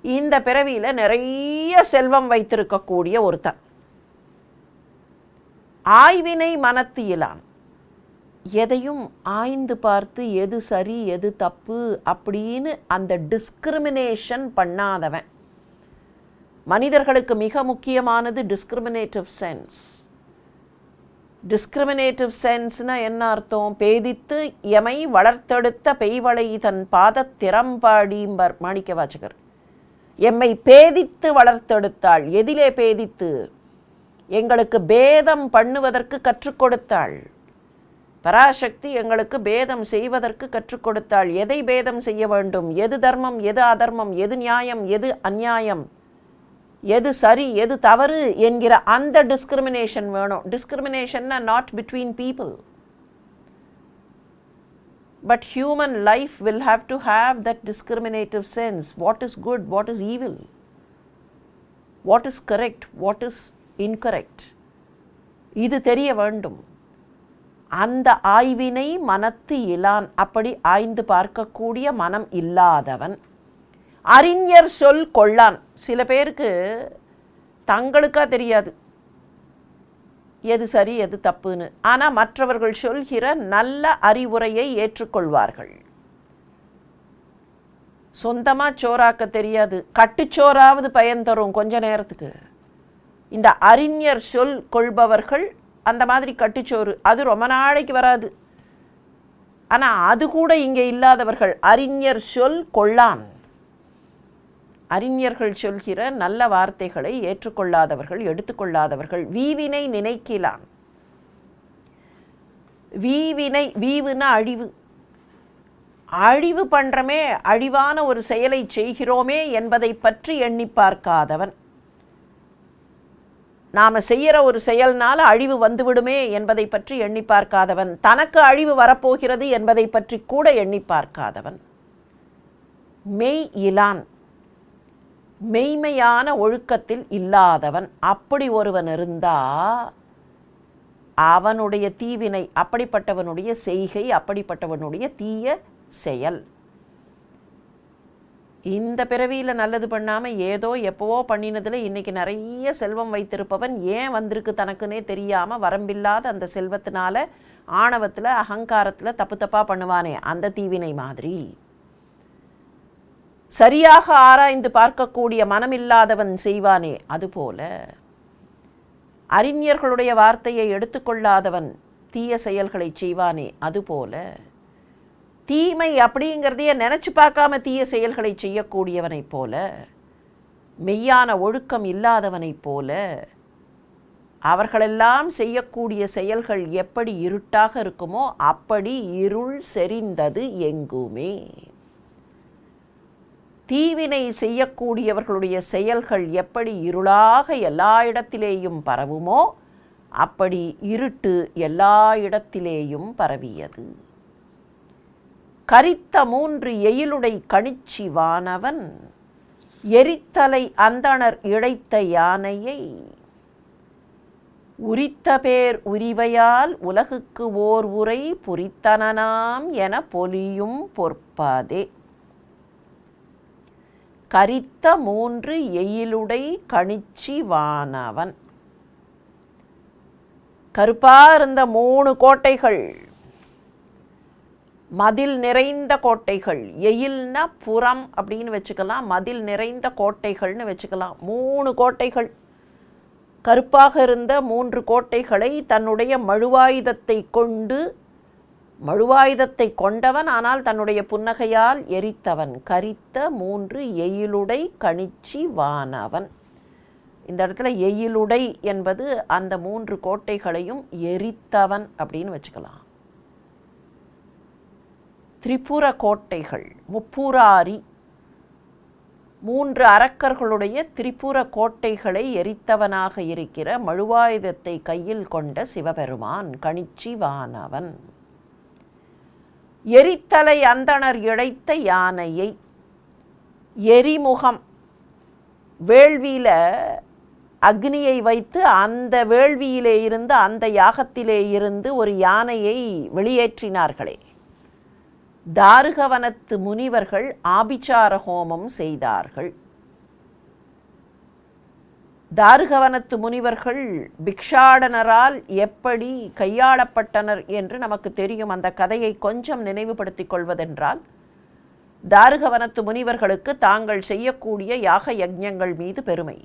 இந்த பிறவியில் நிறைய செல்வம் வைத்திருக்கக்கூடிய ஒருத்தன். ஆய்வினை மனத்து இலான், எதையும் ஆய்ந்து பார்த்து எது சரி எது தப்பு அப்படின்னு அந்த டிஸ்கிரிமினேஷன் பண்ணாதவன். மனிதர்களுக்கு மிக முக்கியமானது டிஸ்கிரிமினேட்டிவ் சென்ஸ். டிஸ்கிரிமினேட்டிவ் சென்ஸ்னா என்ன அர்த்தம்? பேதித்து எமை வளர்த்தெடுத்த பெய்வளை தன் பாத திறம்பாடிம்பர் மாணிக்க வாசகர். எம்மை பேதித்து வளர்த்தெடுத்தாள். எதிலே பேதித்து? எங்களுக்கு பேதம் பண்ணுவதற்கு கற்றுக் கொடுத்தாள். பராசக்தி எங்களுக்கு பேதம் செய்வதற்கு கற்றுக் கொடுத்தாள். எதை பேதம் செய்ய வேண்டும், எது தர்மம் எது அதர்மம், எது நியாயம் எது அந்நியாயம், எது சரி எது தவறு என்கிற அந்த டிஸ்கிரிமினேஷன் வேணும். டிஸ்கிரிமினேஷன்னா not between people, but human life will have to have that discriminative sense. What is good, what is evil, what is correct, what is incorrect, இது தெரிய வேண்டும். அந்த ஆய்வினை மனத்து இலான், அப்படி ஆய்ந்து பார்க்கக்கூடிய மனம் இல்லாதவன். அறிஞர் சொல் கொள்ளான். சில பேருக்கு தங்களுக்கா தெரியாது எது சரி எது தப்புன்னு, ஆனால் மற்றவர்கள் சொல்கிற நல்ல அறிவுரையை ஏற்றுக்கொள்வார்கள். சொந்தமாக சோறாக்க தெரியாது, கட்டுச்சோறாவது பயன் தரும் கொஞ்ச நேரத்துக்கு. இந்த அறிஞர் சொல் கொள்பவர்கள் அந்த மாதிரி கட்டுச்சோறு, அது ரொம்ப நாளைக்கு வராது. ஆனால் அது கூட இங்கே இல்லாதவர்கள் அறிஞர் சொல் கொள்ளான். அறிஞர்கள் சொல்கிற நல்ல வார்த்தைகளை ஏற்றுக்கொள்ளாதவர்கள், எடுத்துக்கொள்ளாதவர்கள். வீவினை நினைக்கிலான். வீவினை, வீவுனா அழிவு. அழிவு பண்ணுறமே, அழிவான ஒரு செயலை செய்கிறோமே என்பதை பற்றி எண்ணி பார்க்காதவன். நாம் செய்கிற ஒரு செயல்னால அழிவு வந்துவிடுமே என்பதை பற்றி எண்ணி பார்க்காதவன். தனக்கு அழிவு வரப்போகிறது என்பதை பற்றி கூட எண்ணி பார்க்காதவன். மெய் இலான், மெய்மையான ஒழுக்கத்தில் இல்லாதவன். அப்படி ஒருவன் இருந்தா அவனுடைய தீவினை, அப்படிப்பட்டவனுடைய செய்கை, அப்படிப்பட்டவனுடைய தீய செயல். இந்த பிறவியில் நல்லது பண்ணாமல் ஏதோ எப்போவோ பண்ணினதில் இன்றைக்கி நிறைய செல்வம் வைத்திருப்பவன் ஏன் வந்திருக்கு தனக்குன்னே தெரியாமல் வரம்பில்லாத அந்த செல்வத்தினால ஆணவத்தில் அகங்காரத்தில் தப்பு தப்பாக பண்ணுவானே, அந்த தீவினை மாதிரி. சரியாக ஆராய்ந்து பார்க்கக்கூடிய மனமில்லாதவன் செய்வானே, அதுபோல அறிஞர்களுடைய வார்த்தையை எடுத்துக்கொள்ளாதவன் தீய செயல்களை செய்வானே, அதுபோல தீமை அப்படிங்கிறதையே நினச்சி பார்க்காம தீய செயல்களை செய்யக்கூடியவனைப் போல, மெய்யான ஒழுக்கம் இல்லாதவனைப் போல அவர்களெல்லாம் செய்யக்கூடிய செயல்கள் எப்படி இருட்டாக இருக்குமோ அப்படி இருள் செறிந்தது எங்குமே. தீவினை செய்யக்கூடியவர்களுடைய செயல்கள் எப்படி இருளாக எல்லா இடத்திலேயும் பரவுமோ அப்படி இருட்டு எல்லா இடத்திலேயும் பரவியது. கரித்த 3 எயிலுடை கணிச்சி வானவன் எரித்தலை அந்தணர் இழைத்த யானையை உரித்த பேர் உரிவையால் உலகுக்கு ஓர் உரை புரித்தனனாம் என பொலியும் பொற்பாதே. கரித்த 3 எயிலுடை கணிச்சி வானவன். கருப்பா இருந்த 3 கோட்டைகள், மதில் நிறைந்த கோட்டைகள். எயில்னா புறம் அப்படின்னு வச்சுக்கலாம், மதில் நிறைந்த கோட்டைகள்னு வச்சுக்கலாம். 3 கோட்டைகள், கருப்பாக இருந்த 3 கோட்டைகளை தன்னுடைய மழுவாயுதத்தை கொண்டு, மழுவாயுதத்தை கொண்டவன் ஆனால் தன்னுடைய புன்னகையால் எரித்தவன். கரித்த 3 எயிலுடை கணிச்சி வானவன். இந்த இடத்துல எயிலுடை என்பது அந்த 3 கோட்டைகளையும் எரித்தவன் அப்படின்னு வச்சுக்கலாம். திரிபுர கோட்டைகள், முப்புராரி, 3 அரக்கர்களுடைய திரிபுர கோட்டைகளை எரித்தவனாக இருக்கிற மழுவாயுதத்தை கையில் கொண்ட சிவபெருமான் கணிச்சி வானவன். எரித்தலை அந்தணர் இழைத்த யானையை, எரிமுகம், வேள்வியில அக்னியை வைத்து அந்த வேள்வியிலே இருந்து, அந்த யாகத்திலே இருந்து ஒரு யானையை வெளியேற்றினார்களே, தாருகவனத்து முனிவர்கள் ஆபிசார ஹோமம் செய்தார்கள். தாருகவனத்து முனிவர்கள் பிக்ஷாடனரால் எப்படி கையாளப்பட்டனர் என்று நமக்கு தெரியும். அந்த கதையை கொஞ்சம் நினைவுபடுத்திக் கொள்வதென்றால், தாருகவனத்து முனிவர்களுக்கு தாங்கள் செய்யக்கூடிய யாக யஜ்ஞங்கள் மீது பெருமை.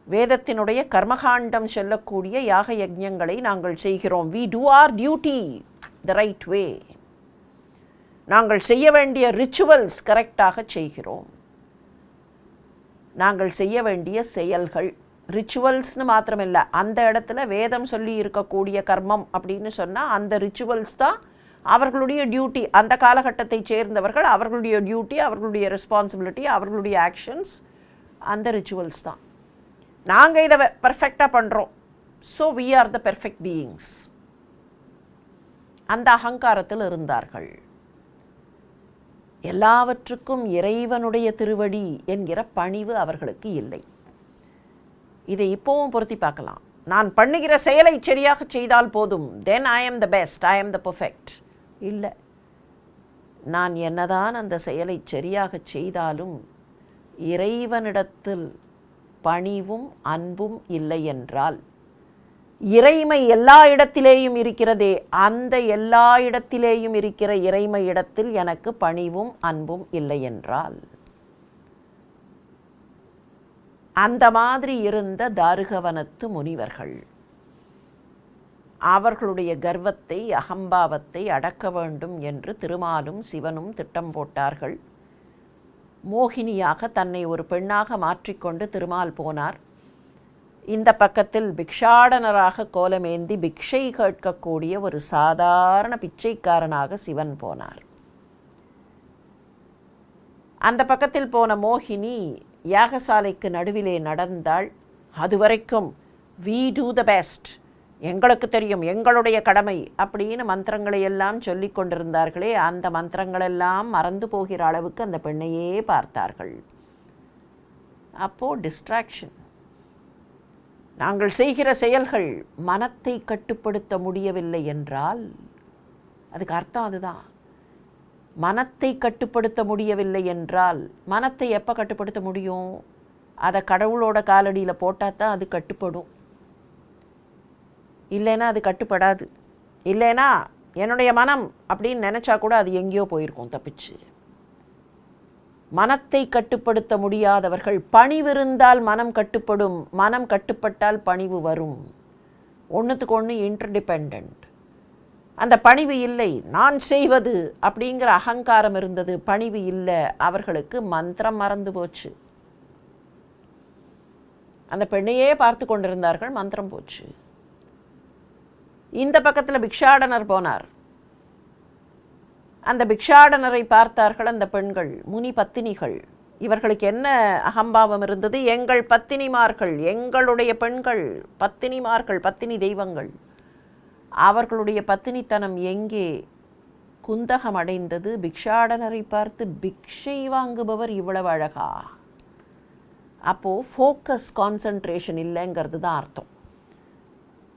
வேதத்தினுடைய கர்மகாண்டம் சொல்லக்கூடிய யாக யஜ்ஞங்களை நாங்கள் செய்கிறோம். we do our duty the right way. நாங்கள் செய்ய வேண்டிய ரிச்சுவல்ஸ் கரெக்டாக செய்கிறோம். நாங்கள் செய்ய வேண்டிய செயல்கள் ரிச்சுவல்ஸ்னு மாத்திரமில்லை, அந்த இடத்துல வேதம் சொல்லி இருக்கக்கூடிய கர்மம் அப்படின்னு சொன்னால் அந்த ரிச்சுவல்ஸ் தான் அவர்களுடைய டியூட்டி. அந்த காலகட்டத்தை சேர்ந்தவர்கள், அவர்களுடைய டியூட்டி, அவர்களுடைய ரெஸ்பான்சிபிலிட்டி, அவர்களுடைய ஆக்ஷன்ஸ் அந்த ரிச்சுவல்ஸ் தான். நாங்கள் இதை பர்ஃபெக்டாக பண்ணுறோம், so we are the perfect beings. அந்த அகங்காரத்தில் இருந்தார்கள். எல்லாவற்றுக்கும் இறைவனுடைய திருவடி என்கிற பணிவு அவர்களுக்கு இல்லை. இதை இப்போவும் பொருத்தி பார்க்கலாம். நான் பண்ணுகிற செயலை சரியாக செய்தால் போதும், தென் ஐ ஆம் த பெஸ்ட், ஐ ஆம் த பெர்ஃபெக்ட். இல்லை, நான் என்னதான் அந்த செயலை சரியாக செய்தாலும் இறைவனிடத்தில் பணிவும் அன்பும் இல்லை என்றால், இறைமை எல்லா இடத்திலேயும் இருக்கிறதே, அந்த எல்லா இடத்திலேயும் இருக்கிற இறைமை இடத்தில் எனக்கு பணிவும் அன்பும் இல்லை என்றால், அந்த மாதிரி இருந்த தாருகவனத்து முனிவர்கள் அவர்களுடைய கர்வத்தை, அகம்பாவத்தை அடக்க வேண்டும் என்று திருமாலும் சிவனும் திட்டம் போட்டார்கள். மோகினியாக தன்னை ஒரு பெண்ணாக மாற்றிக்கொண்டு திருமால் போனார். இந்த பக்கத்தில் பிக்ஷாடனராக கோலமேந்தி பிக்ஷை கேட்கக்கூடிய ஒரு சாதாரண பிச்சைக்காரனாக சிவன் போனார். அந்த பக்கத்தில் போன மோகினி யாகசாலைக்கு நடுவிலே நடந்தாள். அதுவரைக்கும் we do the best, எங்களுக்கு தெரியும், எங்களுடைய கடமை அப்படின்னு மந்திரங்களை எல்லாம் சொல்லி கொண்டிருந்தார்களே, அந்த மந்திரங்களெல்லாம் மறந்து போகிற அளவுக்கு அந்த பெண்ணையே பார்த்தார்கள். அப்போது டிஸ்ட்ராக்ஷன். நாங்கள் செய்கிற செயல்கள் மனத்தை கட்டுப்படுத்த முடியவில்லை என்றால் அதுக்கு அர்த்தம் அதுதான். மனத்தை கட்டுப்படுத்த முடியவில்லை என்றால் மனத்தை எப்போ கட்டுப்படுத்த முடியும்? அதை கடவுளோட காலடியில் போட்டால் தான் அது கட்டுப்படும். இல்லைன்னா அது கட்டுப்படாது. இல்லைன்னா என்னுடைய மனம் அப்படின்னு நினச்சா கூட அது எங்கேயோ போயிருக்கும் தப்பிச்சு. மனத்தை கட்டுப்படுத்த முடியாதவர்கள், பணிவிருந்தால் மனம் கட்டுப்படும், மனம் கட்டுப்பட்டால் பணிவு வரும். ஒன்றுத்துக்கு ஒன்று இன்டர்டிபெண்ட். அந்த பணிவு இல்லை, நான் செய்வது அப்படிங்கிற அகங்காரம் இருந்தது, பணிவு இல்லை. அவர்களுக்கு மந்திரம் மறந்து போச்சு. அந்த பெண்ணையே பார்த்து கொண்டிருந்தார்கள். மந்திரம் போச்சு. இந்த பக்கத்தில் பிக்ஷாடனர் போனார். அந்த பிக்ஷாடனரை பார்த்தார்கள் அந்த பெண்கள், முனி பத்தினிகள். இவர்களுக்கு என்ன அகம்பாவம் இருந்தது? எங்கள் பத்தினிமார்கள், எங்களுடைய பெண்கள் பத்தினிமார்கள், பத்தினி தெய்வங்கள். அவர்களுடைய பத்தினித்தனம் எங்கே குந்தகம் அடைந்தது? பிக்ஷாடனரை பார்த்து பிக்ஷை வாங்குபவர் இவ்வளவு அழகா? அப்போது ஃபோக்கஸ், கான்சன்ட்ரேஷன் இல்லைங்கிறது தான் அர்த்தம்.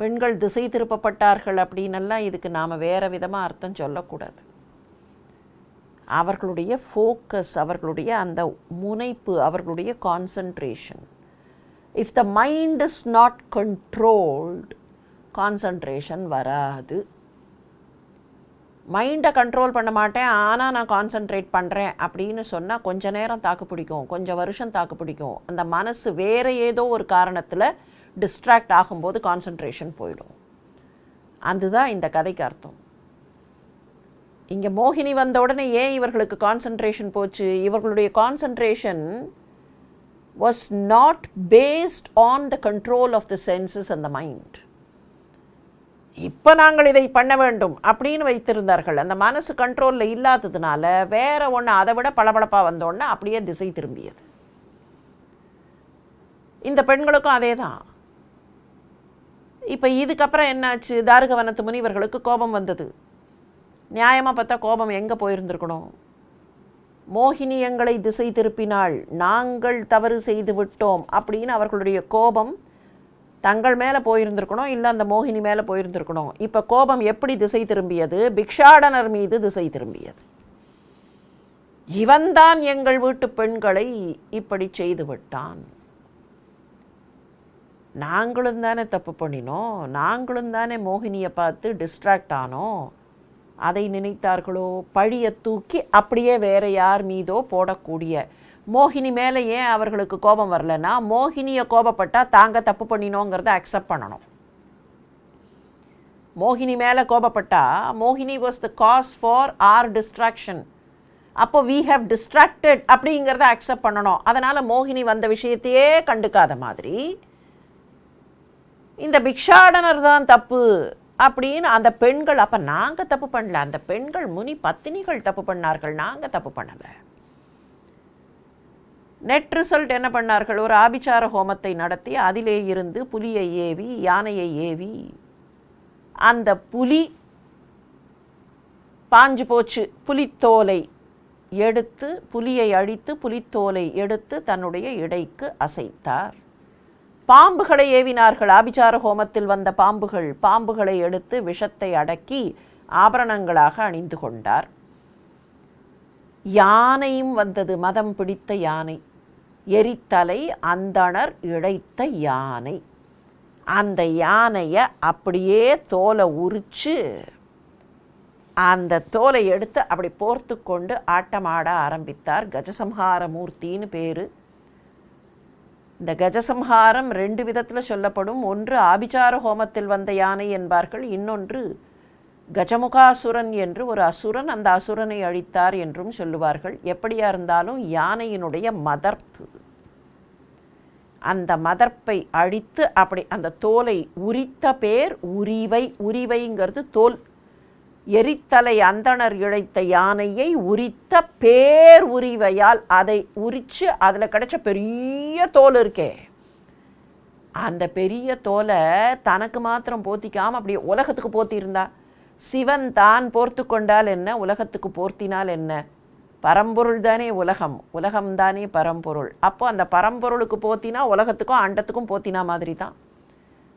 பெண்கள் திசை திருப்பப்பட்டார்கள் அப்படின்னெல்லாம் இதுக்கு நாம் வேறு விதமாக அர்த்தம் சொல்லக்கூடாது. அவர்களுடைய ஃபோக்கஸ், அவர்களுடைய அந்த முனைப்பு, அவர்களுடைய concentration. If the mind is not controlled, concentration வராது. மைண்டை கண்ட்ரோல் பண்ண மாட்டேன், ஆனால் நான் கான்சன்ட்ரேட் பண்ணுறேன் அப்படின்னு சொன்னால் கொஞ்ச நேரம் தாக்கு பிடிக்கும், கொஞ்சம் வருஷம் தாக்கு பிடிக்கும். அந்த மனசு வேறு ஏதோ ஒரு காரணத்தில் டிஸ்ட்ராக்ட் ஆகும்போது கான்சன்ட்ரேஷன் போயிடும். அதுதான் இந்த கதைக்கு அர்த்தம். இங்கே மோகினி வந்த உடனே ஏன் இவர்களுக்கு கான்சன்ட்ரேஷன் போச்சு? இவர்களுடைய concentration was not based on the control of the senses and the mind. இப்போ நாங்கள் இதை பண்ண வேண்டும் அப்படின்னு வைத்திருந்தார்கள். அந்த மனசு கண்ட்ரோலில் இல்லாததுனால வேற ஒன்று அதை விட பளபளப்பாக வந்தோடனே அப்படியே திசை திரும்பியது. இந்த பெண்களுக்கும் அதே தான். இப்போ இதுக்கப்புறம் என்னாச்சு? தாருகவனத்து முனிவர்களுக்கு கோபம் வந்தது. நியாயமாக பார்த்தா கோபம் எங்கே போயிருந்திருக்கணும்? மோகினி எங்களை திசை திருப்பினாள், நாங்கள் தவறு செய்து விட்டோம் அப்படின்னு அவர்களுடைய கோபம் தங்கள் மேலே போயிருந்திருக்கணும், இல்லை அந்த மோகினி மேலே போயிருந்திருக்கணும். இப்போ கோபம் எப்படி திசை திரும்பியது? பிக்ஷாடனர் மீது திசை திரும்பியது. இவன்தான் எங்கள் வீட்டு பெண்களை இப்படி செய்து விட்டான், நாங்களும் தானே தப்பு பண்ணினோம், நாங்களும் தானே மோகினியை பார்த்து டிஸ்ட்ராக்ட் ஆனோம். அதை நினைத்தார்களோ? பழியை தூக்கி அப்படியே வேற யார் மீதோ போடக்கூடிய. மோகினி மேலே ஏன் அவர்களுக்கு கோபம் வரலன்னா, மோகினியை கோபப்பட்டால் தாங்க தப்பு பண்ணினோங்கிறத அக்செப்ட் பண்ணணும். மோகினி மேலே கோபப்பட்டால் மோகினி was the cause for our distraction. அப்போ வி ஹேவ் டிஸ்ட்ராக்டட் அப்படிங்கிறத அக்செப்ட் பண்ணணும். அதனால் மோகினி வந்த விஷயத்தையே கண்டுக்காத மாதிரி இந்த பிக்ஷாடனர் தான் தப்பு அப்படின்னு அந்த பெண்கள், அப்போ நாங்கள் தப்பு பண்ணல, அந்த பெண்கள் முனி பத்தினிகள் தப்பு பண்ணார்கள், நாங்கள் தப்பு பண்ணலை. நெட் ரிசல்ட் என்ன பண்ணார்கள்? ஒரு ஆபிச்சார ஹோமத்தை நடத்தி அதிலே இருந்து புலியை ஏவி, யானையை ஏவி, அந்த புலி பாஞ்சு போச்சு. புலித்தோலை எடுத்து, புலியை அழித்து புலித்தோலை எடுத்து தன்னுடைய இடைக்கு அசைத்தார். பாம்புகளை ஏவினார்கள். ஆபிச்சார ஹோமத்தில் வந்த பாம்புகளை எடுத்து விஷத்தை அடக்கி ஆபரணங்களாக அணிந்து கொண்டார். யானையும் வந்தது, மதம் பிடித்த யானை, எரித்தலை அந்தணர் இழைத்த யானை. அந்த யானையை அப்படியே தோலை உரித்து அந்த தோலை எடுத்து அப்படி போர்த்து கொண்டு ஆட்டமாட ஆரம்பித்தார். கஜசம்ஹார மூர்த்தின்னு பேர். இந்த கஜசம்ஹாரம் ரெண்டு விதத்தில் சொல்லப்படும். ஒன்று ஆபிச்சார ஹோமத்தில் வந்த யானை என்பார்கள், இன்னொன்று கஜமுகாசுரன் என்று ஒரு அசுரன் அந்த அசுரனை அழித்தார் என்றும் சொல்லுவார்கள். எப்படியா இருந்தாலும் யானையினுடைய மதர்ப்பு, அந்த மதர்ப்பை அழித்து அப்படி அந்த தோலை உரித்த பேர் உரிவை. உரிவைங்கிறது தோல். எரித்தலை அந்தணர் இழைத்த யானையை உரித்த பேர் உரிவையால் அதை உரித்து அதில் கிடைச்ச பெரிய தோல் இருக்கே, அந்த பெரிய தோலை தனக்கு மாத்திரம் போத்திக்காமல் அப்படியே உலகத்துக்கு போத்தியிருந்தா, சிவன் தான் போர்த்து கொண்டால் என்ன, உலகத்துக்கு போர்த்தினால் என்ன? பரம்பொருள் தானே உலகம், உலகம்தானே பரம்பொருள். அப்போ அந்த பரம்பொருளுக்கு போத்தினா உலகத்துக்கும் அண்டத்துக்கும் போத்தினா மாதிரி தான்.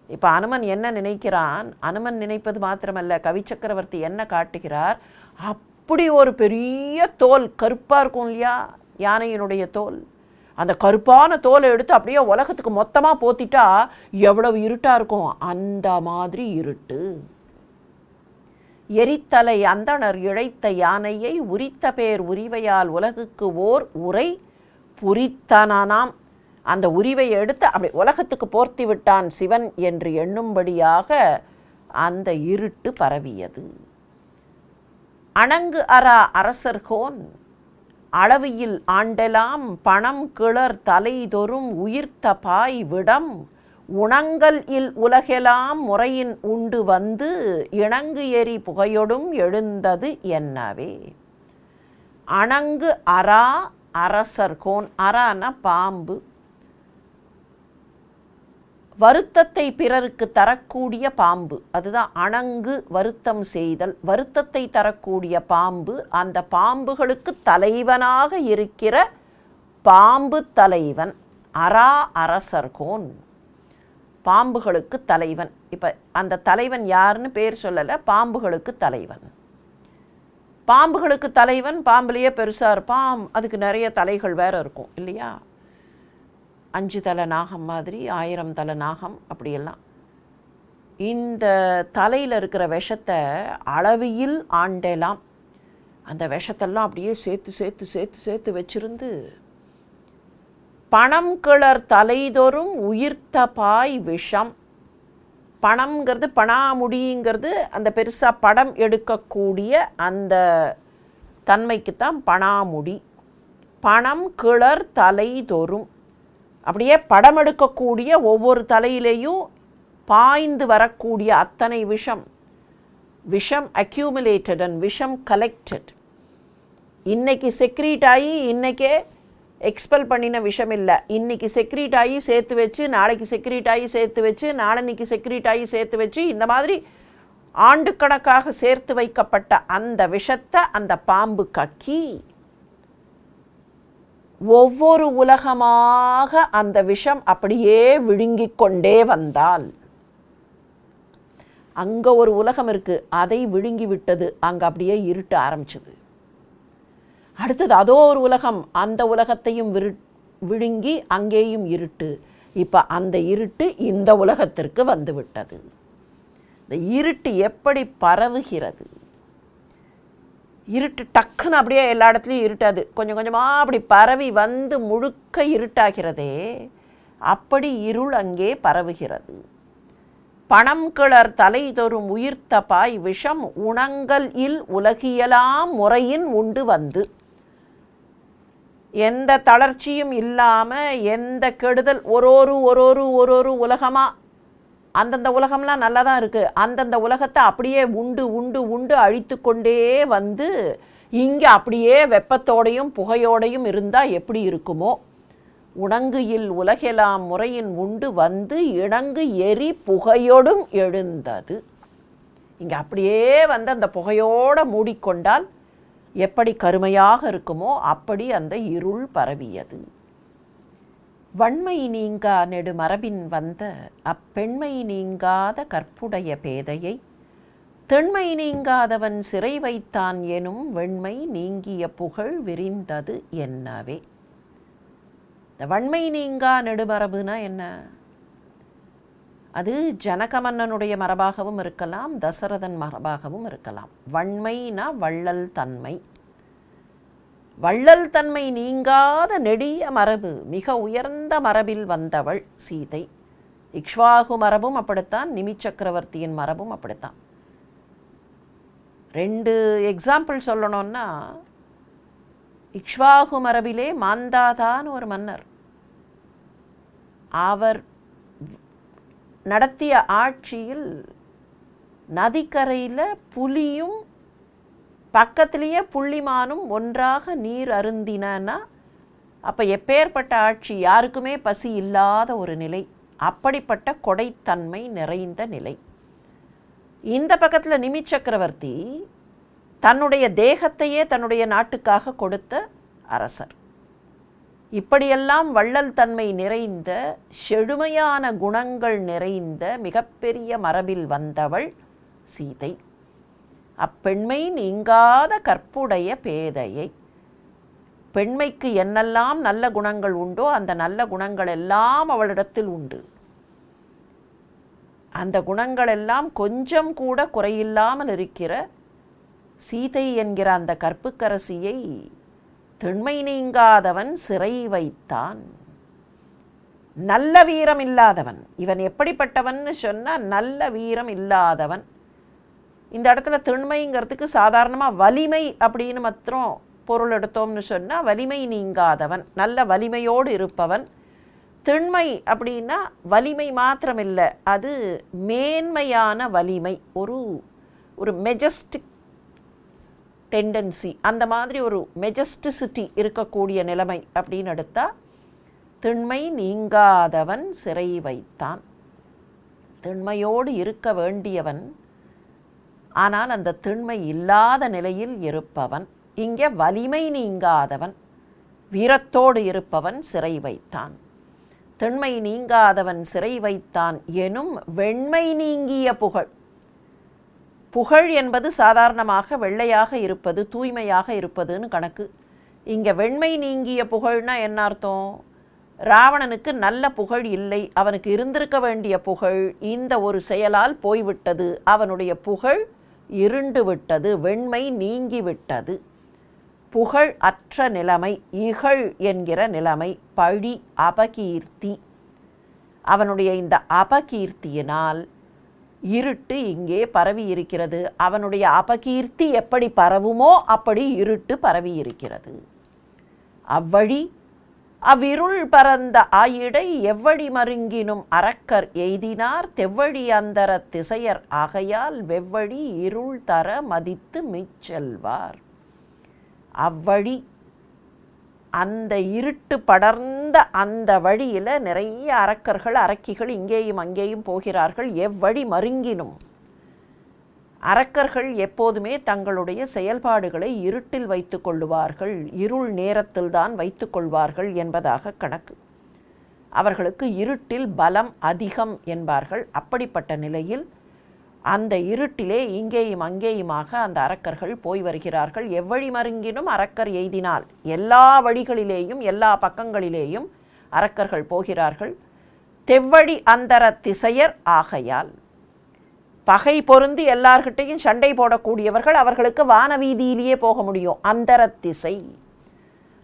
இப்போ அனுமன் என்ன நினைக்கிறான்? அனுமன் நினைப்பது மாத்திரமல்ல, கவிச்சக்கரவர்த்தி என்ன காட்டுகிறார்? அப்படி ஒரு பெரிய தோல், கருப்பாக இருக்கும் இல்லையா யானையினுடைய தோல், அந்த கருப்பான தோலை எடுத்து அப்படியே உலகத்துக்கு மொத்தமாக போத்திட்டா எவ்வளவு இருட்டாக இருக்கும், அந்த மாதிரி இருட்டு. எரித்தலை அந்தணர் இழைத்த யானையை உரித்த பேர் உரிவையால் உலகுக்கு ஓர் உரை புரித்தனானாம். அந்த உரிவை எடுத்து அப்படி உலகத்துக்கு போர்த்தி விட்டான் சிவன் என்று எண்ணும்படியாக அந்த இருட்டு பரவியது. அணங்கு அரா அரசர்கோன் அளவியில் ஆண்டெலாம் பணம் கிளர் தலைதொறும் உயிர்த்த பாய் விடம் உணங்கல் இல் உலகெலாம் முறையின் உண்டு வந்து இணங்கு எரி புகையொடும் எழுந்தது என்னவே. அணங்கு அரா அரசர்கோன், அரான பாம்பு, வருத்தத்தை பிறருக்கு தரக்கூடிய பாம்பு, அதுதான் அணங்கு, வருத்தம் செய்தல், வருத்தத்தை தரக்கூடிய பாம்பு. அந்த பாம்புகளுக்கு தலைவனாக இருக்கிற பாம்பு தலைவன் அரா அரசர்கோன், பாம்புகளுக்கு தலைவன். இப்போ அந்த தலைவன் யாருன்னு பேர் சொல்லலை, பாம்புகளுக்கு தலைவன். பாம்புகளுக்கு தலைவன் பாம்புலேயே பெருசாக இருப்பான், அதுக்கு நிறைய தலைகள் வேற இருக்கும் இல்லையா? 5 தலை நாகம் மாதிரி 1000 தலை நாகம் அப்படியெல்லாம். இந்த தலையில் இருக்கிற விஷத்தை அளவியில் ஆண்டெலாம், அந்த விஷத்தெல்லாம் அப்படியே சேர்த்து சேர்த்து சேர்த்து சேர்த்து வச்சிருந்து பணம் கிளர் தலைதொறும் உயிர்த்த பாய் விஷம். பணம்ங்கிறது பணாமுடிங்கிறது அந்த பெருசாக படம் எடுக்கக்கூடிய அந்த தன்மைக்குத்தான் பணாமுடி. பணம் கிளர் தலைதொறும், அப்படியே படம் எடுக்கக்கூடிய ஒவ்வொரு தலையிலேயும் பாய்ந்து வரக்கூடிய அத்தனை விஷம். விஷம் அக்யூமுலேட்டட் அண்ட் விஷம் கலெக்டட். இன்னைக்கு செக்ரீட் ஆகி இன்றைக்கே எக்ஸ்பெல் பண்ணின விஷம் இல்லை, இன்றைக்கி செக்ரீட் ஆகி சேர்த்து வச்சு, நாளைக்கு செக்ரீட் ஆகி சேர்த்து வச்சு, நாளன்னைக்கு செக்ரீட் ஆகி சேர்த்து வச்சு, இந்த மாதிரி ஆண்டுக்கணக்காக சேர்த்து வைக்கப்பட்ட அந்த விஷத்தை அந்த பாம்பு கக்கி ஒவ்வொரு உலகமாக அந்த விஷம் அப்படியே விழுங்கிக் கொண்டே வந்தால், அங்கே ஒரு உலகம் இருக்குது, அதை விழுங்கி விட்டது, அங்கே அப்படியே இருட்ட ஆரம்பிச்சது. அடுத்தது அதோ ஒரு உலகம், அந்த உலகத்தையும் விழுங்கி அங்கேயும் இருட்டு. இப்போ அந்த இருட்டு இந்த உலகத்திற்கு வந்து விட்டது. இந்த இருட்டு எப்படி பரவுகிறது? இருட்டு டக்குன்னு அப்படியே எல்லா இடத்துலையும் இருட்டாது, கொஞ்சம் கொஞ்சமாக அப்படி பரவி வந்து முழுக்க இருட்டாகிறதே, அப்படி இருள் அங்கே பரவுகிறது. பணம் கிளர் தலைதொறும் உயிர்த்த பாய் விஷம் உணங்கல் இல் உலகியலாம் முறையின் உண்டு வந்து. எந்த தளர்ச்சியும் இல்லாமல், எந்த கெடுதல், ஒரு உலகமாக, அந்தந்த உலகம்லாம் நல்லா தான் இருக்குது, அந்தந்த உலகத்தை அப்படியே உண்டு உண்டு உண்டு அழித்து கொண்டே வந்து இங்கே அப்படியே வெப்பத்தோடையும் புகையோடையும் இருந்தால் எப்படி இருக்குமோ, உணங்கு இல் உலகெல்லாம் முறையின் உண்டு வந்து இணங்கு எரி புகையோடும் எழுந்தது. இங்கே அப்படியே வந்து அந்த புகையோடு மூடிக்கொண்டால் எப்படி கருமையாக இருக்குமோ அப்படி அந்த இருள் பரவியது. வன்மை நீங்கா நெடுமரபின் வந்த அப்பெண்மை நீங்காத கற்புடைய பேதையை தென்மை நீங்காதவன் சிறை வைத்தான் எனும் வெண்மை நீங்கிய புகழ் விரிந்தது என்னவே. இந்த வன்மை நீங்கா நெடுமரபுனா என்ன? அது ஜனக மன்னனுடைய மரபாகவும் இருக்கலாம், தசரதன் மரபாகவும் இருக்கலாம். வன்மைனா வள்ளல் தன்மை. வள்ளல் தன்மை நீங்காத நெடிய மரபு, மிக உயர்ந்த மரபில் வந்தவள் சீதை. இக்ஷ்வாகு மரபும் அப்படித்தான், நிமி சக்கரவர்த்தியின் மரபும் அப்படித்தான். 2 எக்ஸாம்பிள் சொல்லணும்னா, இக்ஷ்வாகு மரபிலே மாந்தாதான் ஒரு மன்னர். அவர் நடத்திய ஆட்சியில் நதிக்கரையில் புலியும் பக்கத்திலேயே புள்ளிமானும் ஒன்றாக நீர் அருந்தினா, அப்போ எப்பேற்பட்ட ஆட்சி! யாருக்குமே பசி இல்லாத ஒரு நிலை, அப்படிப்பட்ட கொடைத்தன்மை நிறைந்த நிலை. இந்த பக்கத்தில் நிமி சக்கரவர்த்தி தன்னுடைய தேகத்தையே தன்னுடைய நாட்டுக்காக கொடுத்த அரசர். இப்படியெல்லாம் வள்ளல் தன்மை நிறைந்த, செழுமையான குணங்கள் நிறைந்த மிகப்பெரிய மரபில் வந்தவள் சீதை. அப்பெண்மை நீங்காத கற்புடைய பேதையை. பெண்மைக்கு என்னெல்லாம் நல்ல குணங்கள் உண்டோ அந்த நல்ல குணங்கள் எல்லாம் அவளிடத்தில் உண்டு. அந்த குணங்கள் எல்லாம் கொஞ்சம் கூட குறையில்லாமல் இருக்கிற சீதை என்கிற அந்த கற்புக்கரசியை திண்மை நீங்காதவன் சிறை வைத்தான். நல்ல வீரம் இல்லாதவன். இவன் எப்படிப்பட்டவன் சொன்னால் நல்ல வீரம் இல்லாதவன். இந்த இடத்துல திண்மைங்கிறதுக்கு சாதாரணமாக வலிமை அப்படின்னு மாத்திரம் பொருள் எடுத்தோம்னு சொன்னால் வலிமை நீங்காதவன், நல்ல வலிமையோடு இருப்பவன். திண்மை அப்படின்னா வலிமை மாத்திரமில்லை, அது மேன்மையான வலிமை, ஒரு மெஜஸ்டிக் டெண்டன்சி, அந்த மாதிரி ஒரு மெஜஸ்டிசிட்டி இருக்கக்கூடிய நிலைமை அப்படின்னு எடுத்தால் திண்மை நீங்காதவன் சிறை வைத்தான். திண்மையோடு இருக்க வேண்டியவன், ஆனால் அந்த திண்மை இல்லாத நிலையில் இருப்பவன். இங்கே வலிமை நீங்காதவன், வீரத்தோடு இருப்பவன் சிறை வைத்தான். திண்மை நீங்காதவன் சிறை வைத்தான் எனும் வெண்மை நீங்கிய புகழ். புகழ் என்பது சாதாரணமாக வெள்ளையாக இருப்பது, தூய்மையாக இருப்பதுன்னு கணக்கு. இங்கே வெண்மை நீங்கிய புகழ்னா என்ன அர்த்தம்? ராவணனுக்கு நல்ல புகழ் இல்லை, அவனுக்கு இருந்திருக்க வேண்டிய புகழ் இந்த ஒரு செயலால் போய்விட்டது, அவனுடைய புகழ் இருண்டு விட்டது, வெண்மை நீங்கிவிட்டது. புகழ் அற்ற நிலைமை, இகழ் என்கிற நிலைமை, பழி, அபகீர்த்தி. அவனுடைய இந்த அபகீர்த்தியினால் இருட்டு இங்கே பரவி இருக்கிறது. அவனுடைய அபகீர்த்தி எப்படி பரவுமோ அப்படி இருட்டு பரவி இருக்கிறது. அவ்வழி அவ்விருள் பரந்த ஆயிடை எவ்வழி மருங்கினும் அரக்கர் எய்தினார் தெவ்வழி அந்தர திசையர் ஆகையால் வெவ்வழி இருள் தர மதித்து மிச்செல்வார். அவ்வழி, அந்த இருட்டு படர்ந்த அந்த வழியில் நிறைய அரக்கர்கள் அரக்கிகள் இங்கேயும் அங்கேயும் போகிறார்கள். எவ்வழி மருங்கினும், அரக்கர்கள் எப்போதுமே தங்களுடைய செயல்பாடுகளை இருட்டில் வைத்து கொள்ளுவார்கள், இருள் நேரத்தில்தான் வைத்து கொள்வார்கள் என்பதாக கணக்கு. அவர்களுக்கு இருட்டில் பலம் அதிகம் என்பார்கள். அப்படிப்பட்ட நிலையில் அந்த இருட்டிலே இங்கேயும் அங்கேயுமாக அந்த அரக்கர்கள் போய் வருகிறார்கள். எவ்வழி மருங்கினும் அரக்கர் எய்தினால், எல்லா வழிகளிலேயும் எல்லா பக்கங்களிலேயும் அரக்கர்கள் போகிறார்கள். தெவ்வழி அந்தர திசையர் ஆகையால், பகை பொருந்தி எல்லார்கிட்டையும் சண்டை போடக்கூடியவர்கள், அவர்களுக்கு வானவீதியிலேயே போக முடியும், அந்தர திசை,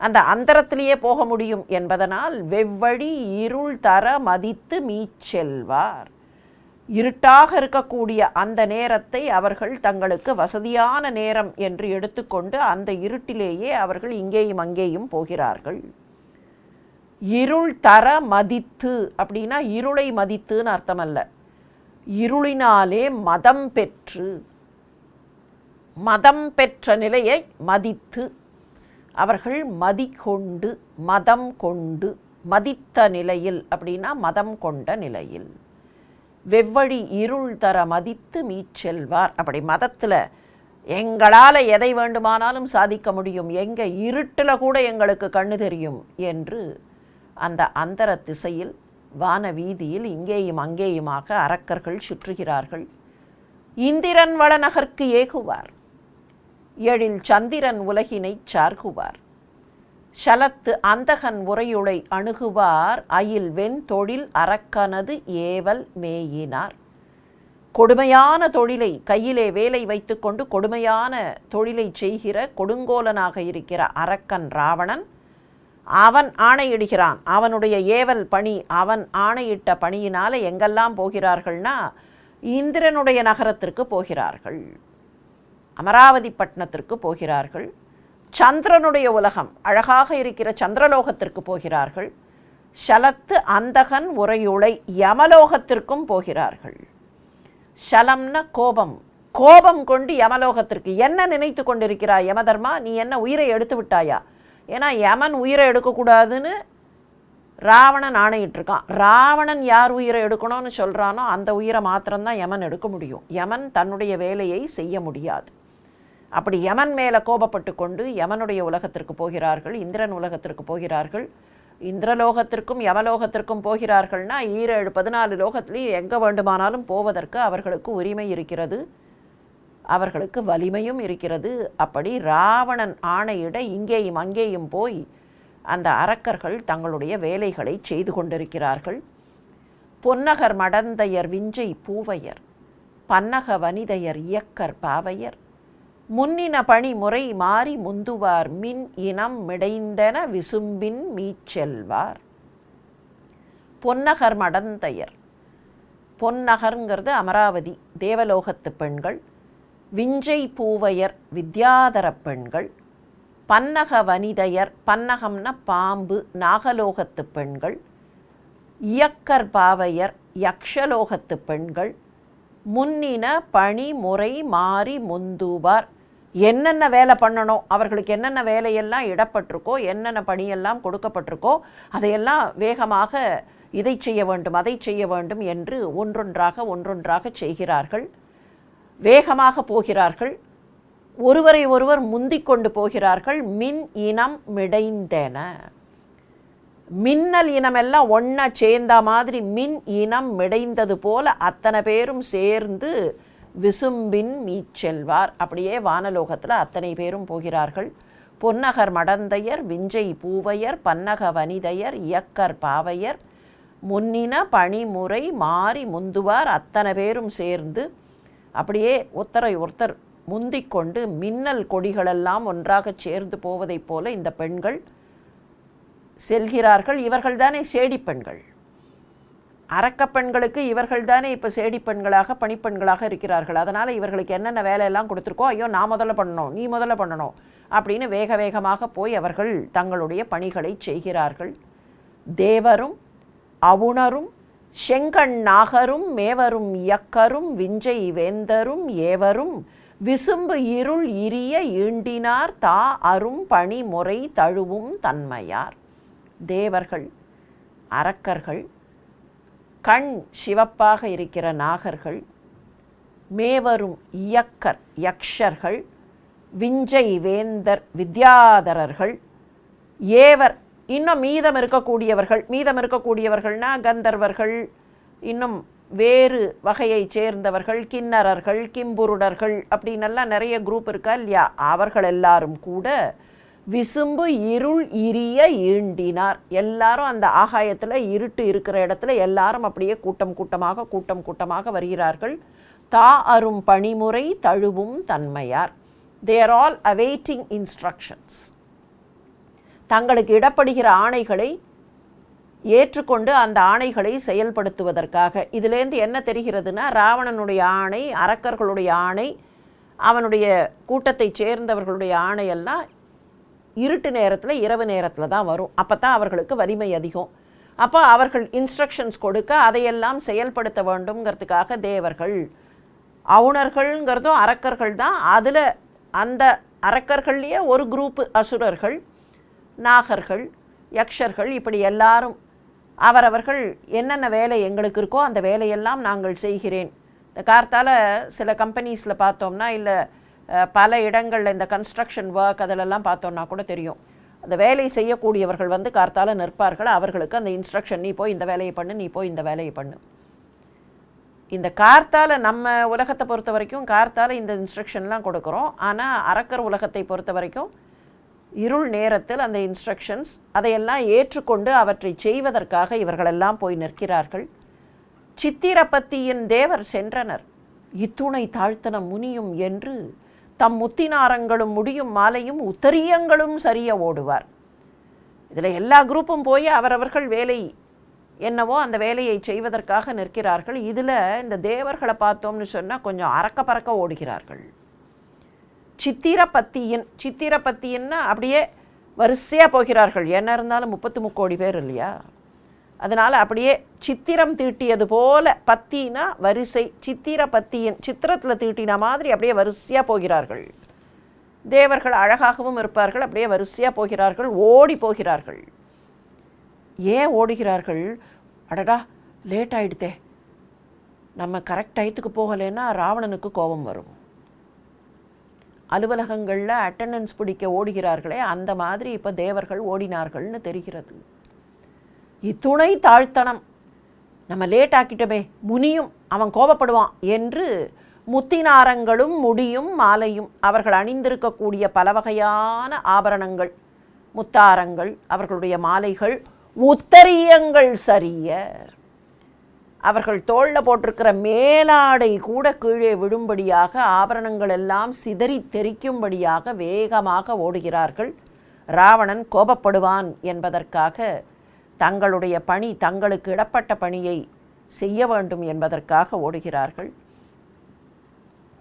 அந்த அந்தரத்திலேயே போக முடியும் என்பதனால் வெவ்வழி இருள் தர மதித்து மீச்செல்வார். இருட்டாக இருக்கக்கூடிய அந்த நேரத்தை அவர்கள் தங்களுக்கு வசதியான நேரம் என்று எடுத்துக்கொண்டு அந்த இருட்டிலேயே அவர்கள் இங்கேயும் அங்கேயும் போகிறார்கள். இருள் தர மதித்து அப்படின்னா இருளை மதித்துன்னு அர்த்தமல்ல, இருளினாலே மதம் பெற்று, மதம் பெற்ற நிலையை மதித்து, அவர்கள் மதி கொண்டு, மதம் கொண்டு, மதித்த நிலையில் அப்படின்னா மதம் கொண்ட நிலையில். வெவ்வழி இருள் தர மதித்து மீச்செல்வார். அப்படி மதத்தில் எங்களால் எதை வேண்டுமானாலும் சாதிக்க முடியும், எங்கே இருட்டில் கூட எங்களுக்கு கண்ணு தெரியும் என்று அந்த அந்தர திசையில் வான வீதியில் இங்கேயும் அங்கேயுமாக அரக்கர்கள் சுற்றுகிறார்கள். இந்திரன் வளநகர்க்கு ஏகுவார், எழில் சந்திரன் உலகினை சார்குவார். சலத்து அந்தகன் உரையுளை அணுகுவார், அயில் வெண் தொழில் அரக்கனது ஏவல் மேயினார். கொடுமையான தொழிலை கையிலே வேலை வைத்துக்கொண்டு கொடுமையான தொழிலை செய்கிற கொடுங்கோலனாக இருக்கிற அரக்கன் ராவணன், அவன் ஆணையிடுகிறான். அவனுடைய ஏவல் பணி, அவன் ஆணையிட்ட பணியினால் எங்கெல்லாம் போகிறார்கள்னா இந்திரனுடைய நகரத்திற்கு போகிறார்கள், அமராவதி பட்டணத்திற்கு போகிறார்கள், சந்திரனுடைய உலகம் அழகாக இருக்கிற சந்திரலோகத்திற்கு போகிறார்கள், சலத்து அந்தகன் உரையுளை யமலோகத்திற்கும் போகிறார்கள். சலம்ன கோபம், கோபம் கொண்டு யமலோகத்திற்கு. என்ன நினைத்து கொண்டிருக்கிறாய் யமதர்மா, நீ என்ன உயிரை எடுத்து விட்டாயா? ஏன்னா யமன் உயிரை எடுக்கக்கூடாதுன்னு ராவணன் ஆணையிட்டிருக்கான். ராவணன் யார் உயிரை எடுக்கணும்னு சொல்கிறானோ அந்த உயிரை மாத்திரம்தான் யமன் எடுக்க முடியும். யமன் தன்னுடைய வேலையை செய்ய முடியாது. அப்படி யமன் மேலே கோபப்பட்டு கொண்டு யமனுடைய உலகத்திற்கு போகிறார்கள், இந்திரன் உலகத்திற்கு போகிறார்கள். இந்திரலோகத்திற்கும் யமலோகத்திற்கும் போகிறார்கள்னா 14 லோகத்திலையும் எங்கே வேண்டுமானாலும் போவதற்கு அவர்களுக்கு உரிமை இருக்கிறது, அவர்களுக்கு வலிமையும் இருக்கிறது. அப்படி ராவணன் ஆணையிட இங்கேயும் அங்கேயும் போய் அந்த அரக்கர்கள் தங்களுடைய வேலைகளை செய்து கொண்டிருக்கிறார்கள். பொன்னகர் மடந்தையர் விஞ்சை பூவையர், பன்னக வனிதையர் இயக்கர் பாவையர், முன்னின பணி முறை மாறி முந்துவார், மின் இனம் மிடைந்தன விசும்பின் மீச்செல்வார். பொன்னகர் மடந்தையர், பொன்னகர்ங்கிறது அமராவதி, தேவலோகத்து பெண்கள். விஞ்சை பூவையர், வித்யாதர பெண்கள். பன்னக வனிதையர், பன்னகம்னா பாம்பு, நாகலோகத்து பெண்கள். இயக்கர் பாவையர், யக்ஷலோகத்து பெண்கள். முன்னின பணி முறை மாறி முந்துவார், என்னென்ன வேலை பண்ணணும், அவர்களுக்கு என்னென்ன வேலையெல்லாம் இடப்பட்டிருக்கோ, என்னென்ன பணியெல்லாம் கொடுக்கப்பட்டிருக்கோ அதையெல்லாம் வேகமாக இதை செய்ய வேண்டும் அதை செய்ய வேண்டும் என்று ஒன்றொன்றாக செய்கிறார்கள். வேகமாக போகிறார்கள், ஒருவரை ஒருவர் முந்திக் கொண்டு போகிறார்கள். மின் இனம் மிடைந்தன, மின்னல் இனமெல்லாம் ஒன்றா சேர்ந்த மாதிரி மின் இனம் மிடைந்தது போல அத்தனை பேரும் சேர்ந்து விசும்பின் மீச்செல்வார், அப்படியே வானலோகத்தில் அத்தனை பேரும் போகிறார்கள். பொன்னகர் மடந்தையர், விஞ்சை பூவையர், பன்னக வனிதையர், இயக்கர் பாவையர், முன்னின பணிமுறை மாறி முந்துவார், அத்தனை பேரும் சேர்ந்து அப்படியே ஒருத்தரை ஒருத்தர் முந்திக்கொண்டு மின்னல் கொடிகளெல்லாம் ஒன்றாக சேர்ந்து போவதைப் போல இந்த பெண்கள் செல்கிறார்கள். இவர்கள் தானே சேடி பெண்கள், அரக்க பெண்களுக்கு இவர்கள் தானே இப்போ சேடி பெண்களாக பணிப்பெண்களாக இருக்கிறார்கள். அதனால் இவர்களுக்கு என்னென்ன வேலையெல்லாம் கொடுத்துருக்கோ, ஐயோ நான் முதல்ல பண்ணணும் நீ முதல்ல பண்ணணும் அப்படின்னு வேக வேகமாக போய் அவர்கள் தங்களுடைய பணிகளை செய்கிறார்கள். தேவரும் அவுணரும் செங்கண் நாகரும் மேவரும் இயக்கரும் விஞ்சை வேந்தரும் ஏவரும் விசும்பு இருள் இரிய ஈண்டினார் தா அரும் பணி முறை தழுவும் தன்மையார். தேவர்கள், அரக்கர்கள், கண் சிவப்பாக இருக்கிற நாகர்கள், மேவரும் இயக்கர் யக்ஷர்கள், விஞ்சை வேந்தர் வித்யாதரர்கள், ஏவர் இன்னும் மீதம் இருக்கக்கூடியவர்கள்னா கந்தர்வர்கள், இன்னும் வேறு வகையைச் சேர்ந்தவர்கள், கிண்ணறர்கள், கிம்புருடர்கள் அப்படின்னெல்லாம் நிறைய குரூப் இருக்கா இல்லையா, அவர்கள் எல்லாரும் கூட விசும்பு இருள் இரிய ஈண்டினார். எல்லாரும் அந்த ஆகாயத்தில் இருட்டு இருக்கிற இடத்துல எல்லாரும் அப்படியே கூட்டம் கூட்டமாக வருகிறார்கள். தா அரும் பணிமுறை தழுவும் தன்மையார். They are all awaiting instructions. தங்களுக்கு இடப்படுகிற ஆணைகளை ஏற்றுக்கொண்டு அந்த ஆணைகளை செயல்படுத்துவதற்காக. இதிலேருந்து என்ன தெரிகிறதுனா, ராவணனுடைய ஆணை, அரக்கர்களுடைய ஆணை, அவனுடைய கூட்டத்தை சேர்ந்தவர்களுடைய ஆணையெல்லாம் இருட்டு நேரத்தில் இரவு நேரத்தில் தான் வரும். அப்போ தான் அவர்களுக்கு வலிமை அதிகம். அப்போ அவர்கள் இன்ஸ்ட்ரக்ஷன்ஸ் கொடுக்க அதையெல்லாம் செயல்படுத்த வேண்டும்ங்கிறதுக்காக தேவர்கள், அவுணர்கள்ங்கிறதும் அரக்கர்கள் தான். அதில் அந்த அரக்கர்கள்லேயே ஒரு குரூப்பு அசுரர்கள், நாகர்கள், யக்ஷர்கள், இப்படி எல்லாரும் அவரவர்கள் என்னென்ன வேலை எங்களுக்கு இருக்கோ அந்த வேலையெல்லாம் நாங்கள் செய்கிறேன். இந்த கார்த்தால் சில கம்பெனிஸில் பார்த்தோம்னா, இல்லை பல இடங்களில் இந்த கன்ஸ்ட்ரக்ஷன் ஒர்க் அதிலெல்லாம் பார்த்தோம்னா கூட தெரியும், அந்த வேலை செய்யக்கூடியவர்கள் வந்து கார்த்தால் நிற்பார்கள். அவர்களுக்கு அந்த இன்ஸ்ட்ரக்ஷன், நீ போய் இந்த வேலையை பண்ணு, நீ போய் இந்த வேலையை பண்ணு. இந்த கார்த்தால் நம்ம உலகத்தை பொறுத்த வரைக்கும் கார்த்தால் இந்த இன்ஸ்ட்ரக்ஷன்லாம் கொடுக்குறோம். ஆனால் அரக்கர் உலகத்தை பொறுத்த வரைக்கும் இருள் நேரத்தில் அந்த இன்ஸ்ட்ரக்ஷன்ஸ் அதையெல்லாம் ஏற்றுக்கொண்டு அவற்றை செய்வதற்காக இவர்களெல்லாம் போய் நிற்கிறார்கள். சித்திரப்பத்தியின் தேவர் சென்றனர், இத்துணை தாழ்த்தன முனியும் என்று தம் முத்தினாரங்களும் முடியும் மாலையும் உத்தரியங்களும் சரிய ஓடுவார். இதில் எல்லா குரூப்பும் போய் அவரவர்கள் வேலை என்னவோ அந்த வேலையை செய்வதற்காக நிற்கிறார்கள். இதில் இந்த தேவர்களை பார்த்தோம்னு சொன்னால் கொஞ்சம் அறக்க பறக்க ஓடுகிறார்கள். சித்திரப்பத்தின்னா அப்படியே வரிசையாக போகிறார்கள். என்ன இருந்தாலும் 33 கோடி பேர் இல்லையா, அதனால் அப்படியே சித்திரம் தீட்டியது போல, பத்தினா வரிசை, சித்திரப்பத்தியின் சித்திரத்தில் தீட்டின மாதிரி அப்படியே வரிசையாக போகிறார்கள். தேவர்கள் அழகாகவும் இருப்பார்கள், அப்படியே வரிசையாக போகிறார்கள், ஓடி போகிறார்கள். ஏன் ஓடுகிறார்கள்? அடடா லேட் ஆகிடுதே, நம்ம கரெக்ட் டயத்துக்கு போகலைன்னா ராவணனுக்கு கோபம் வரும். அலுவலகங்களில் அட்டண்டன்ஸ் பிடிக்க ஓடுகிறார்களே, அந்த மாதிரி இப்போ தேவர்கள் ஓடினார்கள்னு தெரிகிறது. இத்துணை தாழ்த்தனம், நம்ம லேட் ஆக்கிட்டோமே, முனியும் அவன் கோபப்படுவான் என்று முத்தினாரங்களும் முடியும் மாலையும், அவர்கள் அணிந்திருக்கக்கூடிய பல வகையான ஆபரணங்கள், முத்தாரங்கள், அவர்களுடைய மாலைகள், உத்தரியங்கள் சரிய, அவர்கள் தோளில் போட்டிருக்கிற மேலாடை கூட கீழே விடும்படியாக, ஆபரணங்கள் எல்லாம் சிதறி தெரிக்கும்படியாக வேகமாக ஓடுகிறார்கள். ராவணன் கோபப்படுவான் என்பதற்காக தங்களுடைய பணி, தங்களுக்கு இடப்பட்ட பணியை செய்ய வேண்டும் என்பதற்காக ஓடுகிறார்கள்.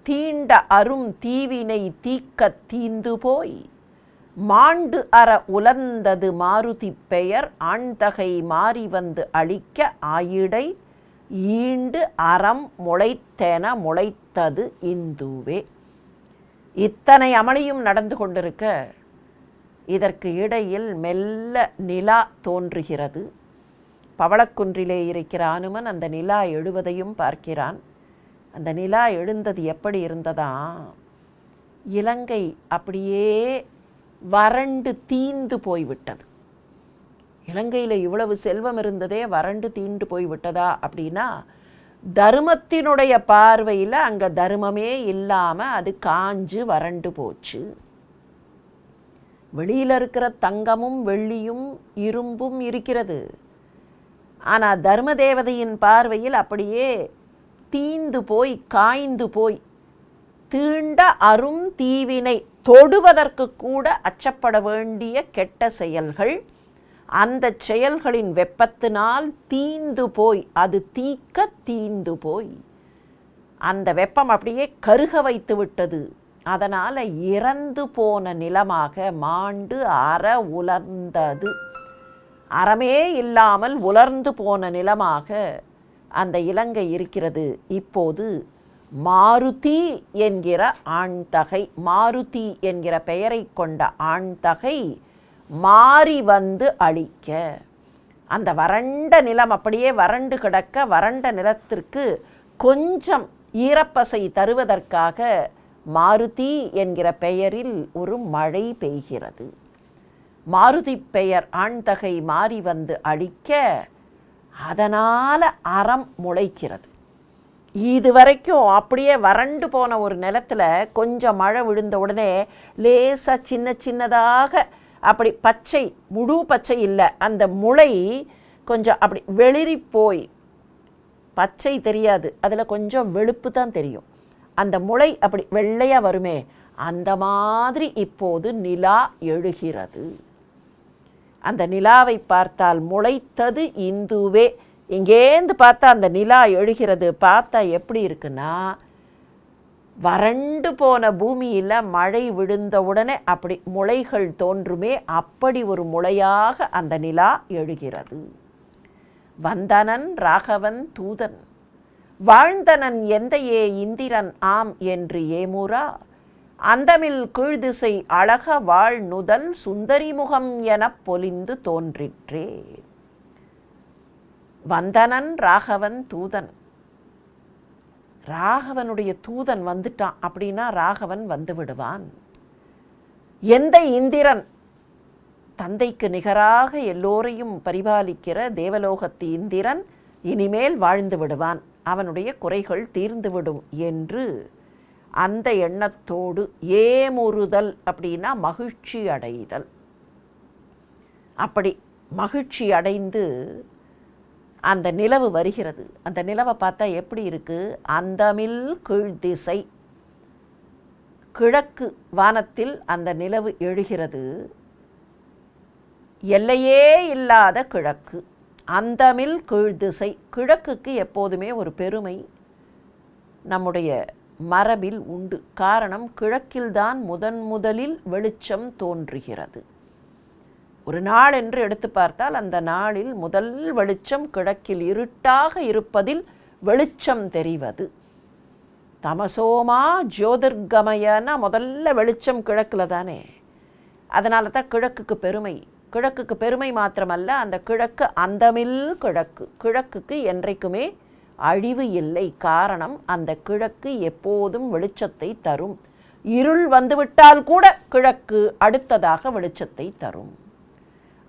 தீண்ட அரும் தீவினை தீக்க தீந்து போய் மாண்டு அற உலர்ந்தது மாருதி பெயர் ஆண்தகை மாறி வந்து அழிக்க ஆயிடை ஈண்டு அறம் முளைத்தென முளைத்தது இந்துவே. இத்தனை அமளியும் நடந்து கொண்டிருக்க இதற்கு இடையில் மெல்ல நிலா தோன்றுகிறது. பவளக்குன்றிலே இருக்கிற அனுமன் அந்த நிலா எழுவதையும் பார்க்கிறான். அந்த நிலா எழுந்தது எப்படி இருந்ததா, இலங்கை அப்படியே வறண்டு தீந்து போய்விட்டது. இலங்கையில் இவ்வளவு செல்வம் இருந்ததே வறண்டு தீண்டு போய்விட்டதா அப்படின்னா, தர்மத்தினுடைய பார்வையில் அங்கே தர்மமே இல்லாமல் அது காஞ்சு வறண்டு போச்சு. வெளியில் இருக்கிற தங்கமும் வெள்ளியும் இரும்பும் இருக்கிறது. ஆனால் தர்ம தேவதையின் பார்வையில் அப்படியே தீந்து போய் காய்ந்து போய் தீண்ட அரும் தீவினை தொடுவதற்கு கூட அச்சப்பட வேண்டிய கெட்ட செயல்கள், அந்த செயல்களின் வெப்பத்தினால் தீந்து போய், அது தீக்க தீந்து போய் அந்த வெப்பம் அப்படியே கருக வைத்து விட்டது. அதனால் இறந்து போன நிலமாக மாண்டு அற உலர்ந்தது, அறமே இல்லாமல் உலர்ந்து போன நிலமாக அந்த இலங்கை இருக்கிறது. இப்போது மாருதி என்கிற ஆண்தகை, மாருதி என்கிற பெயரை கொண்ட ஆண்தகை மாறி வந்து அழிக்க, அந்த வறண்ட நிலம் அப்படியே வறண்டு கிடக்க, வறண்ட நிலத்திற்கு கொஞ்சம் ஈரப்பசை தருவதற்காக மாருதி என்கிற பெயரில் ஒரு மழை பெய்கிறது. மாருதி பெயர் ஆண்தகை மாறி வந்து அழிக்க, அதனால் அறம் முளைக்கிறது. இதுவரைக்கும் அப்படியே வறண்டு போன ஒரு நிலத்தில் கொஞ்சம் மழை விழுந்த உடனே லேசாக சின்ன சின்னதாக அப்படி பச்சை, முழு பச்சை இல்லை, அந்த முளை கொஞ்சம் அப்படி வெளிரி போய், பச்சை தெரியாது, அதில் கொஞ்சம் வெளுப்பு தான் தெரியும், அந்த முளை அப்படி வெள்ளையாக வருமே, அந்த மாதிரி இப்போது நிலா எழுகிறது. அந்த நிலாவை பார்த்தால் முளைத்தது இந்துவே. இங்கேந்து பார்த்தா அந்த நிலா எழுகிறது. பார்த்தா எப்படி இருக்குன்னா, வறண்டு போன பூமியில் மழை விழுந்த உடனே அப்படி முளைகள் தோன்றுமே, அப்படி ஒரு முளையாக அந்த நிலா எழுகிறது. வந்தனன் ராகவன் தூதன் வாழ்ந்தனன் எந்தையே இந்திரன் ஆம் என்று ஏமுரா அந்தமில் கீழ்திசை அழக வாழ் நுதல் சுந்தரி முகம் எனப் பொலிந்து தோன்றிற்றே. வந்தனன் ராகவன் தூதன், ராகவனுடைய தூதன் வந்துட்டான் அப்படின்னா ராகவன் வந்து விடுவான். எந்த இந்திரன், தந்தைக்கு நிகராக எல்லோரையும் பரிபாலிக்கிற தேவலோகத்து இந்திரன் இனிமேல் வாழ்ந்து விடுவான், அவனுடைய குறைகள் தீர்ந்துவிடும் என்று அந்த எண்ணத்தோடு ஏமுறுதல் அப்படின்னா மகிழ்ச்சி அடைதல். அப்படி மகிழ்ச்சி அடைந்து அந்த நிலவு வருகிறது. அந்த நிலவை பார்த்தா எப்படி இருக்குது, அந்தமில் கீழ்திசை, கிழக்கு வானத்தில் அந்த நிலவு எழுகிறது. எல்லையே இல்லாத கிழக்கு, அந்தமில் கீழ்திசை. கிழக்குக்கு எப்போதுமே ஒரு பெருமை நம்முடைய மரபில் உண்டு. காரணம், கிழக்கில்தான் முதலில் வெளிச்சம் தோன்றுகிறது. ஒரு நாள் என்று எடுத்து பார்த்தால் அந்த நாளில் முதல் வெளிச்சம் கிழக்கில், இருட்டாக இருப்பதில் வெளிச்சம் தெரிவது. தமசோமா ஜோதிர்கமயன்னா முதல்ல வெளிச்சம் கிழக்கில் தானே. அதனால தான் கிழக்குக்கு பெருமை. கிழக்குக்கு பெருமை மாத்திரமல்ல, அந்த கிழக்கு அந்தமில் கிழக்கு, கிழக்குக்கு என்றைக்குமே அழிவு இல்லை. காரணம், அந்த கிழக்கு எப்போதும் வெளிச்சத்தை தரும். இருள் வந்துவிட்டால் கூட கிழக்கு அடுத்ததாக வெளிச்சத்தை தரும்.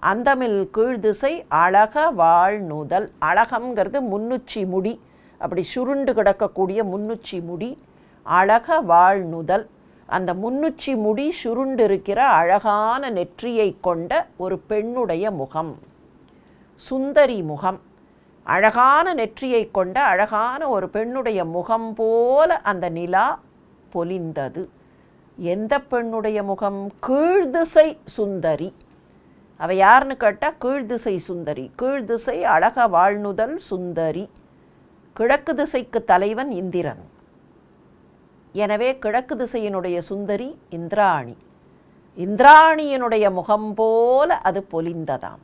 அந்தமில் கீழ்திசை அழக வாழ் நுதல், அழகம்ங்கிறது முன்னுச்சி முடி, அப்படி சுருண்டு கிடக்கக்கூடிய முன்னுச்சி முடி, அழக வாழ் நுதல். அந்த முன்னுச்சி முடி சுருண்டு இருக்கிற அழகான நெற்றியை கொண்ட ஒரு பெண்ணுடைய முகம், சுந்தரி முகம். அழகான நெற்றியை கொண்ட அழகான ஒரு பெண்ணுடைய முகம் போல அந்த நிலா பொலிந்தது. எந்த பெண்ணுடைய முகம்? கீழ்திசை சுந்தரி. அவ யாருன்னு கேட்டால் கீழ்திசை சுந்தரி. கீழ்திசை அழக வாழ்நுதல் சுந்தரி. கிழக்கு திசைக்கு தலைவன் இந்திரன். எனவே கிழக்கு திசையினுடைய சுந்தரி இந்திராணி. இந்திராணியினுடைய முகம் போல அது பொலிந்ததாம்.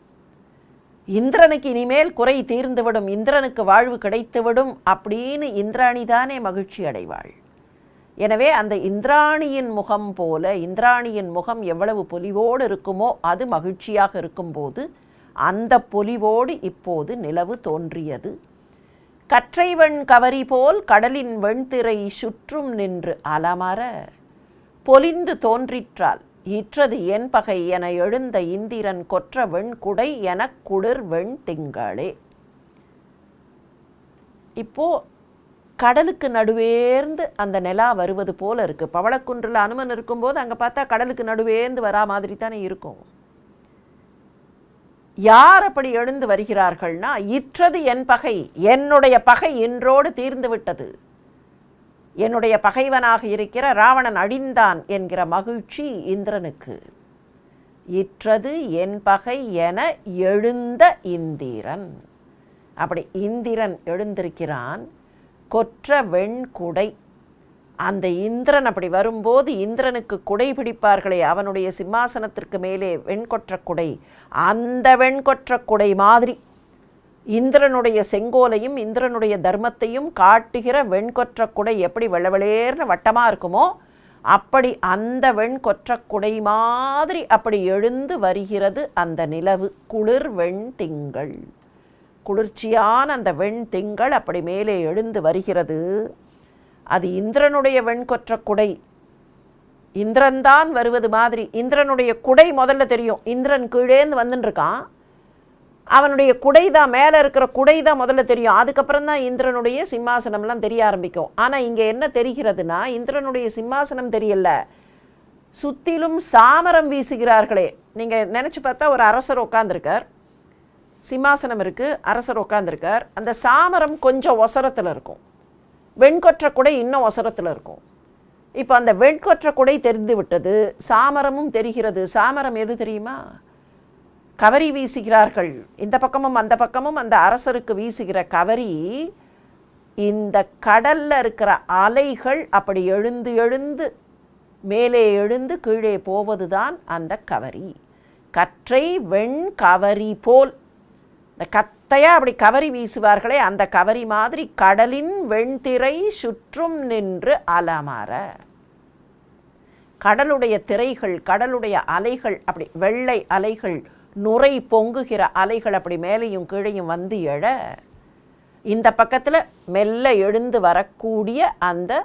இந்திரனுக்கு இனிமேல் குறை தீர்ந்துவிடும், இந்திரனுக்கு வாழ்வு கிடைத்துவிடும் அப்படின்னு இந்திராணி தானே மகிழ்ச்சி அடைவாள். எனவே அந்த இந்திராணியின் முகம் போல, இந்திராணியின் முகம் எவ்வளவு பொலிவோடு இருக்குமோ அது மகிழ்ச்சியாக இருக்கும்போது அந்த பொலிவோடு இப்போது நிலவு தோன்றியது. கற்றைவெண் கவரி போல் கடலின் வெண்திரை சுற்றும் நின்று அலமர பொலிந்து தோன்றிற்றால் ஈற்றது என் பகை என எழுந்த இந்திரன் கொற்ற வெண்குடை எனக் குளிர் வெண் திங்களே. இப்போ கடலுக்கு நடுவேர்ந்து அந்த நிலா வருவது போல இருக்கு. பவளக்குன்றில் அனுமன் இருக்கும்போது அங்கே பார்த்தா கடலுக்கு நடுவேர்ந்து வரா மாதிரி தானே இருக்கும். யார் அப்படி எழுந்து வருகிறார்கள்னா, இற்றது என் பகை, என்னுடைய பகை இன்றோடு தீர்ந்து விட்டது, என்னுடைய பகைவனாக இருக்கிற ராவணன் அழிந்தான் என்கிற மகிழ்ச்சி இந்திரனுக்கு. இற்றது என் பகை என எழுந்த இந்திரன். அப்படி இந்திரன் எழுந்திருக்கிறான். கொற்ற வெண்குடை, அந்த இந்திரன் அப்படி வரும்போது இந்திரனுக்கு குடை பிடிப்பார்களே, அவனுடைய சிம்மாசனத்திற்கு மேலே வெண்கொற்ற குடை, அந்த வெண்கொற்ற குடை மாதிரி இந்திரனுடைய செங்கோலையும் இந்திரனுடைய தர்மத்தையும் காட்டுகிற வெண்கொற்ற குடை எப்படி வெள்ளவெளேர்னு வட்டமாக இருக்குமோ அப்படி அந்த வெண்கொற்ற குடை மாதிரி அப்படி எழுந்து வருகிறது அந்த நிலவு. குளிர் வெண் திங்கள், குளிர்ச்சியான அந்த வெண் திங்கள் அப்படி மேலே எழுந்து வருகிறது. அது இந்திரனுடைய வெண்கொற்ற குடை, இந்திரன்தான் வருவது மாதிரி. இந்திரனுடைய குடை முதல்ல தெரியும், இந்திரன் கீழேந்து வந்துட்டுருக்கான், அவனுடைய குடை தான், மேலே இருக்கிற குடை தான் முதல்ல தெரியும். அதுக்கப்புறம் தான் இந்திரனுடைய சிம்மாசனம்லாம் தெரிய ஆரம்பிக்கும். ஆனால் இங்கே என்ன தெரிகிறதுனா, இந்திரனுடைய சிம்மாசனம் தெரியல, சுற்றிலும் சாமரம் வீசுகிறார்களே. நீங்கள் நினச்சி பார்த்தா ஒரு அரசர் உட்காந்துருக்கார், சிம்மாசனம் இருக்குது, அரசர் உட்காந்துருக்கார், அந்த சாமரம் கொஞ்சம் ஒசரத்தில் இருக்கும், வெண்கொற்ற குடை இன்னும் ஒசரத்தில் இருக்கும். இப்போ அந்த வெண்கொற்ற குடை தெரிந்து விட்டது, சாமரமும் தெரிகிறது. சாமரம் எது தெரியுமா? கவரி வீசுகிறார்கள், இந்த பக்கமும் அந்த பக்கமும் அந்த அரசருக்கு வீசுகிற கவரி. இந்த கடல்ல இருக்கிற அலைகள் அப்படி எழுந்து எழுந்து மேலே எழுந்து கீழே போவதுதான் அந்த கவரி. கற்றை வெண் கவரி போல், இந்த கத்தையா அப்படி கவரி வீசுவார்களே, அந்த கவரி மாதிரி கடலின் வெண்திரை சுற்றும் நின்று அலமர. கடலுடைய திரைகள், கடலுடைய அலைகள், அப்படி வெள்ளை அலைகள், நுரை பொங்குகிற அலைகள் அப்படி மேலேயும் கீழையும் வந்து எழ, இந்த பக்கத்தில் மெல்ல எழுந்து வரக்கூடிய அந்த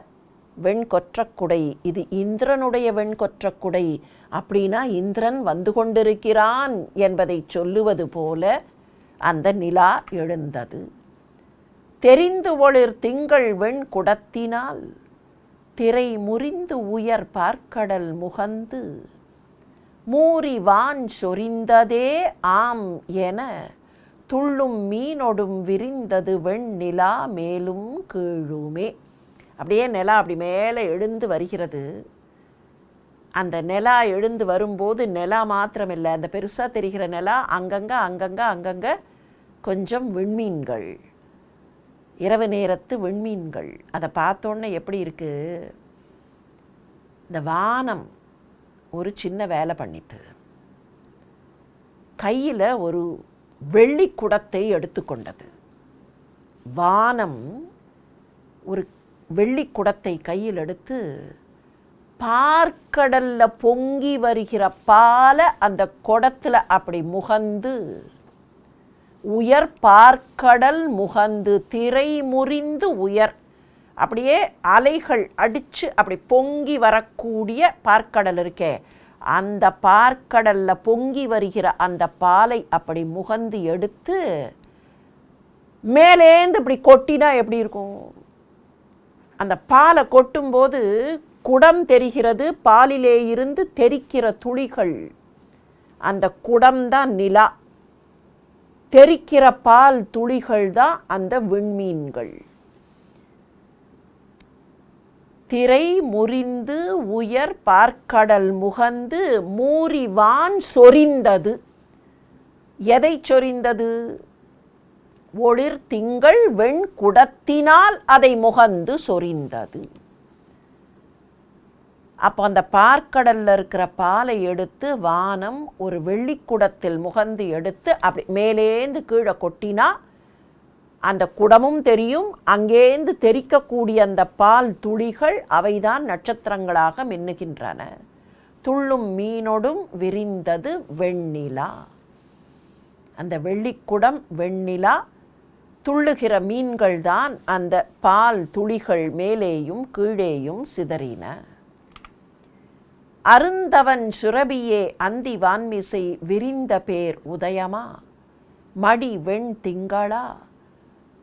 வெண்கொற்ற குடை, இது இந்திரனுடைய வெண்கொற்ற குடை. அப்படின்னா இந்திரன் வந்து கொண்டிருக்கிறான் என்பதை சொல்லுவது போல அந்த நிலா எழுந்தது. தெரிந்து ஒளிர் திங்கள் வெண்குடத்தினால் திரை முறிந்து உயர் பார்க்கடல் முகந்து மூரி வான் சொரிந்ததே ஆம் என துள்ளும் மீனொடும் விரிந்தது வெண்ணிலா மேலும் கீழுமே. அப்படியே நிலா அப்படி மேலே எழுந்து வருகிறது. அந்த நிலா எழுந்து வரும்போது நிலா மாத்திரமில்லை, அந்த பெருசாக தெரிகிற நிலா அங்கங்கே அங்கங்கே அங்கங்கே கொஞ்சம் விண்மீன்கள், இரவு நேரத்து விண்மீன்கள். அதை பார்த்தோன்னே எப்படி இருக்குது, இந்த வானம் ஒரு சின்ன வேலை பண்ணித்து. கையில் ஒரு வெள்ளி குடத்தை எடுத்துக்கொண்டது. வானம் ஒரு வெள்ளி குடத்தை கையில் எடுத்து பார்க்கடல்ல பொங்கி வருகிற பாலை அந்த குடத்தில் அப்படி முகந்து, உயர் பார்க்கடல் முகந்து திரை முறிந்து உயர், அப்படியே அலைகள் அடித்து அப்படி பொங்கி வரக்கூடிய பார்க்கடல் இருக்கே, அந்த பார்க்கடலில் பொங்கி வருகிற அந்த பாலை அப்படி முகந்து எடுத்து மேலேந்து இப்படி கொட்டினா எப்படி இருக்கும்? அந்த பாலை கொட்டும்போது குடம் தெரிகிறது, பாலிலே இருந்து தெரிக்கிற துளிகள், அந்த குடம்தான் நிலா, தெரிக்கிற பால் துளிகள் தான் அந்த விண்மீன்கள். திரை முறிந்து உயர் பார்க்கடல் முகந்து மூரி வான் சொரிந்தது. எதை சொரிந்தது? ஒளிர் திங்கள் வெண்குடத்தினால் அதை முகந்து சொரிந்தது. அப்போ அந்த பார்க்கடலில் இருக்கிற பாலை எடுத்து வானம் ஒரு வெள்ளிக்குடத்தில் முகந்து எடுத்து அப்படி மேலேந்து கீழே கொட்டினா அந்த குடமும் தெரியும், அங்கேந்து தெரிக்கக்கூடிய அந்த பால் துளிகள் அவைதான் நட்சத்திரங்களாக மின்னுகின்றன. துள்ளும் மீனொடும் விரிந்தது வெண்ணிலா. அந்த வெள்ளிக்குடம் வெண்ணிலா, துள்ளுகிற மீன்கள் தான் அந்த பால் துளிகள் மேலேயும் கீழேயும் சிதறின. அருந்தவன் சுரபியே அந்தி வான்மிசை விரிந்த பேர் உதயமா மடி வெண் திங்களா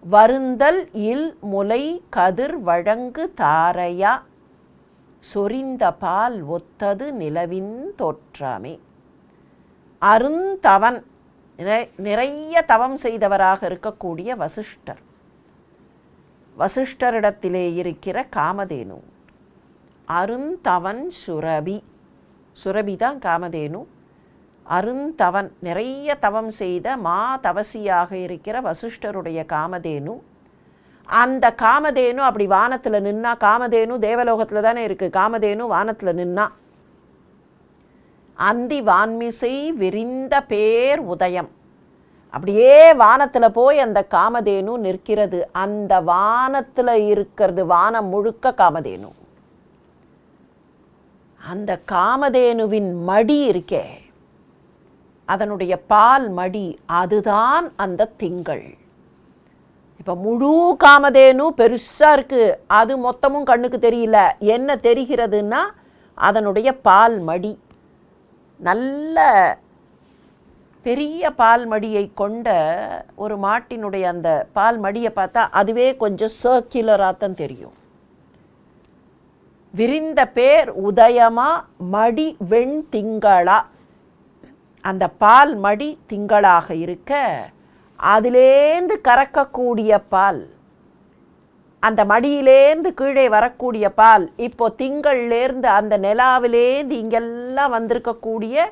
வருந்தல் இல் முலை கதிர் வழங்கு தாரையா சொரிந்த பால் ஒத்தது நிலவின் தோற்றமே. அருந்தவன், நிறைய தவம் செய்தவராக இருக்கக்கூடிய வசிஷ்டர், வசிஷ்டரிடத்திலே இருக்கிற காமதேனு. அருந்தவன் சுரபி, சுரபி தான் காமதேனு. அருந்தவன், நிறைய தவம் செய்த மா தவசியாக இருக்கிற வசிஷ்டருடைய காமதேனு. அந்த காமதேனு அப்படி வானத்தில் நின்னா, காமதேனு தேவலோகத்தில் தானே இருக்குது, காமதேனு வானத்தில் நின்னா அந்தி வான்மிசை விரிந்த பேர் உதயம், அப்படியே வானத்தில் போய் அந்த காமதேனு நிற்கிறது. அந்த வானத்தில் இருக்கிறது, வானம் முழுக்க காமதேனு. அந்த காமதேனுவின் மடி இருக்கே, அதனுடைய பால் மடி, அதுதான் அந்த திங்கள். இப்போ முழு காமதேனு பெருசாக இருக்குது, அது மொத்தமும் கண்ணுக்கு தெரியல. என்ன தெரிகிறதுன்னா அதனுடைய பால் மடி. நல்ல பெரிய பால் மடியை கொண்ட ஒரு மாட்டினுடைய அந்த பால் மடியை பார்த்தா அதுவே கொஞ்சம் சர்க்குலராக தான் தெரியும். விரிந்த பேர் உதயமா மடி வெண் திங்களா, அந்த பால் மடி திங்களாக இருக்க, அதிலேந்து கறக்கக்கூடிய பால், அந்த மடியிலேருந்து கீழே வரக்கூடிய பால் இப்போ திங்கள்லேருந்து அந்த நிலாவிலேருந்து இங்கெல்லாம் வந்திருக்கக்கூடிய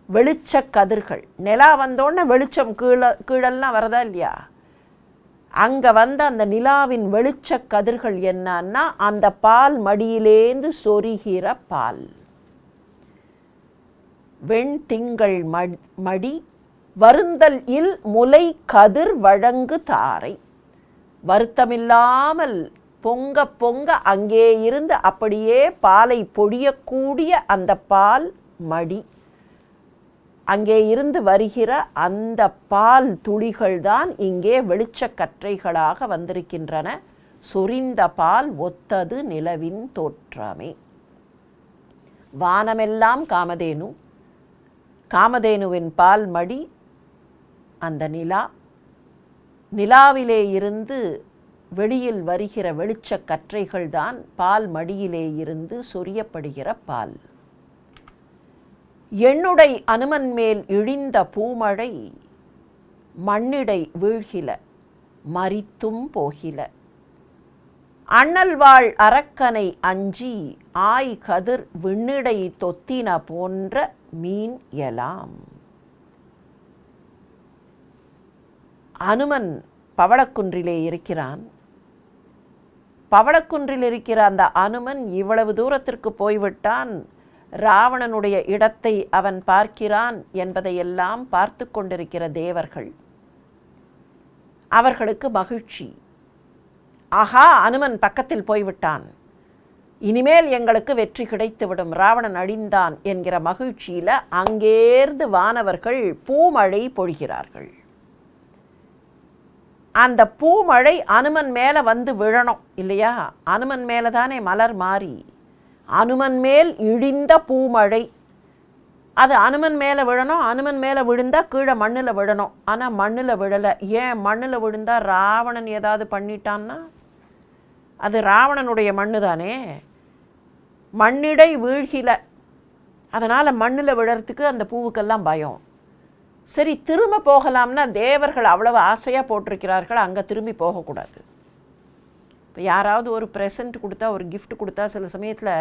வெளிச்ச கதிர்கள். நிலா வந்தோடனே வெளிச்சம் கீழெல்லாம் வரதா இல்லையா? அங்கே வந்த அந்த நிலாவின் வெளிச்ச கதிர்கள் என்னன்னா அந்த பால் மடியிலேந்து சொரிகிற பால். வெண் திங்கள் மடி வருந்தல் இல் முலை கதிர் வழங்கு தாரை. வருத்தமில்லாமல் பொங்க பொங்க அங்கே இருந்து அப்படியே பாலை பொழியக்கூடிய அந்த பால் மடி, அங்கே இருந்து வருகிற அந்த பால் துளிகள் தான் இங்கே வெளிச்சக்கற்றைகளாக வந்திருக்கின்றன. சொரிந்த பால் ஒத்தது நிலவின் தோற்றமே. வானமெல்லாம் காமதேனு, காமதேனுவின் பால் மடி அந்த நிலா, நிலாவிலே இருந்து வெளியில் வருகிற வெளிச்சக் கற்றைகள் தான் பால் மடியிலே இருந்து சொரியப்படுகிற பால். எண்ணுடை அனுமன் மேல் இழிந்த பூமழை மண்ணிடை வீழ்கில மரித்தும் போகில. அண்ணல் வாழ் அரக்கனை அஞ்சி ஆய் கதிர் விண்ணிடை தொத்தின போன்ற மீன் எலாம். அனுமன் பவளக்குன்றிலே இருக்கிறான். பவளக்குன்றில் இருக்கிற அந்த அனுமன் இவ்வளவு தூரத்திற்கு போய்விட்டான். ராவணனுடைய இடத்தை அவன் பார்க்கிறான் என்பதையெல்லாம் பார்த்து கொண்டிருக்கிற தேவர்கள், அவர்களுக்கு மகிழ்ச்சி. ஆஹா, அனுமன் பக்கத்தில் போய்விட்டான், இனிமேல் எங்களுக்கு வெற்றி கிடைத்துவிடும், ராவணன் அழிந்தான் என்கிற மகிழ்ச்சியில் அங்கேருந்து வானவர்கள் பூமழை பொழிகிறார்கள். அந்த பூமழை அனுமன் மேலே வந்து விழணும் இல்லையா? அனுமன் மேலே தானே மலர் மாறி, அனுமன் மேல் இழிந்த பூமழை, அது அனுமன் மேலே விழணும். அனுமன் மேலே விழுந்தால் கீழே மண்ணில் விழணும். ஆனால் மண்ணில் விழலை. ஏன் மண்ணில் விழுந்தால் ராவணன் ஏதாவது பண்ணிட்டான்னா அது ராவணனுடைய மண்ணு தானே. மண்ணிடை வீழ்கில, அதனால் மண்ணில் விழறதுக்கு அந்த பூவுக்கெல்லாம் பயம். சரி, திரும்ப போகலாம்னா தேவர்கள் அவ்வளவு ஆசையாக போட்டிருக்கிறார்கள், அங்கே திரும்பி போகக்கூடாது. இப்போ யாராவது ஒரு ப்ரெசண்ட் கொடுத்தா, ஒரு கிஃப்ட் கொடுத்தா சில சமயத்தில்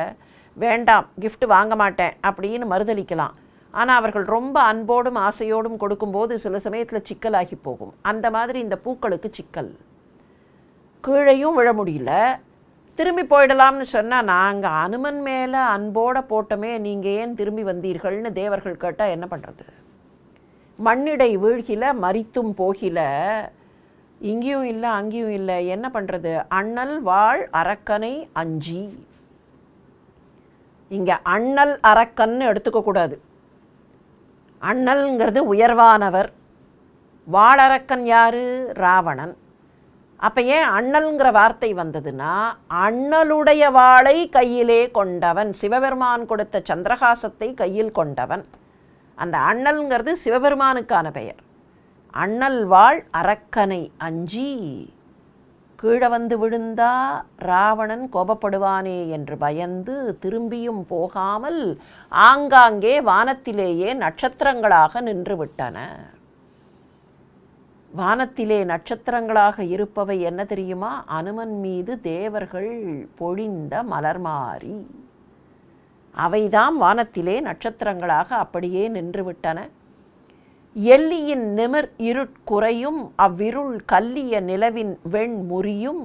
வேண்டாம், கிஃப்ட் வாங்க மாட்டேன் அப்படின்னு மறுதளிக்கலாம். ஆனால் அவர்கள் ரொம்ப அன்போடும் ஆசையோடும் கொடுக்கும்போது சில சமயத்தில் சிக்கலாகி போகும். அந்த மாதிரி இந்த பூக்களுக்கு சிக்கல். கீழையும் விழ முடியல, திரும்பி போயிடலாம்னு சொன்னால், நாங்கள் அனுமன் மேலே அன்போடு போட்டோமே, நீங்கள் ஏன் திரும்பி வந்தீர்கள்னு தேவர்கள் கேட்டால் என்ன பண்ணுறது? மண்ணிடை வீழ்கில மரித்தும் போகில, இங்கேயும் இல்லை அங்கேயும் இல்லை, என்ன பண்ணுறது? அண்ணல் வாழ் அரக்கனை அஞ்சி. இங்கே அண்ணல் அரக்கன்னு எடுத்துக்கக்கூடாது. அண்ணல்ங்கிறது உயர்வானவர், வாழறக்கன் யார்? ராவணன். அப்போ ஏன் அண்ணல்ங்கிற வார்த்தை வந்ததுன்னா, அண்ணலுடைய வாளை கையிலே கொண்டவன், சிவபெருமான் கொடுத்த சந்திரகாசத்தை கையில் கொண்டவன். அந்த அண்ணல்ங்கிறது சிவபெருமானுக்கான பெயர். அண்ணல் வாழ் அரக்கனை அஞ்சி, கீழே வந்து விழுந்தா ராவணன் கோபப்படுவானே என்று பயந்து திரும்பியும் போகாமல் ஆங்காங்கே வானத்திலேயே நட்சத்திரங்களாக நின்று விட்டன. வானத்திலே நட்சத்திரங்களாக இருப்பவை என்ன தெரியுமா? அனுமன் மீது தேவர்கள் பொழிந்த மலர் மாறி. அவைதாம் வானத்திலே நட்சத்திரங்களாக அப்படியே நின்றுவிட்டன. எல்லியின் நிமிர் இருட்குறையும் அவ்விருள் கல்லிய நிலவின் வெண்முறியும்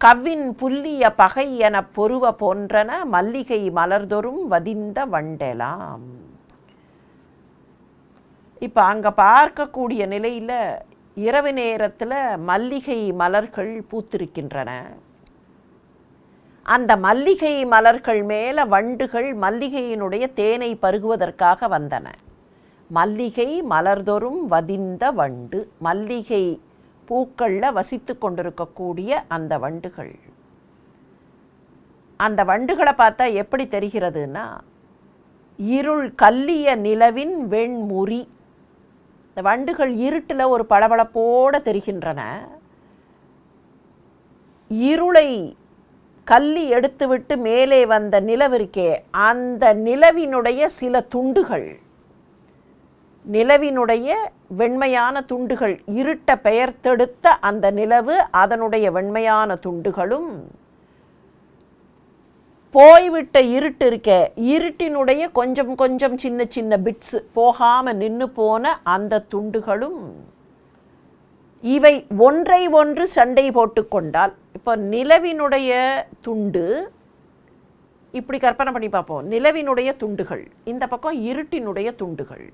கவ்வின் புல்லிய பகை எனப் பொருவ போன்றன மல்லிகை மலர்தொறும் வதிந்த வண்டெலாம். இப்போ அங்கே பார்க்கக்கூடிய நிலையில் இரவு நேரத்தில் மல்லிகை மலர்கள் பூத்திருக்கின்றன. அந்த மல்லிகை மலர்கள் மேலே வண்டுகள் மல்லிகையினுடைய தேனை பருகுவதற்காக வந்தன. மல்லிகை மலர்தொறும் வதிந்த வண்டு, மல்லிகை பூக்களில் வசித்து கொண்டிருக்கக்கூடிய அந்த வண்டுகள். அந்த வண்டுகளை பார்த்தா எப்படி தெரிகிறதுனா, இருள் கல்லிய நிலவின் வெண்முறி. இந்த வண்டுகள் இருட்டில் ஒரு பளபளப்போடு தெரிகின்றன. இருளை கல்லி எடுத்துவிட்டு மேலே வந்த நிலவிற்கே, அந்த நிலவினுடைய சில துண்டுகள், நிலவினுடைய வெண்மையான துண்டுகள், இருட்ட பெயர்த்தெடுத்த அந்த நிலவு அதனுடைய வெண்மையான துண்டுகளும், போய்விட்ட இருட்டு இருக்க இருட்டினுடைய கொஞ்சம் கொஞ்சம் சின்ன சின்ன பிட்ஸ் போகாமல் நின்று போன அந்த துண்டுகளும், இவை ஒன்றை ஒன்று சண்டை போட்டு கொண்டால், இப்போ நிலவினுடைய துண்டு இப்படி கற்பனை பண்ணி பார்ப்போம். நிலவினுடைய துண்டுகள், இந்த பக்கம் இருட்டினுடைய துண்டுகள்.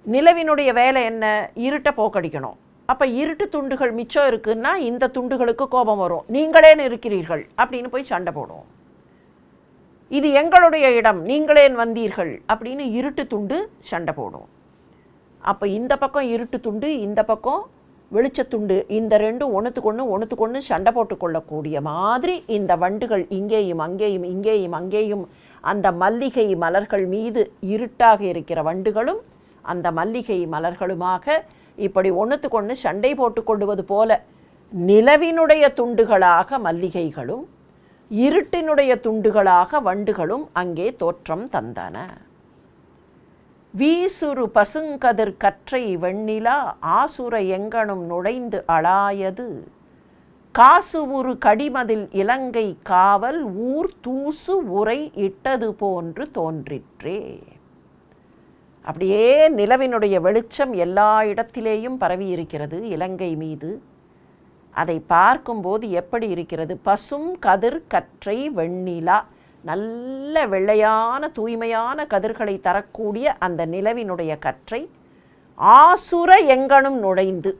நிலவினுடைய வேலை என்ன? இருட்டை போக்கடிக்கணும். அப்போ இருட்டு துண்டுகள் மிச்சம் இருக்குன்னா இந்த துண்டுகளுக்கு கோபம் வரும். நீங்களேன்னு இருக்கிறீர்கள் அப்படின்னு போய் சண்டை போடும். இது எங்களுடைய இடம், நீங்களேன் வந்தீர்கள் அப்படின்னு இருட்டு துண்டு சண்டை போடும். அப்போ இந்த பக்கம் இருட்டு துண்டு, இந்த பக்கம் வெளிச்சத்துண்டு, இந்த ரெண்டும் ஒன்றுத்துக்கொன்று சண்டை போட்டு கொள்ளக்கூடிய மாதிரி இந்த வண்டுகள் இங்கேயும் அங்கேயும் இங்கேயும் அங்கேயும் அந்த மல்லிகை மலர்கள் மீது இருட்டாக இருக்கிற வண்டுகளும் அந்த மல்லிகை மலர்களுமாக இப்படி ஒன்றுத்துக்கொன்று சண்டை போட்டு கொள்வது போல நிலவினுடைய துண்டுகளாக மல்லிகைகளும் இருட்டினுடைய துண்டுகளாக வண்டுகளும் அங்கே தோற்றம் தந்தன. வீசுரு பசுங்கதிர் கற்றை வெண்ணிலா ஆசுர எங்கனும் நுழைந்து அளாயது காசு உரு கடிமதில் இலங்கை காவல் ஊர் தூசு உரை இட்டது போன்று தோன்றிற்றே. அப்படியே நிலவினுடைய வெளிச்சம் எல்லா இடத்திலேயும் பரவி இருக்கிறது இலங்கை மீது. அதை பார்க்கும்போது எப்படி இருக்கிறது? பசும் கதிர் கற்றை வெண்ணிலா, நல்ல வெள்ளையான தூய்மையான கதிர்களை தரக்கூடிய அந்த நிலவினுடைய கற்றை ஆசுர எங்கனும் நுழைந்து,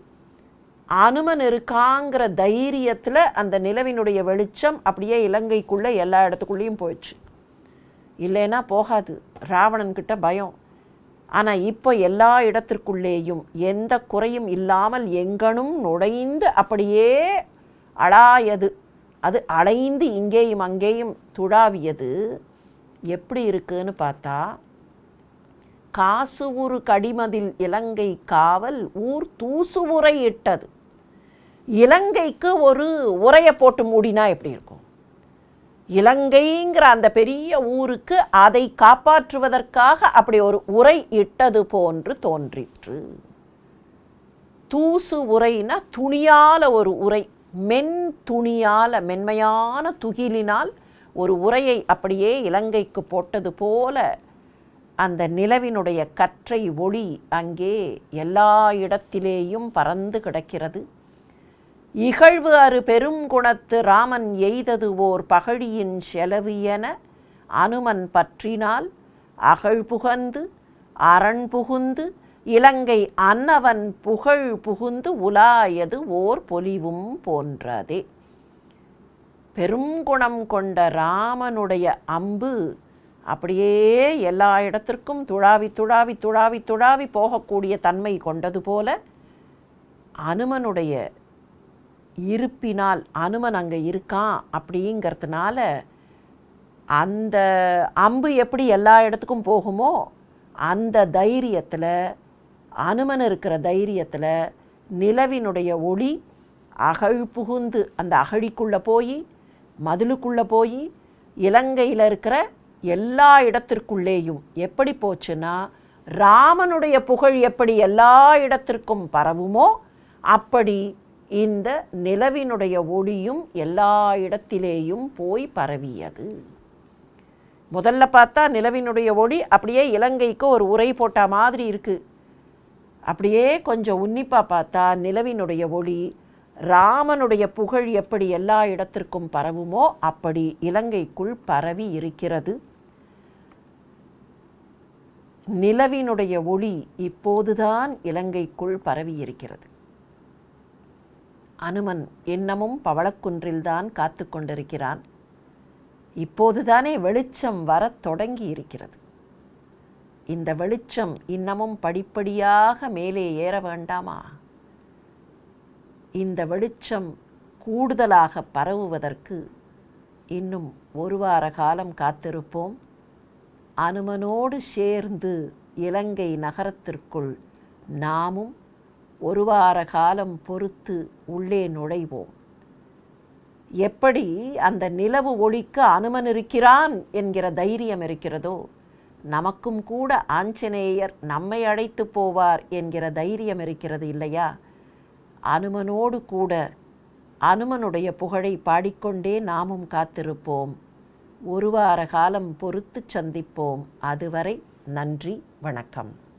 அனுமன் இருக்காங்கிற தைரியத்தில் அந்த நிலவினுடைய வெளிச்சம் அப்படியே இலங்கைக்குள்ளே எல்லா இடத்துக்குள்ளேயும் போயிடுச்சு. இல்லைன்னா போகாது, ராவணன்கிட்ட பயம். ஆனால் இப்போ எல்லா இடத்திற்குள்ளேயும் எந்த குறையும் இல்லாமல் எங்கனும் நுழைந்து அப்படியே அளாயது, அது அலைந்து இங்கேயும் அங்கேயும் துழாவியது. எப்படி இருக்குன்னு பார்த்தா, காசு ஊரு கடிமதில் இலங்கை காவல் ஊர் தூசு உரை இட்டது. இலங்கைக்கு ஒரு உரையை போட்டு மூடினா எப்படி இருக்கும்? இலங்கைங்கிற அந்த பெரிய ஊருக்கு அதை காப்பாற்றுவதற்காக அப்படி ஒரு உரை இட்டது போன்று தோன்றிற்று. தூசு உரைனா துணியால் ஒரு உரை, மென் துணியால், மென்மையான துகிலினால் ஒரு உரையை அப்படியே இலங்கைக்கு போட்டது போல அந்த நிலவினுடைய கற்றை ஒளி அங்கே எல்லா இடத்திலேயும் பறந்து கிடக்கிறது. இகழ்வு அறு பெருங்குணத்து ராமன் எய்தது ஓர் பகழியின் செலவு என அனுமன் பற்றினால் அகழ்புகந்து அரண் புகுந்து இலங்கை அன்னவன் புகழ் புகுந்து உலாயது ஓர் பொலிவும் போன்றதே. பெருங்குணம் கொண்ட ராமனுடைய அம்பு அப்படியே எல்லா இடத்திற்கும் துழாவி துழாவி துழாவி துழாவி போகக்கூடிய தன்மை கொண்டது போல அனுமனுடைய இருப்பினால், அனுமன் அங்கே இருக்கான் அப்படிங்கிறதுனால அந்த அம்பு எப்படி எல்லா இடத்துக்கும் போகுமோ அந்த தைரியத்தில், அனுமன் இருக்கிற தைரியத்தில் நிலவினுடைய ஒளி அகழ் புகுந்து அந்த அகழிக்குள்ளே போய் மதிலுக்குள்ளே போய் இலங்கையில் இருக்கிற எல்லா இடத்திற்குள்ளேயும் எப்படி போச்சுன்னா, ராமனுடைய புகழ் எப்படி எல்லா இடத்திற்கும் பரவுமோ அப்படி இந்த நிலவினுடைய ஒளியும் எல்லா இடத்திலேயும் போய் பரவியது. முதல்ல பார்த்தா நிலவினுடைய ஒளி அப்படியே இலங்கைக்கு ஒரு உரை போட்ட மாதிரி இருக்குது. அப்படியே கொஞ்சம் உன்னிப்பாக பார்த்தா நிலவினுடைய ஒளி ராமனுடைய புகழ் எப்படி எல்லா இடத்திற்கும் பரவுமோ அப்படி இலங்கைக்குள் பரவி இருக்கிறது. நிலவினுடைய ஒளி இப்போதுதான் இலங்கைக்குள் பரவி இருக்கிறது. அனுமன் இன்னமும் பவளக்குன்றில்தான் காத்து கொண்டிருக்கிறான். இப்போதுதானே வெளிச்சம் வரத் தொடங்கி இருக்கிறது. இந்த வெளிச்சம் இன்னமும் படிப்படியாக மேலே ஏற வேண்டாமா? இந்த வெளிச்சம் கூடுதலாக பரவுவதற்கு இன்னும் ஒரு வார காலம் காத்திருப்போம். அனுமனோடு சேர்ந்து இலங்கை நகரத்திற்குள் நாமும் ஒரு வார காலம் பொறுத்து உள்ளே நுழைவோம். எப்படி அந்த நிலவு ஒளிக்கு அனுமன் இருக்கிறான் என்கிற தைரியம் இருக்கிறதோ, நமக்கும் கூட ஆஞ்சநேயர் நம்மை அழைத்து போவார் என்கிற தைரியம் இருக்கிறது இல்லையா? அனுமனோடு கூட அனுமனுடைய புகழை பாடிக்கொண்டே நாமும் காத்திருப்போம். ஒரு வார காலம் பொறுத்து சந்திப்போம். அதுவரை நன்றி, வணக்கம்.